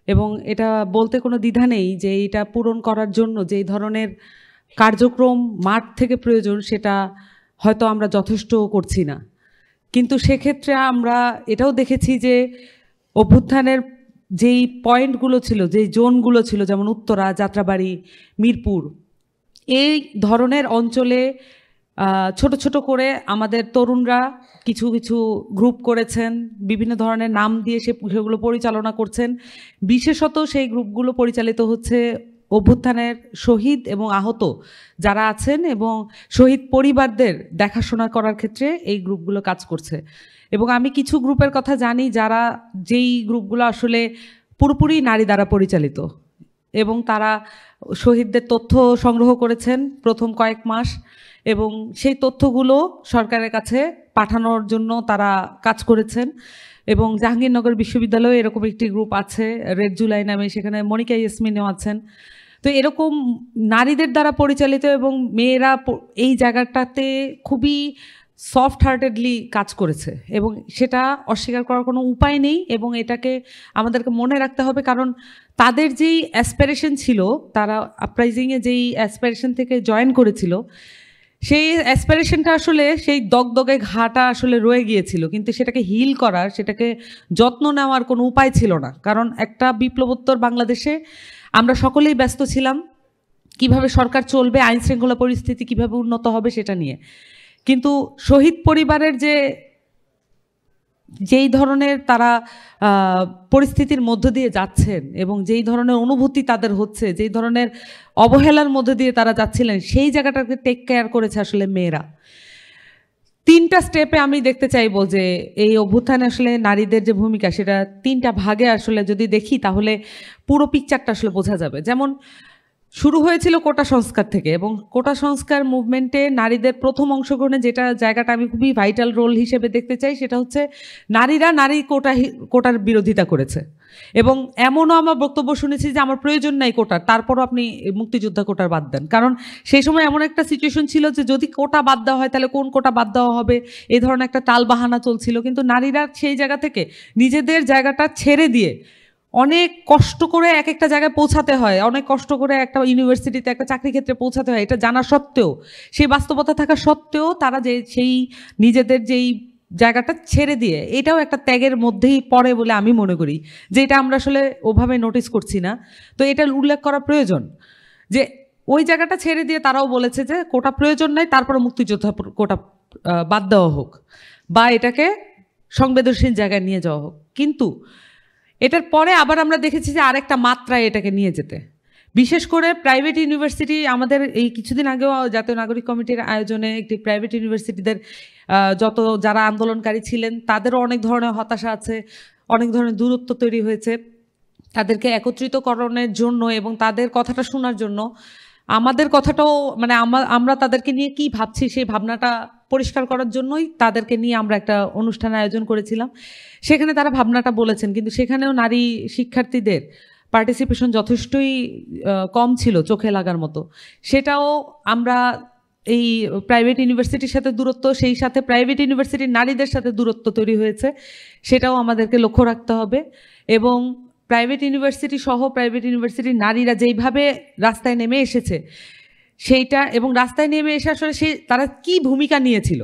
এবং এটা বলতে কোনো দ্বিধা নেই যে এটা পূরণ করার জন্য যেই ধরনের কার্যক্রম মাঠ থেকে প্রয়োজন সেটা হয়তো আমরা যথেষ্ট করছি না। কিন্তু সেক্ষেত্রে আমরা এটাও দেখেছি যে অভ্যুত্থানের যেই পয়েন্টগুলো ছিল, যেই জোনগুলো ছিল, যেমন উত্তরা, যাত্রাবাড়ি, মিরপুর, এই ধরনের অঞ্চলে ছোট ছোট করে আমাদের তরুণরা কিছু কিছু গ্রুপ করেছেন, বিভিন্ন ধরনের নাম দিয়ে সেগুলো পরিচালনা করছেন। বিশেষত সেই গ্রুপগুলো পরিচালিত হচ্ছে অভ্যুত্থানের শহীদ এবং আহত যারা আছেন এবং শহীদ পরিবারদের দেখাশোনা করার ক্ষেত্রে এই গ্রুপগুলো কাজ করছে। এবং আমি কিছু গ্রুপের কথা জানি যারা যেই গ্রুপগুলো আসলে পুরোপুরি নারী দ্বারা পরিচালিত, এবং তারা শহীদদের তথ্য সংগ্রহ করেছেন প্রথম কয়েক মাস, এবং সেই তথ্যগুলো সরকারের কাছে পাঠানোর জন্য তারা কাজ করেছেন। এবং জাহাঙ্গীরনগর বিশ্ববিদ্যালয়ে এরকম একটি গ্রুপ আছে, রেড জুলাই নামে, সেখানে মনিকা ইয়াসমিনও আছেন। তো এরকম নারীদের দ্বারা পরিচালিত এবং মেয়েরা এই জায়গাটাতে খুবই সফট হার্টেডলি কাজ করেছে, এবং সেটা অস্বীকার করার কোনো উপায় নেই। এবং এটাকে আমাদেরকে মনে রাখতে হবে, কারণ তাদের যেই অ্যাসপিরেশন ছিল, তারা আপরাইজিংয়ে যেই অ্যাসপিরেশন থেকে জয়েন করেছিল, সেই অ্যাসপিরেশনটা আসলে সেই দগদগে ঘাটা আসলে রয়ে গিয়েছিল, কিন্তু সেটাকে হিল করার, সেটাকে যত্ন নেওয়ার কোনো উপায় ছিল না। কারণ একটা বিপ্লবোত্তর বাংলাদেশে আমরা সকলেই ব্যস্ত ছিলাম কিভাবে সরকার চলবে, আইন শৃঙ্খলা পরিস্থিতি কিভাবে উন্নত হবে সেটা নিয়ে। কিন্তু শহীদ পরিবারের যেই ধরনের তারা পরিস্থিতির মধ্য দিয়ে যাচ্ছেন এবং যেই ধরনের অনুভূতি তাদের হচ্ছে, যেই ধরনের অবহেলার মধ্যে দিয়ে তারা যাচ্ছিলেন, সেই জায়গাটাকে টেক কেয়ার করেছে আসলে মেয়েরা। 3টা স্টেপে আমি দেখতে চাইবো যে এই অভ্যুত্থানে আসলে নারীদের যে ভূমিকা, সেটা 3টা ভাগে আসলে যদি দেখি তাহলে পুরো পিকচারটা আসলে বোঝা যাবে। যেমন শুরু হয়েছিল কোটা সংস্কার থেকে, এবং কোটা সংস্কার মুভমেন্টে নারীদের প্রথম অংশগ্রহণে যেটা জায়গাটা আমি খুবই ভাইটাল রোল হিসেবে দেখতে চাই, সেটা হচ্ছে নারীরা কোটার বিরোধিতা করেছে। এবং এমনও আমার বক্তব্য শুনেছি যে আমার প্রয়োজন নাই কোটার, তারপরও আপনি মুক্তিযোদ্ধা কোটার বাদ দেন। কারণ সেই সময় এমন একটা সিচুয়েশন ছিল যে যদি কোটা বাদ দেওয়া হয় তাহলে কোন কোটা বাদ দেওয়া হবে, এই ধরনের একটা টালবাহানা চলছিল। কিন্তু নারীরা সেই জায়গা থেকে নিজেদের জায়গাটা ছেড়ে দিয়ে অনেক কষ্ট করে এক একটা জায়গায় পৌঁছাতে হয়, অনেক কষ্ট করে একটা ইউনিভার্সিটিতে একটা চাকরি ক্ষেত্রে পৌঁছাতে হয়, এটা জানা সত্ত্বেও, সেই বাস্তবতা থাকা সত্ত্বেও তারা যে সেই নিজেদের যেই জায়গাটা ছেড়ে দিয়ে, এটাও একটা ত্যাগের মধ্যেই পড়ে বলে আমি মনে করি, যে এটা আমরা আসলে ওভাবে নোটিস করছি না। তো এটা উল্লেখ করা প্রয়োজন যে ওই জায়গাটা ছেড়ে দিয়ে তারাও বলেছে যে কোটা প্রয়োজন নাই, তারপরে মুক্তিযোদ্ধা কোটা বাদ দেওয়া হোক বা এটাকে সংবেদনশীল জায়গায় নিয়ে যাওয়া হোক। কিন্তু এটার পরে আবার আমরা দেখেছি যে আরেকটা মাত্রায় এটাকে নিয়ে যেতে, বিশেষ করে প্রাইভেট ইউনিভার্সিটি। আমাদের এই কিছুদিন আগেও জাতীয় নাগরিক কমিটির আয়োজনে একটি প্রাইভেট ইউনিভার্সিটিদের যারা আন্দোলনকারী ছিলেন তাদেরও অনেক ধরনের হতাশা আছে, অনেক ধরনের দূরত্ব তৈরি হয়েছে। তাদেরকে একত্রিতকরণের জন্য এবং তাদের কথাটা শোনার জন্য আমাদের কথাটাও মানে আমরা তাদেরকে নিয়ে কি ভাবছি সেই ভাবনাটা পরিষ্কার করার জন্যই তাদেরকে নিয়ে আমরা একটা অনুষ্ঠান আয়োজন করেছিলাম। সেখানে তারা ভাবনাটা বলেছেন, কিন্তু সেখানেও নারী শিক্ষার্থীদের পার্টিসিপেশন যথেষ্টই কম ছিল, চোখে লাগার মতো। সেটাও আমরা এই প্রাইভেট ইউনিভার্সিটির সাথে দূরত্ব, সেই সাথে প্রাইভেট ইউনিভার্সিটির নারীদের সাথে দূরত্ব তৈরি হয়েছে, সেটাও আমাদেরকে লক্ষ্য রাখতে হবে। এবং প্রাইভেট ইউনিভার্সিটি সহ প্রাইভেট ইউনিভার্সিটির নারীরা যেইভাবে রাস্তায় নেমে এসেছে সেইটা, এবং রাস্তায় নেমে এসে আসলে তারা কি ভূমিকা নিয়েছিল,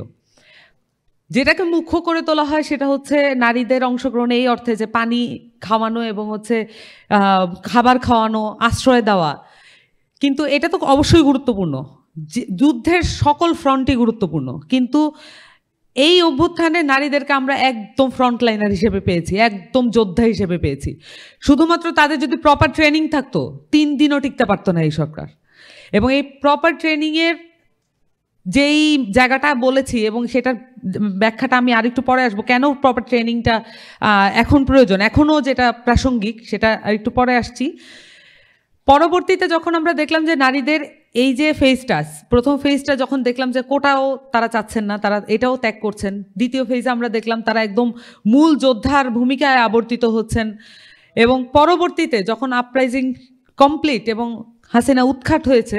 যেটাকে মুখ্য করে তোলা হয় সেটা হচ্ছে নারীদের অংশগ্রহণ এই অর্থে যে পানি খাওয়ানো এবং হচ্ছে খাবার খাওয়ানো, আশ্রয় দেওয়া। কিন্তু এটা তো অবশ্যই গুরুত্বপূর্ণ, যুদ্ধের সকল ফ্রন্টই গুরুত্বপূর্ণ, কিন্তু এই অভ্যুত্থানে নারীদেরকে আমরা একদম ফ্রন্টলাইনার হিসেবে পেয়েছি, একদম যোদ্ধা হিসেবে পেয়েছি। শুধুমাত্র তাদের যদি প্রপার ট্রেনিং থাকতো 3 দিনও টিকতে পারতো না এই সরকার। এবং এই প্রপার ট্রেনিংয়ের যেই জায়গাটা বলেছি এবং সেটার ব্যাখ্যাটা আমি আরেকটু পরে আসবো, কেন প্রপার ট্রেনিংটা এখন প্রয়োজন, এখনও যেটা প্রাসঙ্গিক সেটা আরেকটু পরে আসছি। পরবর্তীতে যখন আমরা দেখলাম যে নারীদের এই যে ফেজটা, প্রথম ফেজটা যখন দেখলাম যে কোটাও তারা চাচ্ছেন না, তারা এটাও ত্যাগ করছেন। দ্বিতীয় ফেজে আমরা দেখলাম তারা একদম মূল যোদ্ধার ভূমিকায় আবর্তিত হচ্ছেন। এবং পরবর্তীতে যখন আপরাইজিং কমপ্লিট এবং হাসিনা উৎখাত হয়েছে,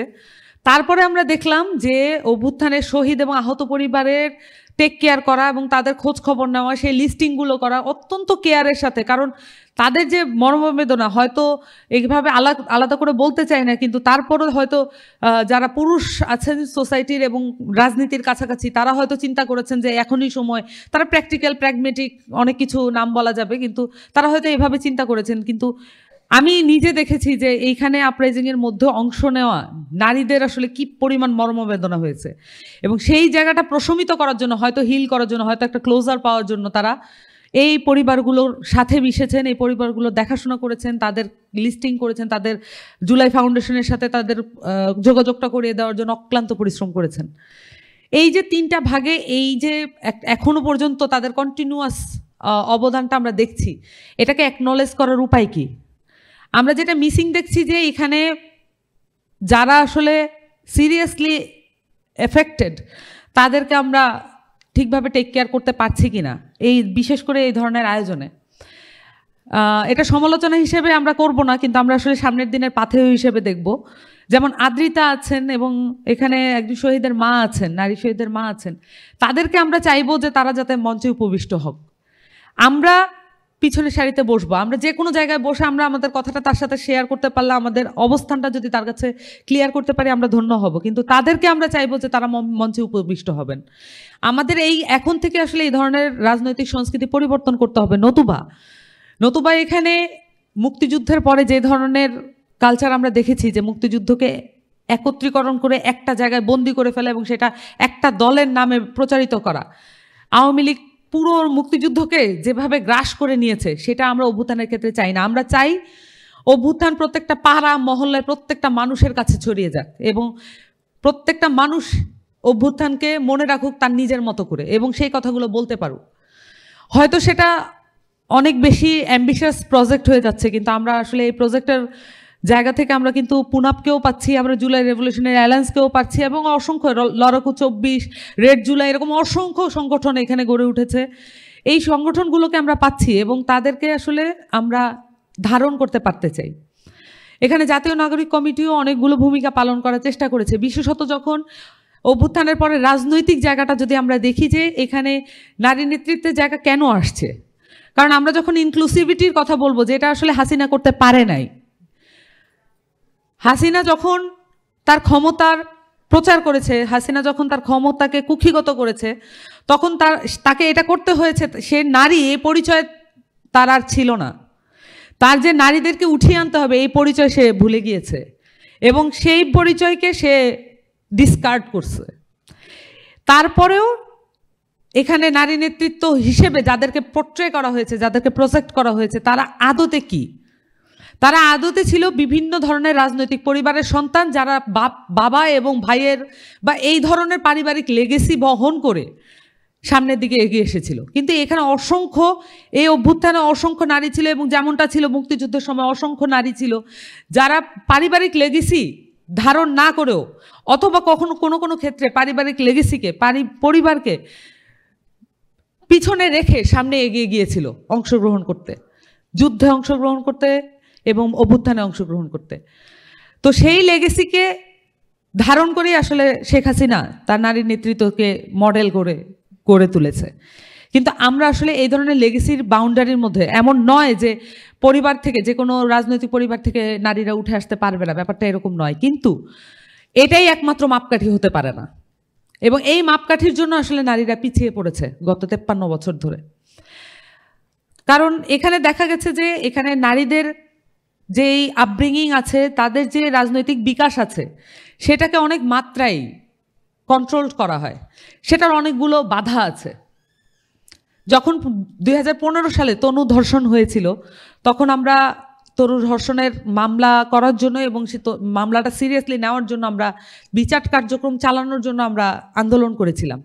তারপরে আমরা দেখলাম যে অভ্যুত্থানের শহীদ এবং আহত পরিবারের টেক কেয়ার করা এবং তাদের খোঁজ খবর নেওয়া, সেই লিস্টিংগুলো করা অত্যন্ত কেয়ারের সাথে। কারণ তাদের যে মর্মবেদনা হয়তো এইভাবে আলাদা করে বলতে চাই না, কিন্তু তারপরও হয়তো যারা পুরুষ আছেন সোসাইটির এবং রাজনীতির কাছাকাছি তারা হয়তো চিন্তা করেছেন যে এখনই সময়, তারা প্র্যাকটিক্যাল প্র্যাগমেটিক অনেক কিছু নাম বলা যাবে, কিন্তু তারা হয়তো এইভাবে চিন্তা করেছেন। কিন্তু আমি নিজে দেখেছি যে এইখানে আপরাইজিংয়ের মধ্যে অংশ নেওয়া নারীদের আসলে কি পরিমাণ মর্মবেদনা হয়েছে, এবং সেই জায়গাটা প্রশমিত করার জন্য, হয়তো হিল করার জন্য, হয়তো একটা ক্লোজার পাওয়ার জন্য তারা এই পরিবারগুলোর সাথে মিশেছেন, এই পরিবারগুলো দেখাশোনা করেছেন, তাদের লিস্টিং করেছেন, তাদের জুলাই ফাউন্ডেশনের সাথে তাদের যোগাযোগটা করিয়ে দেওয়ার জন্য অক্লান্ত পরিশ্রম করেছেন। এই যে 3টা ভাগে এই যে এখনো পর্যন্ত তাদের কন্টিনিউয়াস অবদানটা আমরা দেখছি, এটাকে অ্যাকনলেজ করার উপায় কি? আমরা যেটা মিসিং দেখছি যে এখানে যারা আসলে সিরিয়াসলি এফেক্টেড তাদেরকে আমরা ঠিকভাবে টেক কেয়ার করতে পারছি কিনা, এই বিশেষ করে এই ধরনের আয়োজনে। এটা সমালোচনা হিসেবে আমরা করব না, কিন্তু আমরা আসলে সামনের দিনের পাথেয় হিসেবে দেখব। যেমন আদ্রিতা আছেন এবং এখানে একজন শহীদের মা আছেন, নারী শহীদের মা আছেন, তাদেরকে আমরা চাইবো যে তারা যাতে মঞ্চে উপবিষ্ট হোক। আমরা পিছনের সারিতে বসবো, আমরা যে কোনো জায়গায় বসে আমরা আমাদের কথাটা তার সাথে শেয়ার করতে পারলে, আমাদের অবস্থানটা যদি তার কাছে ক্লিয়ার করতে পারি, আমরা ধন্য হব। কিন্তু তাদেরকে আমরা চাইবো যে তারা মঞ্চে উপবিষ্ট হবেন। আমাদের এই এখন থেকে আসলে এই ধরনের রাজনৈতিক সংস্কৃতি পরিবর্তন করতে হবে, নতুবা এখানে মুক্তিযুদ্ধের পরে যে ধরনের কালচার আমরা দেখেছি, যে মুক্তিযুদ্ধকে একত্রীকরণ করে একটা জায়গায় বন্দি করে ফেলা এবং সেটা একটা দলের নামে প্রচারিত করা, আওয়ামী লীগ পুরো মুক্তিযুদ্ধকে যেভাবে গ্রাস করে নিয়েছে, সেটা আমরা অভ্যুত্থানের ক্ষেত্রে চাই না। আমরা চাই অভ্যুত্থান প্রত্যেকটা পাড়া মহল্লায় প্রত্যেকটা মানুষের কাছে ছড়িয়ে যাক এবং প্রত্যেকটা মানুষ অভ্যুত্থানকে মনে রাখুক তার নিজের মতো করে এবং সেই কথাগুলো বলতে পারুক। হয়তো সেটা অনেক বেশি অ্যাম্বিশিয়াস প্রজেক্ট হয়ে যাচ্ছে, কিন্তু আমরা আসলে এই প্রজেক্টের জায়গা থেকে আমরা কিন্তু পুনাপকেও পাচ্ছি, আমরা জুলাই রেভলিউশনারি অ্যালায়েন্সকেও পাচ্ছি, এবং অসংখ্য লড়াকু 24, রেড জুলাই, এরকম অসংখ্য সংগঠন এখানে গড়ে উঠেছে। এই সংগঠনগুলোকে আমরা পাচ্ছি এবং তাদেরকে আসলে আমরা ধারণ করতে পারতে চাই। এখানে জাতীয় নাগরিক কমিটিও অনেকগুলো ভূমিকা পালন করার চেষ্টা করেছে, বিশেষত যখন অভ্যুত্থানের পরে রাজনৈতিক জায়গাটা যদি আমরা দেখি যে এখানে নারী নেতৃত্বের জায়গা কেন আসছে। কারণ আমরা যখন ইনক্লুসিভিটির কথা বলবো, যে এটা আসলে হাসিনা করতে পারে নাই। হাসিনা যখন তার ক্ষমতার প্রচার করেছে, হাসিনা যখন তার ক্ষমতাকে কুক্ষিগত করেছে, তখন তাকে এটা করতে হয়েছে, সে নারী এই পরিচয় তার আর ছিল না। তার যে নারীদেরকে উঠিয়ে আনতে হবে এই পরিচয় সে ভুলে গিয়েছে এবং সেই পরিচয়কে সে ডিসকার্ড করছে। তারপরেও এখানে নারী নেতৃত্ব হিসেবে যাদেরকে পোর্ট্রে করা হয়েছে, যাদেরকে প্রজেক্ট করা হয়েছে, তারা আদতে কি? তারা আদতে ছিল বিভিন্ন ধরনের রাজনৈতিক পরিবারের সন্তান, যারা বাবা এবং ভাইয়ের বা এই ধরনের পারিবারিক লেগেসি বহন করে সামনের দিকে এগিয়ে এসেছিল। কিন্তু এখানে অসংখ্য, এই অভ্যুত্থানে অসংখ্য নারী ছিল, এবং যেমনটা ছিল মুক্তিযুদ্ধের সময় অসংখ্য নারী ছিল যারা পারিবারিক লেগেসি ধারণ না করেও, অথবা কখনো কোনো কোনো ক্ষেত্রে পারিবারিক লেগেসিকে, পরিবারকে পিছনে রেখে সামনে এগিয়ে গিয়েছিল অংশগ্রহণ করতে, যুদ্ধে অংশগ্রহণ করতে এবং অভ্যুত্থানে অংশগ্রহণ করতে। তো সেই লেগেসিকে ধারণ করেই আসলে শেখ হাসিনা তার নারীর নেতৃত্বকে মডেল করে তুলেছে। কিন্তু আমরা আসলে এই ধরনের লেগেসির বাউন্ডারির মধ্যে, এমন নয় যে পরিবার থেকে, যে কোনো রাজনৈতিক পরিবার থেকে নারীরা উঠে আসতে পারবে না, ব্যাপারটা এরকম নয়। কিন্তু এটাই একমাত্র মাপকাঠি হতে পারে না, এবং এই মাপকাঠির জন্য আসলে নারীরা পিছিয়ে পড়েছে গত 53 বছর ধরে। কারণ এখানে দেখা গেছে যে এখানে নারীদের যেই আপব্রিঙ্গিং আছে, তাদের যে রাজনৈতিক বিকাশ আছে, সেটাকে অনেক মাত্রায় কন্ট্রোল করা হয়, সেটার অনেকগুলো বাধা আছে। যখন 2015 সালে তনু ধর্ষণ হয়েছিল, তখন আমরা তরু ধর্ষণের মামলা করার জন্য এবং সে মামলাটা সিরিয়াসলি নেওয়ার জন্য, আমরা বিচার কার্যক্রম চালানোর জন্য আমরা আন্দোলন করেছিলাম।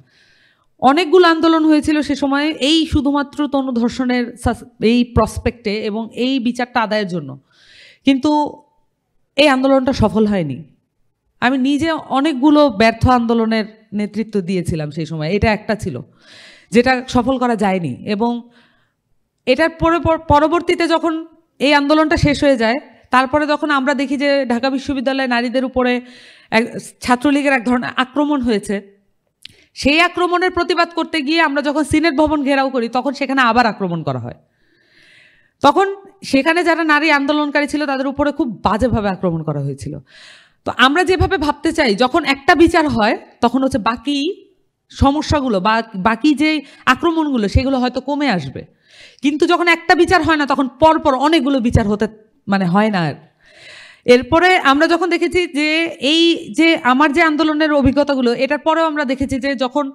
অনেকগুলো আন্দোলন হয়েছিল সে সময়ে, এই শুধুমাত্র তনু ধর্ষণের এই প্রসপেক্টে এবং এই বিচারটা আদায়ের জন্য। কিন্তু এই আন্দোলনটা সফল হয়নি। আমি নিজে অনেকগুলো ব্যর্থ আন্দোলনের নেতৃত্ব দিয়েছিলাম সেই সময়, এটা একটা ছিল যেটা সফল করা যায়নি। এবং এটার পরবর্তীতে যখন এই আন্দোলনটা শেষ হয়ে যায়, তারপরে যখন আমরা দেখি যে ঢাকা বিশ্ববিদ্যালয়ে নারীদের উপরে ছাত্রলীগের এক ধরনের আক্রমণ হয়েছে, সেই আক্রমণের প্রতিবাদ করতে গিয়ে আমরা যখন সিনেট ভবন ঘেরাও করি, তখন সেখানে আবার আক্রমণ করা হয়। তখন সেখানে যারা নারী আন্দোলনকারী ছিল তাদের উপরে খুব বাজেভাবে আক্রমণ করা হয়েছিল। তো আমরা যেভাবে ভাবতে চাই, যখন একটা বিচার হয় তখন হচ্ছে বাকি সমস্যাগুলো বা বাকি যে আক্রমণগুলো সেগুলো হয়তো কমে আসবে, কিন্তু যখন একটা বিচার হয় না তখন পরপর অনেকগুলো বিচার হতে হয় না। এরপরে আমরা যখন দেখেছি যে এই যে আমার যে আন্দোলনের অভিজ্ঞতাগুলো, এটার পরেও আমরা দেখেছি যে যখন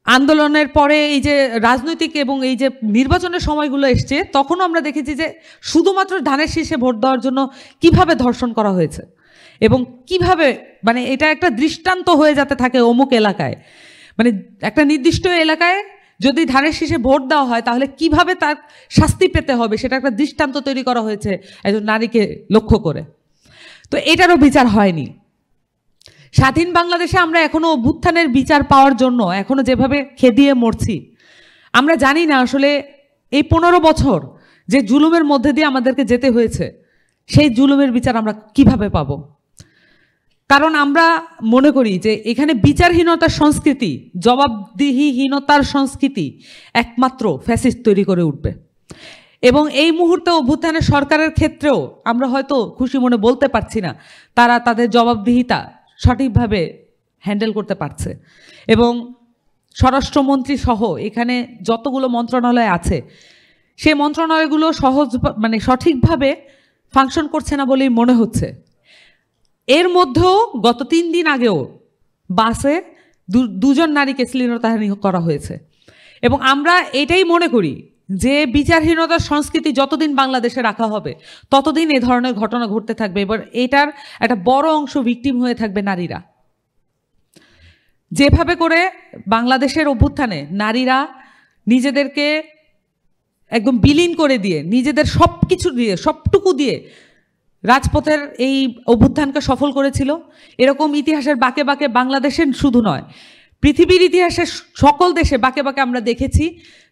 আন্দোলনের পরে এই যে রাজনৈতিক এবং এই যে নির্বাচনের সময়গুলো এসছে, তখনও আমরা দেখেছি যে শুধুমাত্র ধানের শীষে ভোট দেওয়ার জন্য কিভাবে ধর্ষণ করা হয়েছে এবং কিভাবে এটা একটা দৃষ্টান্ত হয়ে যাতে থাকে অমুক এলাকায়, একটা নির্দিষ্ট এলাকায় যদি ধানের শীষে ভোট দেওয়া হয় তাহলে কিভাবে তার শাস্তি পেতে হবে, সেটা একটা দৃষ্টান্ত তৈরি করা হয়েছে একজন নারীকে লক্ষ্য করে। তো এটারও বিচার হয়নি। স্বাধীন বাংলাদেশে আমরা এখনো অভ্যুত্থানের বিচার পাওয়ার জন্য এখনো যেভাবে খেদিয়ে মরছি, আমরা জানি না আসলে এই 15 বছর যে জুলুমের মধ্যে দিয়ে আমাদেরকে যেতে হয়েছে, সেই জুলুমের বিচার আমরা কিভাবে পাবো। কারণ আমরা মনে করি যে এখানে বিচারহীনতার সংস্কৃতি, জবাবদিহিহীনতার সংস্কৃতি একমাত্র ফ্যাসিস্ট তৈরি করে উঠবে। এবং এই মুহূর্তে অভ্যুত্থানের সরকারের ক্ষেত্রেও আমরা হয়তো খুশি মনে বলতে পারছি না তারা তাদের জবাবদিহিতা সঠিকভাবে হ্যান্ডেল করতে পারছে, এবং স্বরাষ্ট্রমন্ত্রী সহ এখানে যতগুলো মন্ত্রণালয় আছে সেই মন্ত্রণালয়গুলো সঠিকভাবে ফাংশন করছে না বলেই মনে হচ্ছে। এর মধ্যেও গত 3 দিন আগেও বাসে 2জন নারীকে শ্লীলতাহানি করা হয়েছে, এবং আমরা এটাই মনে করি যে বিচারহীনতার সংস্কৃতি যতদিন বাংলাদেশে রাখা হবে ততদিন এই ধরনের ঘটনা ঘটতে থাকবে। এবার এটার একটা বড় অংশ ভিকটিম হয়ে থাকবে নারীরা। যেভাবে করে বাংলাদেশের অভ্যুত্থানে নারীরা নিজেদেরকে একদম বিলীন করে দিয়ে, নিজেদের সব কিছু দিয়ে, সবটুকু দিয়ে রাজপথের এই অভ্যুত্থানকে সফল করেছিল। এরকম ইতিহাসের বাঁকে বাঁকে বাংলাদেশের শুধু নয়, পৃথিবীর ইতিহাসের সকল দেশে বাঁকে বাঁকে আমরা দেখেছি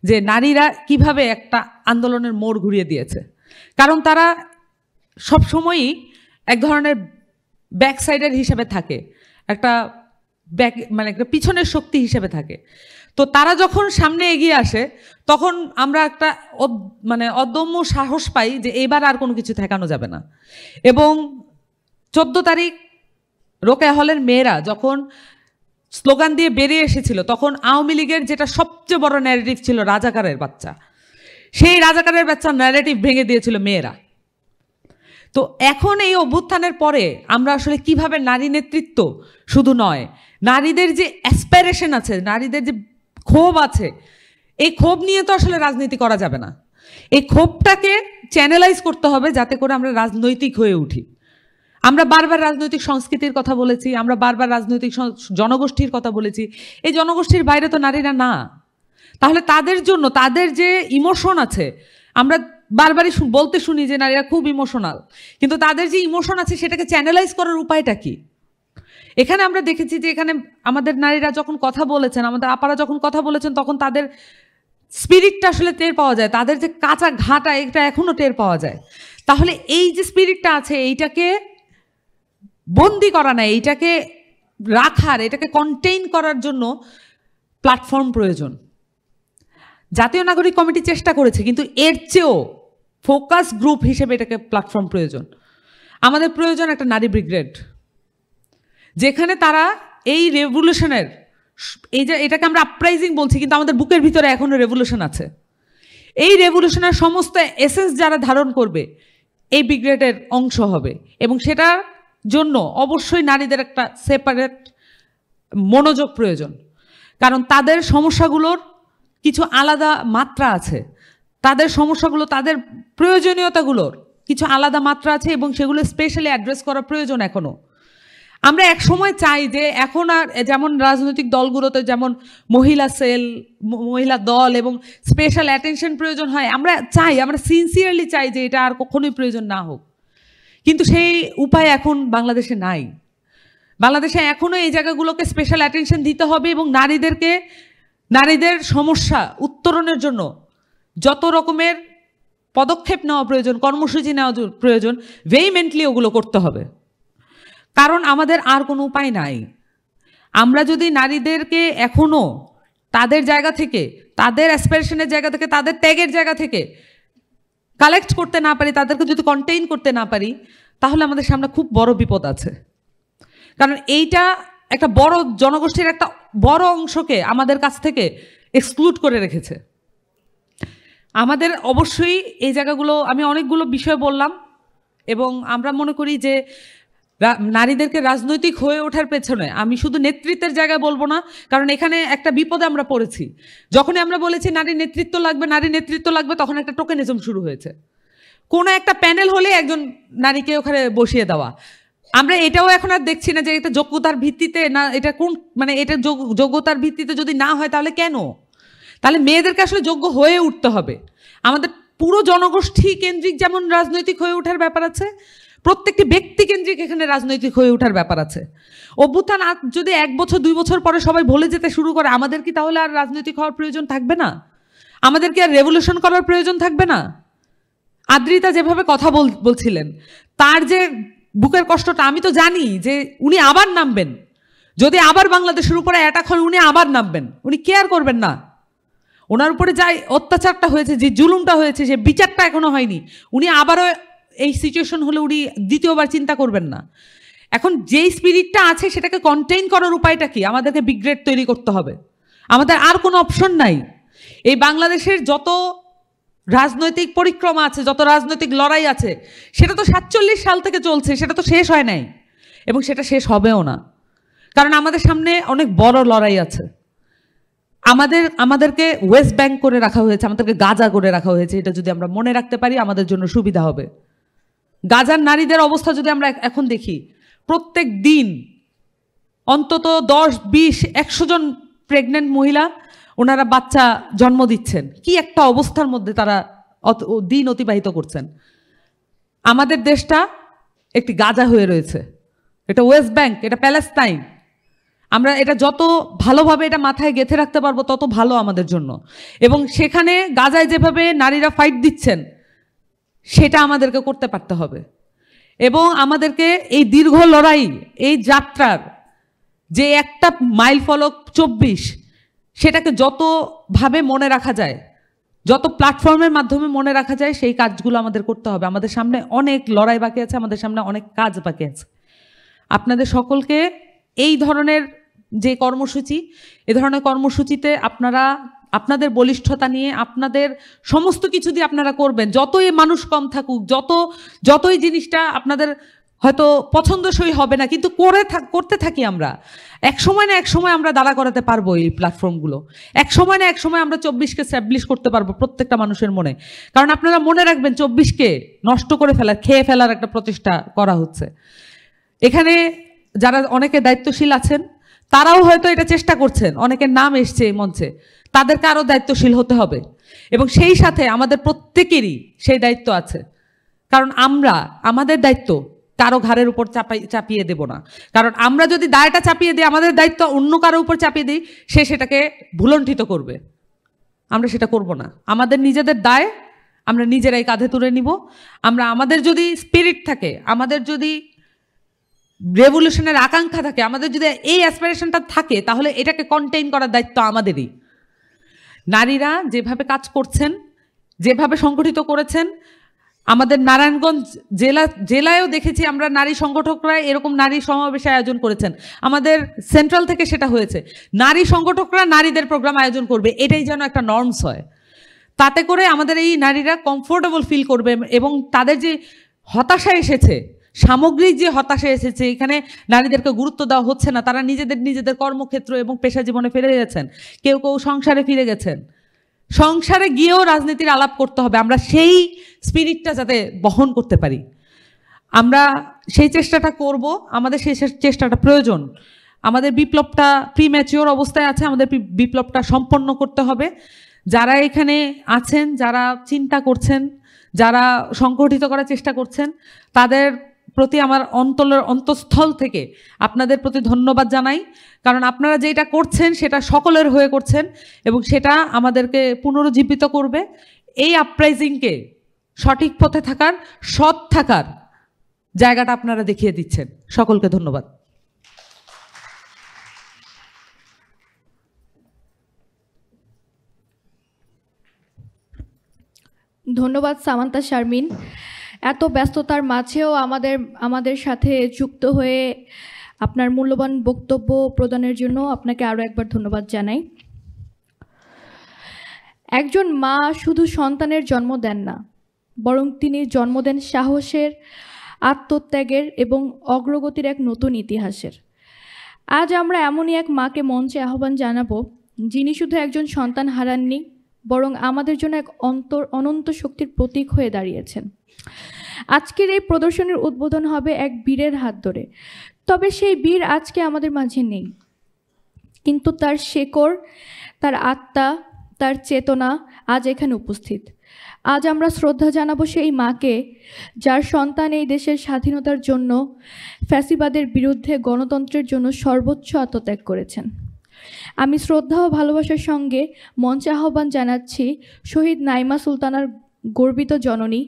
যে নারীরা কিভাবে একটা আন্দোলনের মোড় ঘুরিয়ে দিয়েছে। কারণ তারা সবসময়ই এক ধরনের ব্যাক সাইডের হিসেবে থাকে, একটা একটা পিছনের শক্তি হিসেবে থাকে। তো তারা যখন সামনে এগিয়ে আসে তখন আমরা একটা অদম্য সাহস পাই যে এবার আর কোনো কিছু ঠেকানো যাবে না। এবং 14 তারিখ রোকেয়া হলের মেয়েরা যখন স্লোগান দিয়ে বেরিয়ে এসেছিল, তখন আওয়ামী লীগের যেটা সবচেয়ে বড় ন্যারেটিভ ছিল রাজাকারের বাচ্চা, সেই রাজাকারের বাচ্চা ন্যারেটিভ ভেঙে দিয়েছিল মেয়েরা। তো এখন এই অভ্যুত্থানের পরে আমরা আসলে কিভাবে নারী নেতৃত্ব শুধু নয়, নারীদের যে অ্যাসপিরেশন আছে, নারীদের যে ক্ষোভ আছে, এই ক্ষোভ নিয়ে তো আসলে রাজনীতি করা যাবে না। এই ক্ষোভটাকে চ্যানেলাইজ করতে হবে যাতে করে আমরা রাজনৈতিক হয়ে উঠি। আমরা বারবার রাজনৈতিক সংস্কৃতির কথা বলেছি, আমরা বারবার রাজনৈতিক জনগোষ্ঠীর কথা বলেছি। এই জনগোষ্ঠীর বাইরে তো নারীরা না। তাহলে তাদের জন্য তাদের যে ইমোশন আছে, আমরা বারবারই বলতে শুনি যে নারীরা খুব ইমোশনাল, কিন্তু তাদের যে ইমোশন আছে সেটাকে চ্যানেলাইজ করার উপায়টা কি? এখানে আমরা দেখেছি যে এখানে আমাদের নারীরা যখন কথা বলেছেন, আমাদের আপারা যখন কথা বলেছেন, তখন তাদের স্পিরিটটা আসলে টের পাওয়া যায়, তাদের যে কাঁচা ঘাটা এটা এখনও টের পাওয়া যায়। তাহলে এই যে স্পিরিটটা আছে এইটাকে বন্দি করা না, এইটাকে রাখার, এটাকে কন্টেইন করার জন্য প্ল্যাটফর্ম প্রয়োজন। জাতীয় নাগরিক কমিটি চেষ্টা করেছে, কিন্তু এর চেয়েও ফোকাস গ্রুপ হিসেবে এটাকে প্ল্যাটফর্ম প্রয়োজন। আমাদের প্রয়োজন একটা নারী ব্রিগেড, যেখানে তারা এই রেভলিউশনের এটাকে আমরা আপরাইজিং বলছি, কিন্তু আমাদের বুকের ভিতরে এখনো রেভলিউশন আছে। এই রেভলিউশনের সমস্ত এসেন্স যারা ধারণ করবে এই ব্রিগেডের অংশ হবে, এবং সেটার জন্য অবশ্যই নারীদের একটা সেপারেট মনোযোগ প্রয়োজন। কারণ তাদের সমস্যাগুলোর কিছু আলাদা মাত্রা আছে, তাদের সমস্যাগুলো, তাদের প্রয়োজনীয়তাগুলোর কিছু আলাদা মাত্রা আছে, এবং সেগুলো স্পেশালি অ্যাড্রেস করা প্রয়োজন এখনও। আমরা এক সময় চাই যে এখন আর যেমন রাজনৈতিক দলগুলোতে যেমন মহিলা সেল, মহিলা দল এবং স্পেশাল অ্যাটেনশন প্রয়োজন হয়, আমরা সিনসিয়ারলি চাই যে এটা আর কখনোই প্রয়োজন না হোক। কিন্তু সেই উপায় এখন বাংলাদেশে নাই। বাংলাদেশে এখনও এই জায়গাগুলোকে স্পেশাল অ্যাটেনশন দিতে হবে, এবং নারীদের সমস্যা উত্তরণের জন্য যত রকমের পদক্ষেপ নেওয়া প্রয়োজন, কর্মসূচি নেওয়া প্রয়োজন, ভেহিমেন্টলি ওগুলো করতে হবে। কারণ আমাদের আর কোনো উপায় নাই। আমরা যদি নারীদেরকে এখনও তাদের জায়গা থেকে, তাদের অ্যাসপিরেশনের জায়গা থেকে, তাদের ত্যাগের জায়গা থেকে কালেক্ট করতে না পারি, তাদেরকে যদি কন্টেইন করতে না পারি, তাহলে আমাদের সামনে খুব বড় বিপদ আছে। কারণ এইটা একটা বড় জনগোষ্ঠীর একটা বড় অংশকে আমাদের কাছ থেকে এক্সক্লুড করে রেখেছে। আমাদের অবশ্যই এই জায়গাগুলো, আমি অনেকগুলো বিষয় বললাম, এবং আমরা মনে করি যে নারীদেরকে রাজনৈতিক হয়ে ওঠার পেছনে আমি শুধু নেতৃত্বের জায়গায় বলবো না, কারণ এখানে একটা বিপদে আমরা পড়েছি। যখনই আমরা বলেছি নারী নেতৃত্ব লাগবে, তখন একটা টোকেনিজম শুরু হয়েছে। কোনো একটা প্যানেল হলে একজন নারীকে ওখানে বসিয়ে দেওয়া। আমরা এটাও এখন আর দেখছি না যে এটা যোগ্যতার ভিত্তিতে না, এটা কোন এটা যোগ্যতার ভিত্তিতে যদি না হয় তাহলে কেন? তাহলে মেয়েদেরকে আসলে যোগ্য হয়ে উঠতে হবে। আমাদের পুরো জনগোষ্ঠী কেন্দ্রিক যেমন রাজনৈতিক হয়ে ওঠার ব্যাপার আছে, প্রত্যেকটি ব্যক্তি কেন্দ্রিক এখানে রাজনৈতিক হয়ে ওঠার ব্যাপার আছে। অভ্যুত্থান যদি 1 বছর 2 বছর পরে সবাই ভুলে যেতে শুরু করে, আমাদের কি তাহলে আর রাজনৈতিক হওয়ার প্রয়োজন থাকবে না? আমাদের কি আর রেভলিউশন করার প্রয়োজন থাকবে না? আদ্রিতা যেভাবে কথা বলছিলেন, তার যে বুকের কষ্টটা, আমি তো জানি যে উনি আবার নামবেন, যদি আবার বাংলাদেশের উপরে অ্যাটাক হয় উনি আবার নামবেন, উনি কেয়ার করবেন না। ওনার উপরে যাই অত্যাচারটা হয়েছে, যে জুলুমটা হয়েছে, সে বিচারটা এখনো হয়নি, উনি আবারও এই সিচুয়েশন হলে উনি দ্বিতীয়বার চিন্তা করবেন না। এখন যেই স্পিরিটটা আছে সেটাকে কন্টেইন করার উপায়টা কি? আমাদেরকে ব্রিগেড তৈরি করতে হবে, আমাদের আর কোনো অপশন নাই। এই বাংলাদেশের যত রাজনৈতিক পরিক্রমা আছে, যত রাজনৈতিক লড়াই আছে, সেটা তো 47 সাল থেকে চলছে, সেটা তো শেষ হয় নাই, এবং সেটা শেষ হবেও না। কারণ আমাদের সামনে অনেক বড় লড়াই আছে। আমাদেরকে ওয়েস্ট ব্যাংক করে রাখা হয়েছে, আমাদেরকে গাজা করে রাখা হয়েছে। এটা যদি আমরা মনে রাখতে পারি আমাদের জন্য সুবিধা হবে। গাজার নারীদের অবস্থা যদি আমরা এখন দেখি, প্রত্যেক দিন অন্তত 10, 20, 100 জন প্রেগনেন্ট মহিলা ওনারা বাচ্চা জন্ম দিচ্ছেন। কি একটা অবস্থার মধ্যে তারা দিন অতিবাহিত করছেন। আমাদের দেশটা একটি গাজা হয়ে রয়েছে, এটা ওয়েস্ট ব্যাংক, এটা প্যালেস্তাইন। আমরা এটা যত ভালোভাবে এটা মাথায় গেঁথে রাখতে পারবো তত ভালো আমাদের জন্য। এবং সেখানে গাজায় যেভাবে নারীরা ফাইট দিচ্ছেন সেটা আমাদেরকে করতে পারতে হবে। এবং আমাদেরকে এই দীর্ঘ লড়াই, এই যাত্রার যে একটা মাইল ফলক 24, সেটাকে যতভাবে মনে রাখা যায়, যত প্ল্যাটফর্মের মাধ্যমে মনে রাখা যায়, সেই কাজগুলো আমাদের করতে হবে। আমাদের সামনে অনেক লড়াই বাকি আছে, আমাদের সামনে অনেক কাজ বাকি আছে। আপনাদের সকলকে এই ধরনের যে কর্মসূচি, এ ধরনের কর্মসূচিতে আপনারা আপনাদের বলিষ্ঠতা নিয়ে, আপনাদের সমস্ত কিছু দিয়ে আপনারা করবেন। যতই মানুষ কম থাকুক, যতই জিনিসটা আপনাদের হয়তো পছন্দসই হবে না, কিন্তু করতে থাকি আমরা। এক সময় না এক সময় আমরা দাঁড়া করাতে পারবো এই প্ল্যাটফর্মগুলো। এক সময় না এক সময় আমরা 24কে স্ট্যাবলিশ করতে পারবো প্রত্যেকটা মানুষের মনে। কারণ আপনারা মনে রাখবেন, 24কে নষ্ট করে ফেলার, খেয়ে ফেলার একটা প্রচেষ্টা করা হচ্ছে। এখানে যারা অনেকে দায়িত্বশীল আছেন তারাও হয়তো এটা চেষ্টা করছেন, অনেকের নাম এসছে এই মঞ্চে, তাদেরকে আরও দায়িত্বশীল হতে হবে। এবং সেই সাথে আমাদের প্রত্যেকেরই সেই দায়িত্ব আছে, কারণ আমরা আমাদের দায়িত্ব কারো ঘাড়ের উপর চাপিয়ে দেব না। কারণ আমরা যদি দায়টা চাপিয়ে দিই, আমাদের দায়িত্ব অন্য কারো উপর চাপিয়ে দিই, সে সেটাকে ভুলণ্ঠিত করবে। আমরা সেটা করব না। আমাদের নিজেদের দায় আমরা নিজেরাই কাঁধে তুলে নিব। আমাদের যদি স্পিরিট থাকে, আমাদের যদি রেভলিউশনের আকাঙ্ক্ষা থাকে, আমাদের যদি এই অ্যাসপিরেশনটা থাকে, তাহলে এটাকে কন্টেইন করার দায়িত্ব আমাদেরই। নারীরা যেভাবে কাজ করছেন, যেভাবে সংগঠিত করেছেন, আমাদের নারায়ণগঞ্জ জেলায়ও দেখেছি আমরা, নারী সংগঠকরা এরকম নারী সমাবেশের আয়োজন করেছেন। আমাদের সেন্ট্রাল থেকে সেটা হয়েছে, নারী সংগঠকরা নারীদের প্রোগ্রাম আয়োজন করবে, এটাই যেন একটা নর্মস হয়। তাতে করে আমাদের এই নারীরা কমফোর্টেবল ফিল করবে। এবং তাদের যে হতাশা এসেছে, সামগ্রিক যে হতাশা এসেছে, এখানে নারীদেরকে গুরুত্ব দেওয়া হচ্ছে না, তারা নিজেদের কর্মক্ষেত্র এবং পেশা জীবনে ফিরে গেছেন, কেউ সংসারে ফিরে গেছেন। সংসারে গিয়েও রাজনীতির আলাপ করতে হবে, আমরা সেই স্পিরিটটা যাতে বহন করতে পারি, আমরা সেই চেষ্টাটা করব। আমাদের সেই চেষ্টাটা প্রয়োজন। আমাদের বিপ্লবটা প্রিম্যাচিওর অবস্থায় আছে, আমাদের বিপ্লবটা সম্পন্ন করতে হবে। যারা এখানে আছেন, যারা চিন্তা করছেন, যারা সংগঠিত করার চেষ্টা করছেন, তাদের প্রতি আমার অন্তঃস্থল থেকে আপনাদের প্রতি ধন্যবাদ জানাই। কারণ আপনারা যেটা করছেন সেটা সকলের হয়ে করছেন এবং সেটা আমাদেরকে পুনরুজ্জীবিত করবে। এই আপরাইজিংকে সঠিক পথে থাকার, সৎ থাকার জায়গাটা আপনারা দেখিয়ে দিচ্ছেন। সকলকে ধন্যবাদ। ধন্যবাদ সামান্তা শারমিন, এত ব্যস্ততার মাঝেও আমাদের সাথে যুক্ত হয়ে আপনার মূল্যবান বক্তব্য প্রদানের জন্য আপনাকে আরও একবার ধন্যবাদ জানাই। একজন মা শুধু সন্তানের জন্ম দেন না, বরং তিনি জন্ম দেন সাহসের, আত্মত্যাগের এবং অগ্রগতির এক নতুন ইতিহাসের। আজ আমরা এমনই এক মাকে মঞ্চে আহ্বান জানাবো, যিনি শুধু একজন সন্তান হারাননি, বরং আমাদের জন্য এক অনন্ত শক্তির প্রতীক হয়ে দাঁড়িয়েছেন। আজকের এই প্রদর্শনীর উদ্বোধন হবে এক বীরের হাত ধরে। তবে সেই বীর আজকে আমাদের মাঝে নেই, কিন্তু তার শেকড়, তার আত্মা, তার চেতনা আজ এখানে উপস্থিত। আজ আমরা শ্রদ্ধা জানাবো সেই মাকে, যার সন্তান এই দেশের স্বাধীনতার জন্য, ফ্যাসিবাদের বিরুদ্ধে, গণতন্ত্রের জন্য সর্বোচ্চ আত্মত্যাগ করেছেন। আমি শ্রদ্ধা ও ভালোবাসার সঙ্গে মঞ্চে আহ্বান জানাচ্ছি শহীদ নাইমা সুলতানার গর্বিত জননী,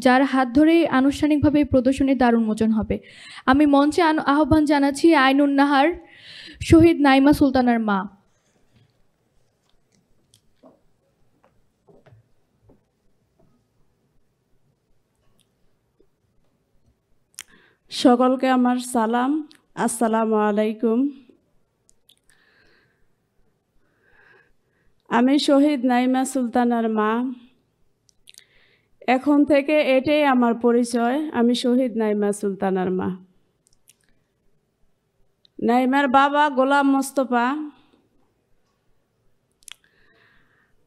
যার হাত ধরেই আনুষ্ঠানিকভাবে এই প্রদর্শনীর দ্বার উন্মোচন হবে। আমি মঞ্চে আহ্বান জানাচ্ছি আইনুন নাহার, শহীদ নাইমা সুলতানার মা। সকলকে আমার সালাম, আসসালামু আলাইকুম। আমি শহীদ নাইমা সুলতানার মা। এখন থেকে এটাই আমার পরিচয়, আমি শহীদ নাইমা সুলতানার মা। নাইমার বাবা গোলাম মোস্তফা।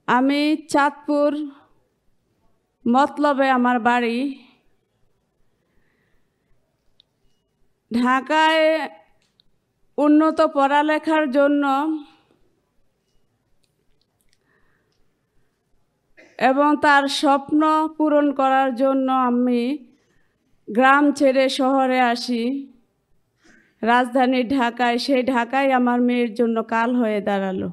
আমি চাঁদপুর মতলবে আমার বাড়ি। ঢাকায় উন্নত পড়ালেখার জন্য এবং তার স্বপ্ন পূরণ করার জন্য আমি গ্রাম ছেড়ে শহরে আসি, রাজধানী ঢাকায়। সেই ঢাকায় আমার মেয়ের জন্য কাল হয়ে দাঁড়ালো।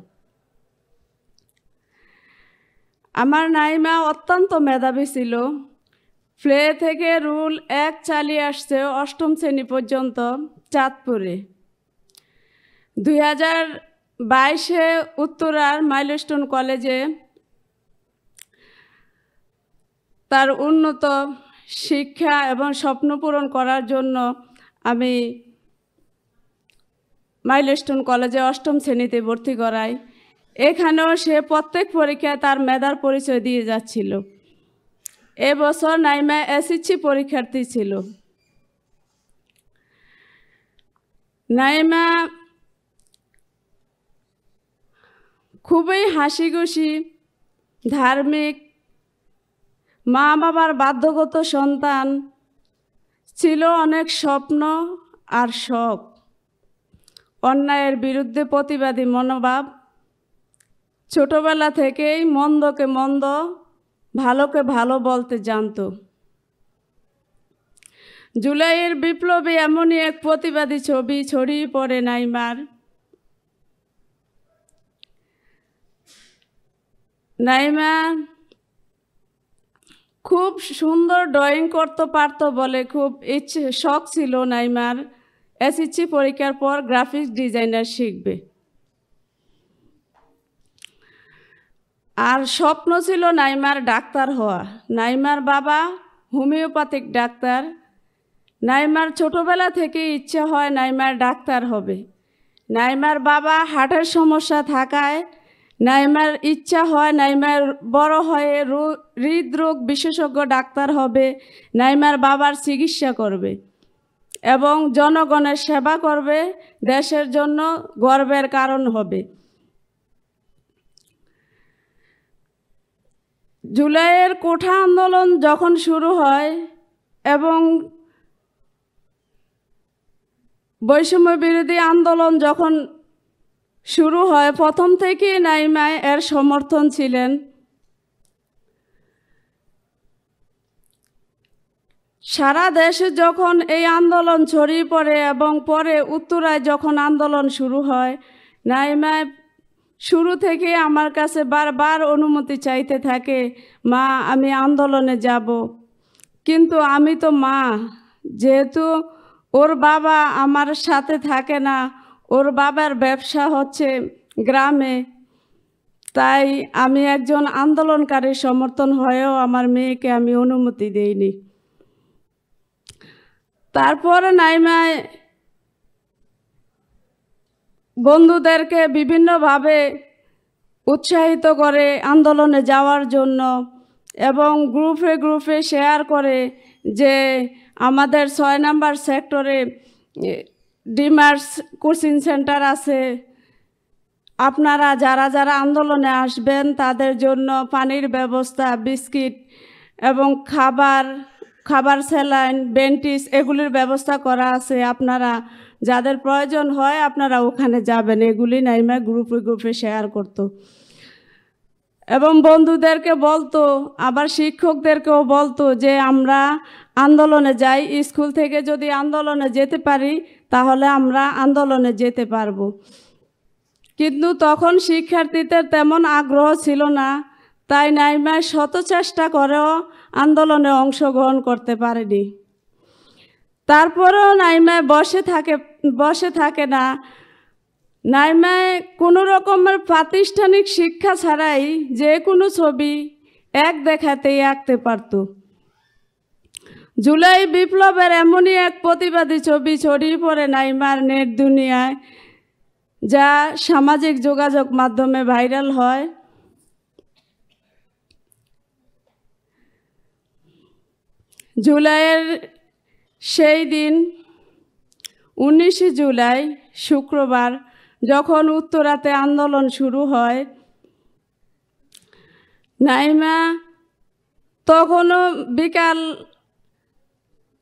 আমার নাইমা অত্যন্ত মেধাবী ছিল। প্লে থেকে রুল 1 চালিয়ে আসছে 8ম শ্রেণী পর্যন্ত চাঁদপুরে। 2022-এ উত্তরার মাইলস্টোন কলেজে তার উন্নত শিক্ষা এবং স্বপ্ন পূরণ করার জন্য আমি মাইলস্টোন কলেজে 8ম শ্রেণীতে ভর্তি করাই। এখানেও সে প্রত্যেক পরীক্ষায় তার মেধার পরিচয় দিয়ে যাচ্ছিল। এবছর নাইমা এসএসসি পরীক্ষার্থী ছিল। নাইমা খুবই হাসিখুশি, ধার্মিক, মা বাবার বাধ্যগত সন্তান, ছিল অনেক স্বপ্ন আর শখ, অন্যায়ের বিরুদ্ধে প্রতিবাদী মনোভাব। ছোটবেলা থেকেই মন্দকে মন্দ, ভালোকে ভালো বলতে জানত। জুলাইয়ের বিপ্লবে এমনই এক প্রতিবাদী ছবি ছড়িয়ে পড়ে নাইমার। নাইমা খুব সুন্দর ড্রয়িং করতে পারতো বলে খুব শখ ছিল নাইমার এসএসসি পরীক্ষার পর গ্রাফিক্স ডিজাইনার শিখবে। আর স্বপ্ন ছিল নাইমার ডাক্তার হওয়া। নাইমার বাবা হোমিওপ্যাথিক ডাক্তার। নাইমার ছোটবেলা থেকে ইচ্ছা হয় নাইমার ডাক্তার হবে। নাইমার বাবা হার্টের সমস্যা থাকায় নাইমার ইচ্ছা হয় নাইমার বড় হয়ে হৃদরোগ বিশেষজ্ঞ ডাক্তার হবে, নাইমার বাবার চিকিৎসা করবে এবং জনগণের সেবা করবে, দেশের জন্য গর্বের কারণ হবে। জুলাইয়ের কোঠা আন্দোলন যখন শুরু হয় এবং বৈষম্য বিরোধী আন্দোলন যখন শুরু হয়, প্রথম থেকেই নাইমা এর সমর্থন ছিলেন। সারা দেশে যখন এই আন্দোলন ছড়িয়ে পড়ে এবং পরে উত্তরায় যখন আন্দোলন শুরু হয়, নাইমা শুরু থেকে আমার কাছে বারবার অনুমতি চাইতে থাকে, মা আমি আন্দোলনে যাব। কিন্তু আমি তো মা, যেহেতু ওর বাবা আমার সাথে থাকে না, ওর বাবার ব্যবসা হচ্ছে গ্রামে, তাই আমি একজন আন্দোলনকারীর সমর্থন হয়েও আমার মেয়েকে আমি অনুমতি দেইনি। তারপরে নাইমা বন্ধুদেরকে বিভিন্নভাবে উৎসাহিত করে আন্দোলনে যাওয়ার জন্য এবং গ্রুপে গ্রুপে শেয়ার করে যে আমাদের 6 নম্বর সেক্টরে ডিমার্স কোচিং সেন্টার আছে, আপনারা যারা যারা আন্দোলনে আসবেন তাদের জন্য পানির ব্যবস্থা, বিস্কিট এবং খাবার স্যালাইন, বেন্টিস এগুলির ব্যবস্থা করা আছে, আপনারা যাদের প্রয়োজন হয় আপনারা ওখানে যাবেন। এগুলি নাইমা গ্রুপে গ্রুপে শেয়ার করতো এবং বন্ধুদেরকে বলতো, আবার শিক্ষকদেরকেও বলতো যে আমরা আন্দোলনে যাই, স্কুল থেকে যদি আন্দোলনে যেতে পারি তাহলে আমরা আন্দোলনে যেতে পারবো। কিন্তু তখন শিক্ষার্থীদের তেমন আগ্রহ ছিল না, তাই নাইমা শত চেষ্টা করেও আন্দোলনে অংশগ্রহণ করতে পারেনি। তারপরেও নাইমা বসে থাকে না। নাইমা কোনো রকমের প্রাতিষ্ঠানিক শিক্ষা ছাড়াই যে কোনো ছবি এক দেখাতেই আঁকতে পারত। জুলাই বিপ্লবের এমনই এক প্রতিবাদী ছবি ছড়িয়ে পড়ে নাইমার নেট দুনিয়ায়, যা সামাজিক যোগাযোগ মাধ্যমে ভাইরাল হয়। জুলাইয়ের সেই দিন 19 জুলাই শুক্রবার যখন উত্তরাতে আন্দোলন শুরু হয়, নাইমা তখনও বিকাল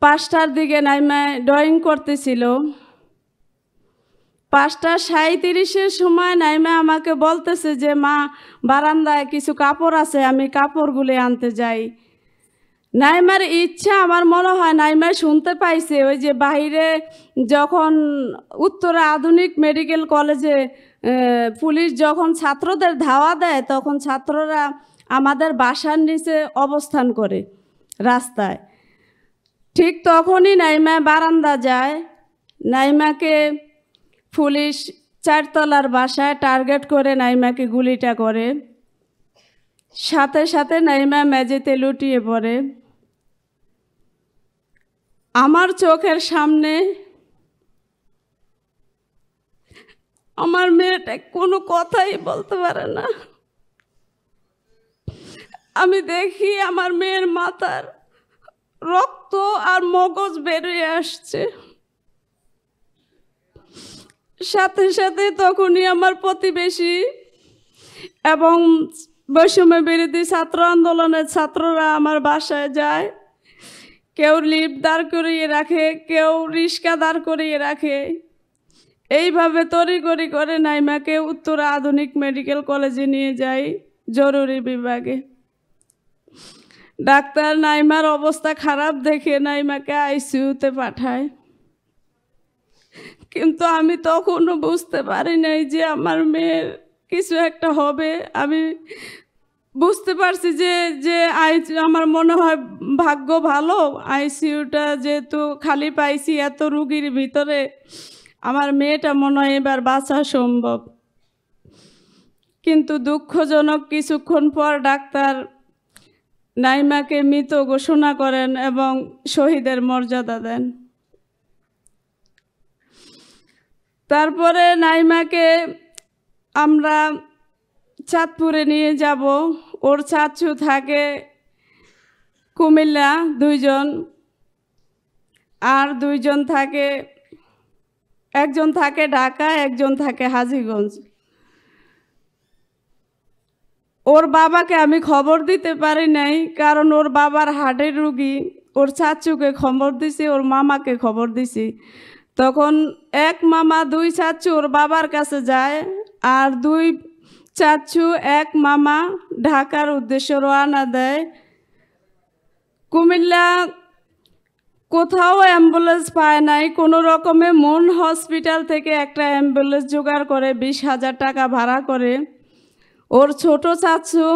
5টার দিকে নাইমা ড্রয়িং করতেছিল। 5:37-এর সময় নাইমা আমাকে বলতেছে যে মা বারান্দায় কিছু কাপড় আছে, আমি কাপড়গুলি আনতে যাই। নাইমার ইচ্ছা আমার মনে হয় নাইমা শুনতে পাইছে ওই যে বাইরে যখন উত্তরা আধুনিক মেডিকেল কলেজে পুলিশ যখন ছাত্রদের ধাওয়া দেয় তখন ছাত্ররা আমাদের বাসার নিচে অবস্থান করে রাস্তায়। ঠিক তখনই নাইমা বারান্দা যায়। নাইমাকে পুলিশ 4 তলার বাসায় টার্গেট করে নাইমাকে গুলিটা করে। সাথে সাথে নাইমা মেঝেতে লুটিয়ে পড়ে। আমার চোখের সামনে আমার মেয়েটা কোনো কথাই বলতে পারে না। আমি দেখি আমার মেয়ের মাথার রক্ত আর মগজ বেরিয়ে আসছে। সাথে সাথে তখনই আমার প্রতিবেশী এবং বৈষম্য বিরোধী ছাত্র আন্দোলনের ছাত্ররা আমার বাসায় যায়। কেউ লিফট দাঁড় করিয়ে রাখে, কেউ রিক্সা দাঁড় করিয়ে রাখে। এইভাবে তড়িঘড়ি করে নাইমাকে উত্তরা আধুনিক মেডিকেল কলেজে নিয়ে যায় জরুরি বিভাগে। ডাক্তার নাইমার অবস্থা খারাপ দেখে নাইমাকে আইসিইউতে পাঠায়। কিন্তু আমি তখনও বুঝতে পারি নাই যে আমার মেয়ের কিছু একটা হবে। আমি বুঝতে পারছি যে যে আমার মনে হয় ভাগ্য ভালো, আইসিইউটা যেহেতু খালি পাইছি এত রুগীর ভিতরে, আমার মেয়েটা মনে হয় এবার বাঁচা সম্ভব। কিন্তু দুঃখজনক কিছুক্ষণ পর ডাক্তার নাইমাকে মৃত ঘোষণা করেন এবং শহীদের মর্যাদা দেন। তারপরে নাইমাকে আমরা চাঁদপুরে নিয়ে যাব। ওর চাচু থাকে কুমিল্লা 2 জন, আর 2 জন থাকে, একজন থাকে ঢাকা, একজন থাকে হাজীগঞ্জ। ওর বাবাকে আমি খবর দিতে পারি নাই, কারণ ওর বাবার হার্টের রুগী। ওর চাচুকে খবর দিছি, ওর মামাকে খবর দিছি। তখন এক মামা 2 চাচু ওর বাবার কাছে যায়, আর 2 চাচু এক মামা ঢাকার উদ্দেশ্যে রওনা দেয়। কুমিল্লা কোথাও অ্যাম্বুলেন্স পায় নাই। কোনো রকমে মন হসপিটাল থেকে একটা অ্যাম্বুলেন্স জোগাড় করে 20,000 টাকা ভাড়া করে ওর ছোট চাচু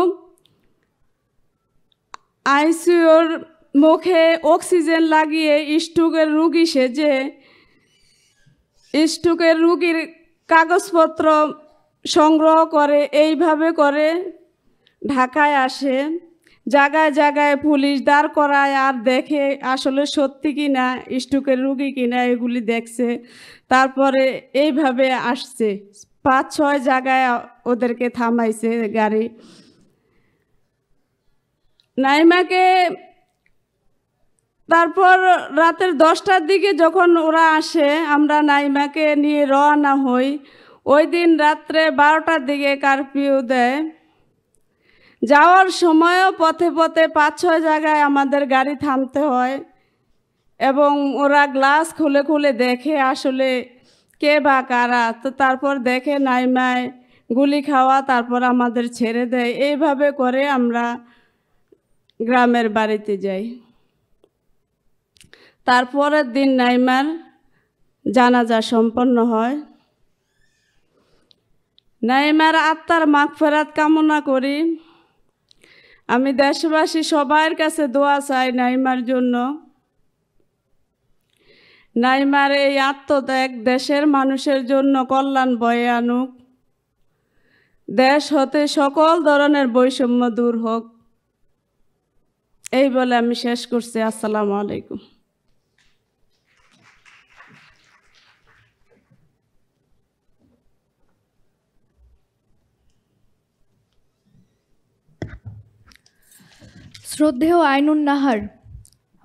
আইসিইউর মুখে অক্সিজেন লাগিয়ে স্ট্রোকের রুগী সেজে স্ট্রোকের রুগীর কাগজপত্র সংগ্রহ করে এইভাবে করে ঢাকায় আসে। জায়গায় জায়গায় পুলিশ দাঁড় করায় আর দেখে আসলে সত্যি কি না, স্ট্রোকের রুগী কিনা এগুলি দেখছে। তারপরে এইভাবে আসছে, 5-6 জায়গায় ওদেরকে থামাইছে গাড়ি। নাইমাকে তারপর রাতের 10টার দিকে যখন ওরা আসে, আমরা নাইমাকে নিয়ে রওনা হই। ওই দিন রাত্রে 12টার দিকে কারফিউ দেয়। যাওয়ার সময়ও পথে পথে 5-6 জায়গায় আমাদের গাড়ি থামতে হয় এবং ওরা গ্লাস খুলে খুলে দেখে আসলে কে বা কারা। তো তারপর দেখে নাইমায় গুলি খাওয়া, তারপর আমাদের ছেড়ে দেয়। এইভাবে করে আমরা গ্রামের বাড়িতে যাই। তারপরের দিন নাইমার জানাজা সম্পন্ন হয়। নাইমার আত্মার মাগফিরাত কামনা করি। আমি দেশবাসী সবার কাছে দোয়া চাই নাইমার জন্য। নাইমার এই আত্মত্যাগ দেশের মানুষের জন্য কল্যাণ বয়ে আনুক। দেশ হতে সকল ধরনের বৈষম্য দূর হোক। এই বলে আমি শেষ করছি। আসসালামু আলাইকুম। শ্রদ্ধেয় আইনুন নাহার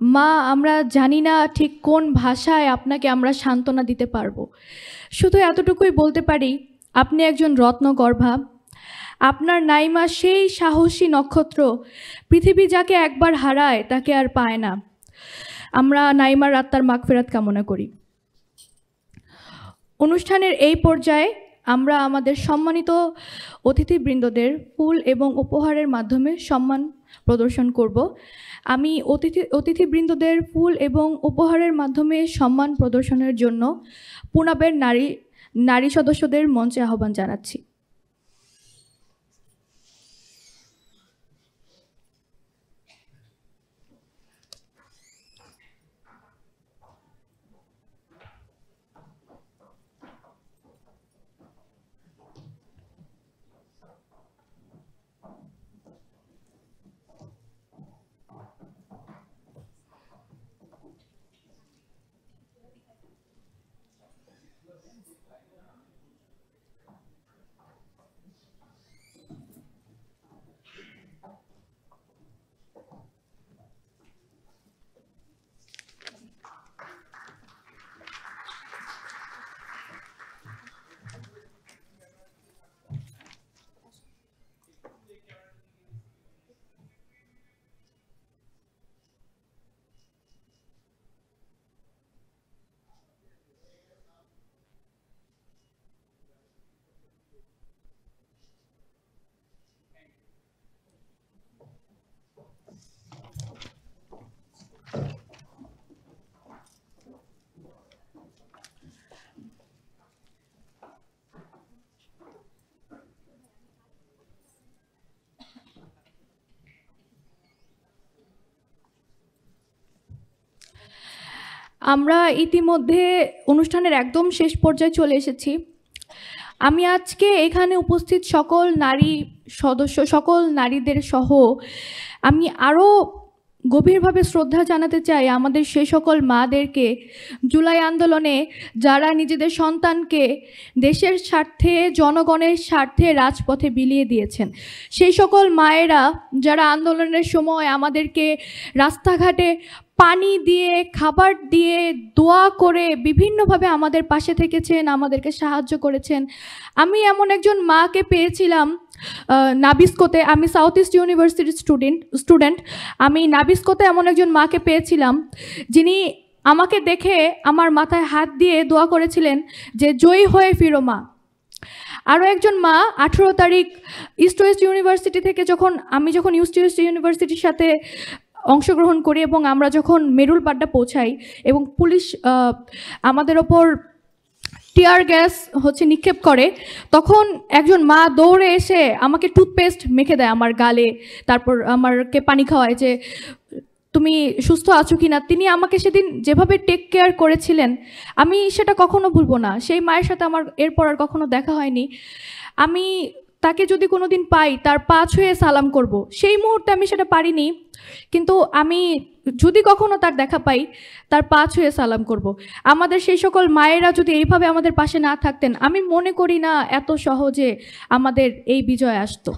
মা, আমরা জানি না ঠিক কোন ভাষায় আপনাকে আমরা সান্ত্বনা দিতে পারবো। শুধু এতটুকুই বলতে পারি, আপনি একজন রত্নগর্ভা। আপনার নাইমা সেই সাহসী নক্ষত্র, পৃথিবী যাকে একবার হারায় তাকে আর পায় না। আমরা নাইমার আত্মার মাগফিরাত কামনা করি। অনুষ্ঠানের এই পর্যায়ে আমরা আমাদের সম্মানিত অতিথিবৃন্দদের ফুল এবং উপহারের মাধ্যমে সম্মান প্রদর্শন করব। আমি অতিথিবৃন্দদের ফুল এবং উপহারের মাধ্যমে সম্মান প্রদর্শনের জন্য পুনাবের নারী সদস্যদের মঞ্চে আহ্বান জানাচ্ছি। আমরা ইতিমধ্যে অনুষ্ঠানের একদম শেষ পর্যায়ে চলে এসেছি। আমি আজকে এখানে উপস্থিত সকল নারী সদস্য, সকল নারীদের সহ আমি আরও গভীরভাবে শ্রদ্ধা জানাতে চাই আমাদের সেই সকল মাদেরকে, জুলাই আন্দোলনে যারা নিজেদের সন্তানকে দেশের স্বার্থে, জনগণের স্বার্থে রাজপথে বিলিয়ে দিয়েছেন। সেই সকল মায়েরা যারা আন্দোলনের সময় আমাদেরকে রাস্তাঘাটে পানি দিয়ে, খাবার দিয়ে, দোয়া করে বিভিন্নভাবে আমাদের পাশে থেকেছেন, আমাদেরকে সাহায্য করেছেন। আমি এমন একজন মাকে পেয়েছিলাম নাবিস্কোতে। আমি সাউথ ইস্ট ইউনিভার্সিটির স্টুডেন্ট। আমি নাবিস্কোতে এমন একজন মাকে পেয়েছিলাম যিনি আমাকে দেখে আমার মাথায় হাত দিয়ে দোয়া করেছিলেন যে জয়ী হয়ে ফিরো মা। আরও একজন মা 18 তারিখ ইস্ট ওয়েস্ট ইউনিভার্সিটি থেকে আমি যখন ইস্ট ওয়েস্ট ইউনিভার্সিটির সাথে অংশগ্রহণ করি এবং আমরা যখন মেরুল বাড্ডা পৌঁছাই এবং পুলিশ আমাদের ওপর টিয়ার গ্যাস নিক্ষেপ করে, তখন একজন মা দৌড়ে এসে আমাকে টুথপেস্ট মেখে দেয় আমার গালে, তারপর আমাকে পানি খাওয়ায় যে তুমি সুস্থ আছো কিনা। তিনি আমাকে সেদিন যেভাবে টেক কেয়ার করেছিলেন আমি সেটা কখনো ভুলবো না। সেই মায়ের সাথে আমার এরপর আর কখনো দেখা হয়নি। আমি তাকে যদি কোনো দিন পাই তার পা ছুঁয়ে সালাম করব। সেই মুহূর্তে আমি সেটা পারিনি, কিন্তু আমি যদি কখনো তার দেখা পাই তার পা ছুঁয়ে সালাম করব। আমাদের সেই সকল মায়েরা যদি এইভাবে আমাদের পাশে না থাকতেন, আমি মনে করি না এত সহজে আমাদের এই বিজয় আসতো।